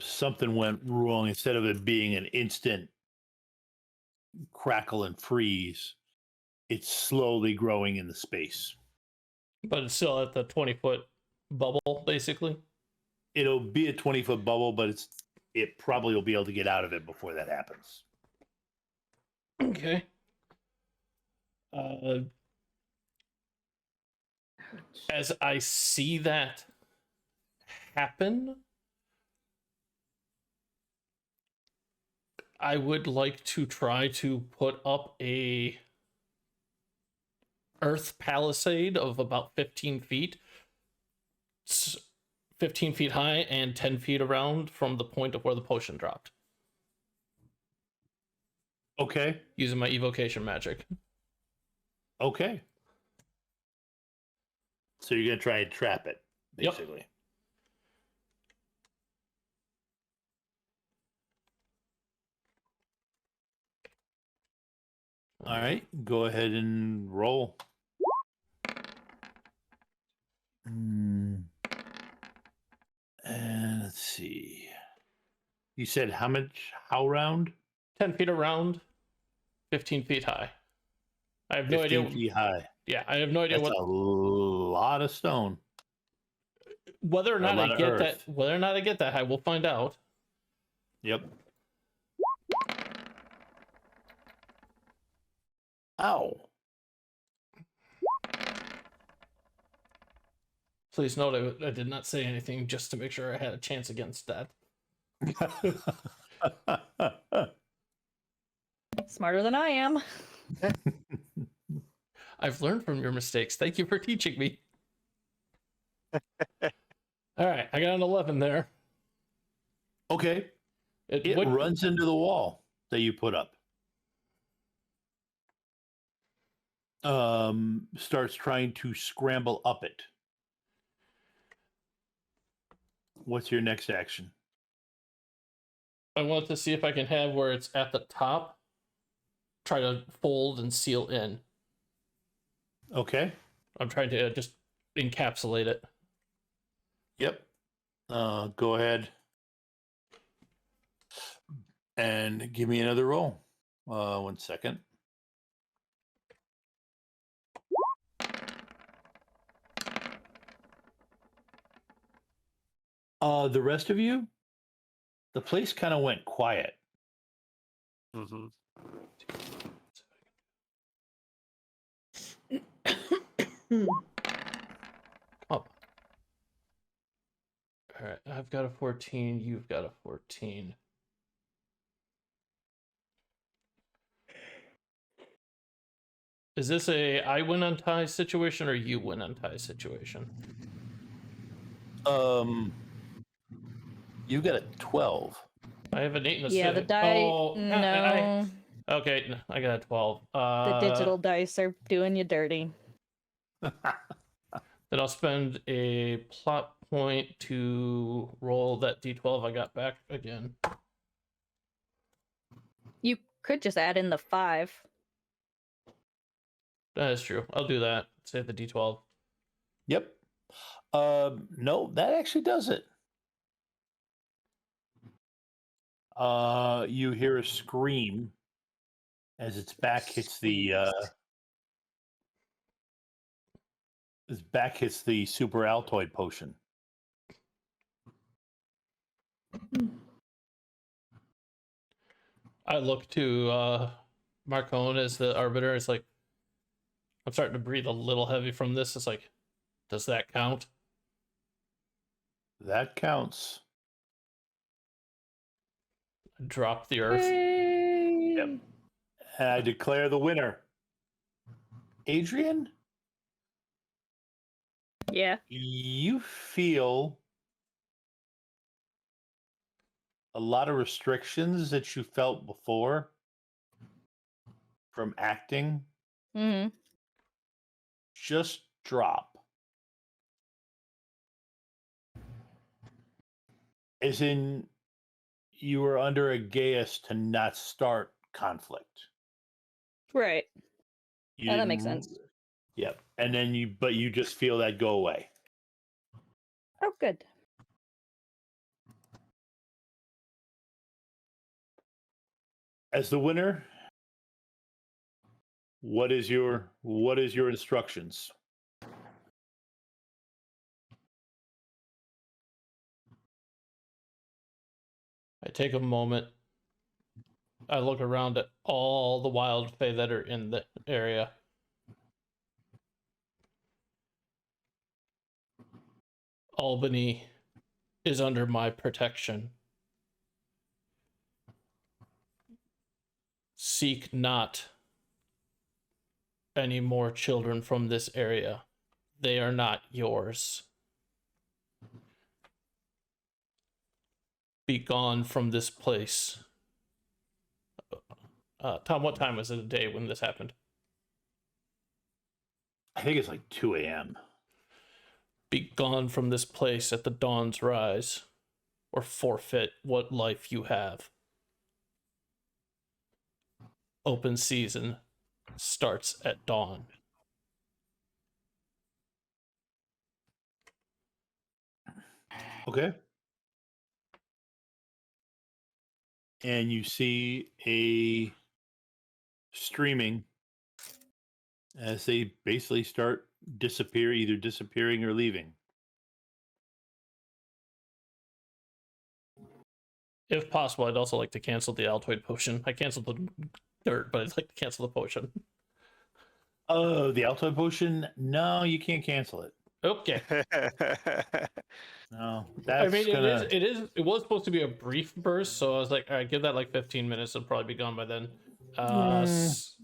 Something went wrong. Instead of it being an instant crackle and freeze, it's slowly growing in the space. But it's still at the 20-foot bubble, basically. It'll be a 20-foot bubble, but it probably will be able to get out of it before that happens. Okay. As I see that happen, I would like to try to put up a earth palisade of about 15 feet. 15 feet high and 10 feet around from the point of where the potion dropped. Okay. Using my evocation magic. Okay. So you're going to try and trap it, basically. Yep. All right. Go ahead and roll. And let's see. You said how round? 10 feet around, 15 feet high. I have no idea. 15 feet high. Yeah, I have no idea That's a lot of stone. Whether or not I get that, whether or not I get that high, we'll find out. Yep. Ow. Please note I did not say anything just to make sure I had a chance against that. Smarter than I am. I've learned from your mistakes. Thank you for teaching me. All right, I got an 11 there. Okay. It runs into the wall that you put up. Starts trying to scramble up it. What's your next action? I want to see if I can have where it's at the top. Try to fold and seal in. Okay. I'm trying to just encapsulate it. Yep. Go ahead and give me another roll. 1 second. The rest of you, the place kind of went quiet. Mm-hmm. Oh. All right, I've got a 14. You've got a 14. Is this a I win on ties situation or you win on ties situation? You got a 12. I have an 8 and a Yeah, the 6. die. Oh, No, okay, I got a 12. the digital dice are doing you dirty. Then I'll spend a plot point to roll that d12 I got back again. You could just add in the 5. That is true. I'll do that. Save the d12. Yep. No, that actually does it. You hear a scream as its back hits the super Altoid potion. I look to Marcone as the arbiter. It's like, I'm starting to breathe a little heavy from this. It's like, does that count? That counts. Drop the earth. Yep. And I declare the winner. Adrienne, Yeah. you feel a lot of restrictions that you felt before from acting Mm-hmm. just drop. As in, you were under a geas to not start conflict. Right. You Yeah, that makes didn't- sense. Yep. And then you just feel that go away. Oh, good. As the winner, what is your instructions? I take a moment. I look around at all the wild fae that are in the area. Albany is under my protection. Seek not any more children from this area. They are not yours. Be gone from this place. Tom, what time was it of day when this happened? I think it's like 2 a.m. Be gone from this place at the dawn's rise, or forfeit what life you have. Open season starts at dawn. Okay. And you see a streaming as they basically start either disappearing or leaving. If possible, I'd also like to cancel the Altoid potion. I canceled the dirt, but I'd like to cancel the potion. Oh, the Altoid potion? No, you can't cancel it. Okay. No, that's it was supposed to be a brief burst, so I was like, all right, give that like 15 minutes. It'll probably be gone by then.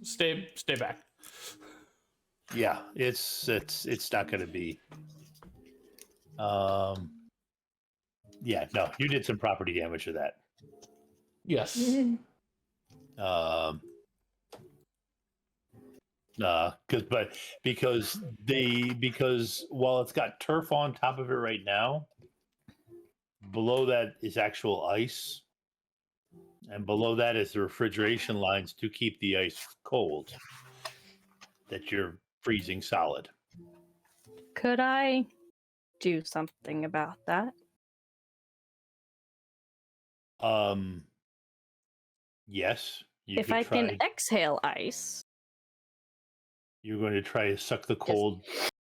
Stay back. Yeah, it's not going to be. Yeah, no, you did some property damage to that. Yes. Because while it's got turf on top of it right now, below that is actual ice, and below that is the refrigeration lines to keep the ice cold that you're freezing solid. Could I do something about that? Yes, If I can exhale ice. You're going to try to suck the cold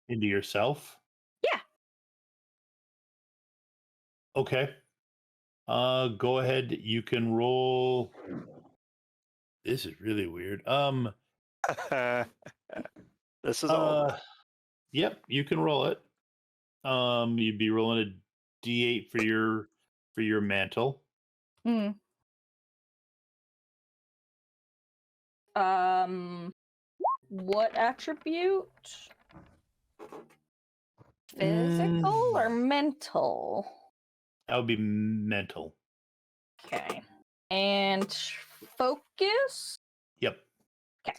into yourself? Yeah. Okay. Go ahead. You can roll. This is really weird. This is all. Yep, you can roll it. You'd be rolling a D8 for your mantle. What attribute? Physical or mental? That would be mental. Okay. And focus? Yep. Okay.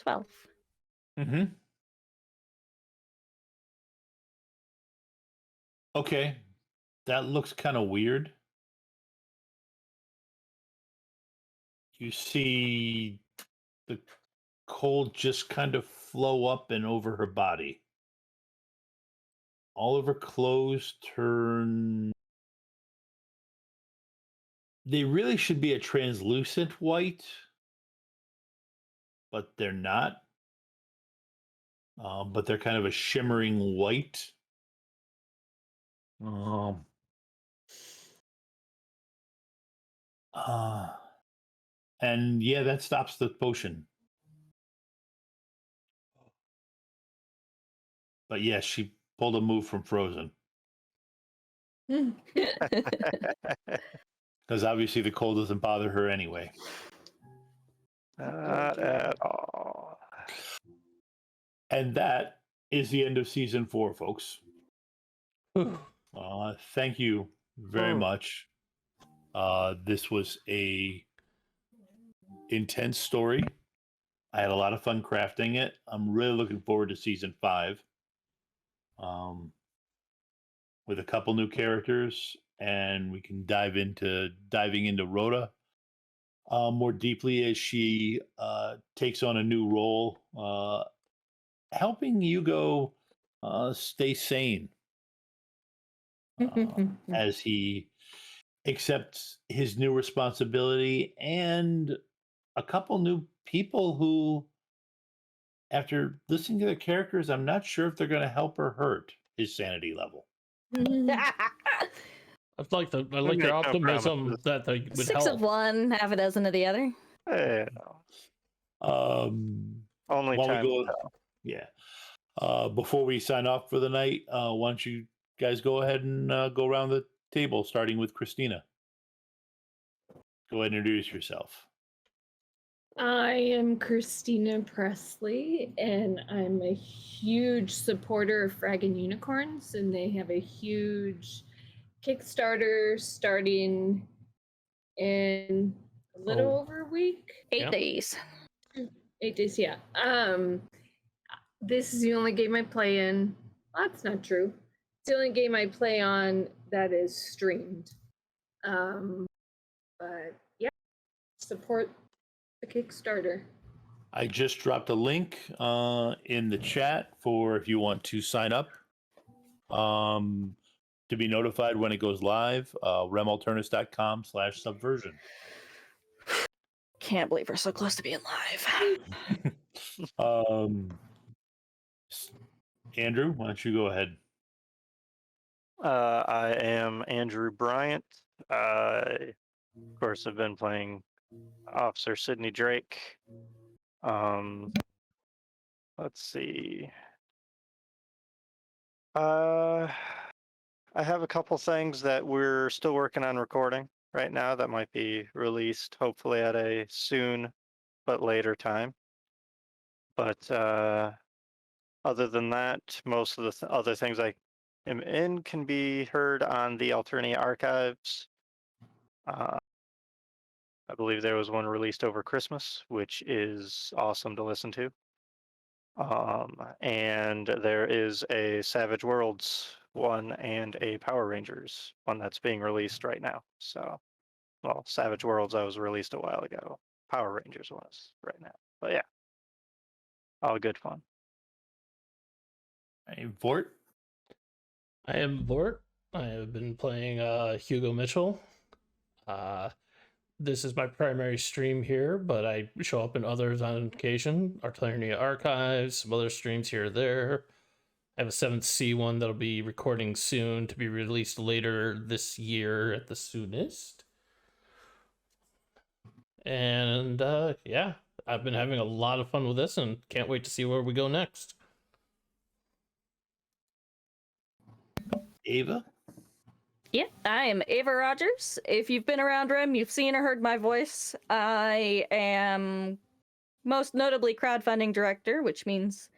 $12. Mm-hmm. Okay. That looks kind of weird. You see the cold just kind of flow up and over her body. All of her clothes turn. They really should be a translucent white, but they're not. But they're kind of a shimmering white. Um, uh, and yeah, that stops the potion. But yes, she pulled a move from Frozen because obviously the cold doesn't bother her anyway. Not at all. And that is the end of season 4, folks. Thank you very much. This was a intense story. I had a lot of fun crafting it. I'm really looking forward to season 5. With a couple new characters, and we can diving into Rhoda more deeply as she takes on a new role, helping Hugo stay sane as he accepts his new responsibility and a couple new people who, after listening to their characters, I'm not sure if they're going to help or hurt his sanity level. I like your optimism that they would 6 help. of one, half a dozen of the other. Hey, only While we time go, will tell. yeah. Before we sign off for the night, why don't you guys go ahead and go around the table, starting with Christina. Go ahead and introduce yourself. I am Christina Presley, and I'm a huge supporter of Fraggin' Unicorns, and they have a huge Kickstarter starting in a little over a week. 8 days. 8 days, yeah. This is the only game I play in. Well, that's not true. It's the only game I play on that is streamed. But yeah, support the Kickstarter. I just dropped a link in the chat for if you want to sign up to be notified when it goes live. remalternis.com/subversion. Can't believe we're so close to being live. Andrew, why don't you go ahead? I am Andrew Bryant. Of course, I've been playing Officer Sidney Drake. Let's see. I have a couple things that we're still working on recording right now that might be released hopefully at a soon but later time. But other than that, most of the other things I am in can be heard on the Alternis archives. I believe there was one released over Christmas, which is awesome to listen to. And there is a Savage Worlds one and a Power Rangers one that's being released right now. So, well, Savage Worlds I was released a while ago. Power Rangers was right now. But yeah, all good fun. Hey, Vort. I am Vort. I have been playing Hugo Mitchell. This is my primary stream here, but I show up in others on occasion. Alternia Archives, some other streams here or there. I have a 7th C one that'll be recording soon to be released later this year at the soonest. And yeah, I've been having a lot of fun with this and can't wait to see where we go next. Ava. Yeah, I am Ava Rogers. If you've been around Rem, you've seen or heard my voice. I am most notably crowdfunding director, which means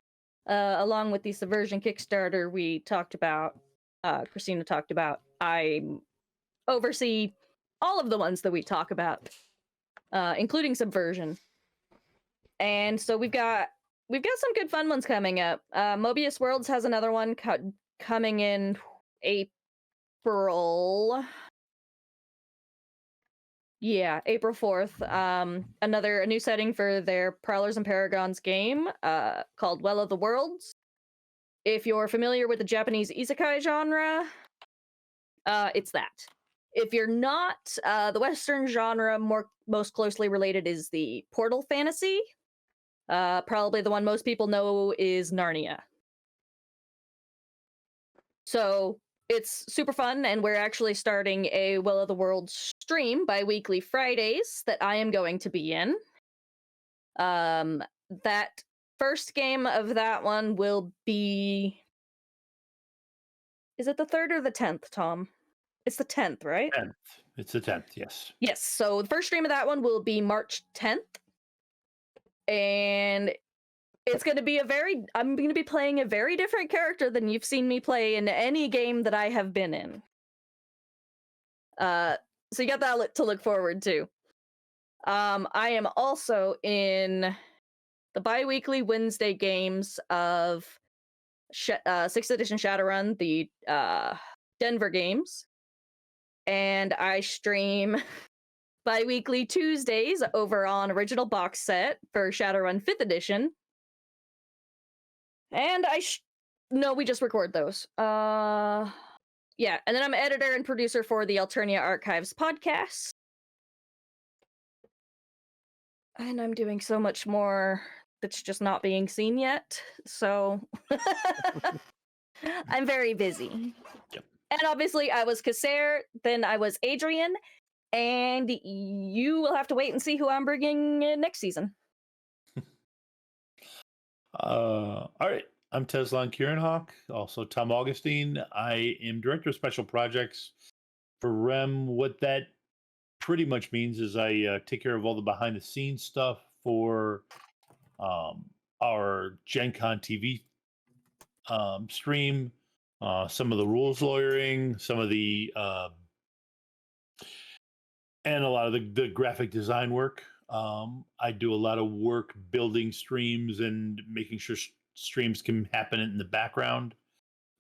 along with the Subversion Kickstarter we talked about, Christina talked about, I oversee all of the ones that we talk about, including Subversion. And so we've got some good fun ones coming up. Mobius Worlds has another one coming in April. Yeah, April 4th. A new setting for their Prowlers and Paragons game, called Well of the Worlds. If you're familiar with the Japanese isekai genre, it's that. If you're not, the Western genre most closely related is the portal fantasy. Probably the one most people know is Narnia. So it's super fun, and we're actually starting a Will of the World stream bi-weekly Fridays that I am going to be in. That first game of that one will be... Is it the 3rd or the 10th, Tom? It's the 10th, right? 10th. It's the 10th, yes. Yes, so the first stream of that one will be March 10th. And it's going to be I'm going to be playing a very different character than you've seen me play in any game that I have been in. So you got that to look forward to. I am also in the bi-weekly Wednesday games of 6th edition Shadowrun, the Denver games. And I stream bi-weekly Tuesdays over on Original Box Set for Shadowrun 5th edition. And no, we just record those. Yeah, and then I'm editor and producer for the Alternia Archives podcast. And I'm doing so much more that's just not being seen yet. So I'm very busy. Yep. And obviously I was Kasser, then I was Adrienne, and you will have to wait and see who I'm bringing in next season. All right. I'm Teslan Kieranhawk, also Tom Augustine. I am Director of Special Projects for REM. What that pretty much means is I take care of all the behind-the-scenes stuff for our Gen Con TV stream, some of the rules lawyering, some of the and a lot of the graphic design work. I do a lot of work building streams and making sure streams can happen in the background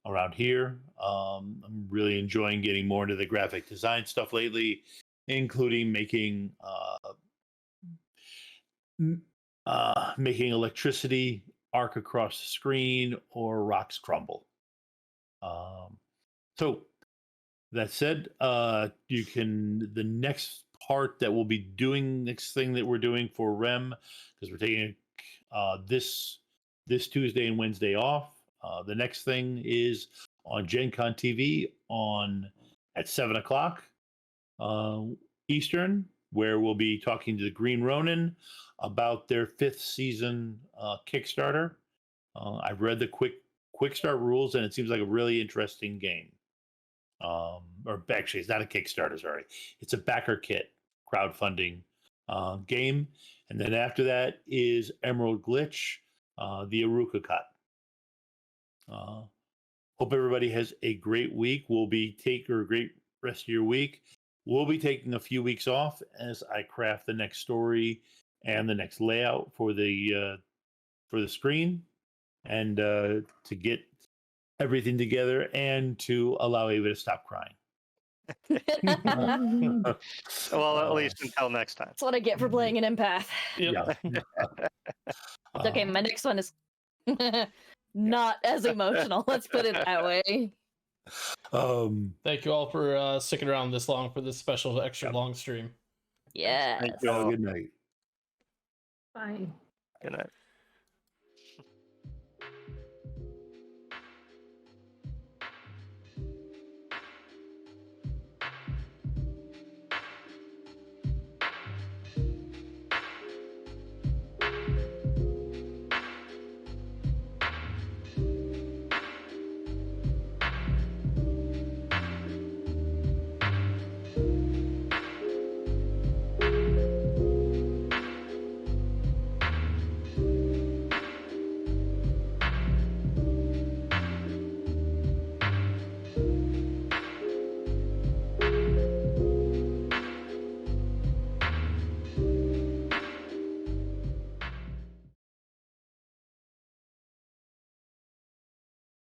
around here. I'm really enjoying getting more into the graphic design stuff lately, including making electricity arc across the screen or rocks crumble. So that said, the next part that we'll be doing, next thing that we're doing for REM, because we're taking this Tuesday and Wednesday off. The next thing is on Gen Con TV at 7:00 Eastern, where we'll be talking to the Green Ronin about their 5th season Kickstarter. I've read the quick start rules, and it seems like a really interesting game. Or actually, it's not a Kickstarter, sorry. It's a backer kit crowdfunding game. And then after that is Emerald Glitch, the Aruka Cut. Hope everybody has a great week. A great rest of your week. We'll be taking a few weeks off as I craft the next story and the next layout for the screen, and to get everything together and to allow Ava to stop crying. Well, at least until next time. That's what I get for playing an empath. Yep. Yeah. It's okay, my next one is not as emotional. Let's put it that way. Thank you all for sticking around this long for this special extra long stream. Yeah. Thank you Have all. a good night. Bye. Good night.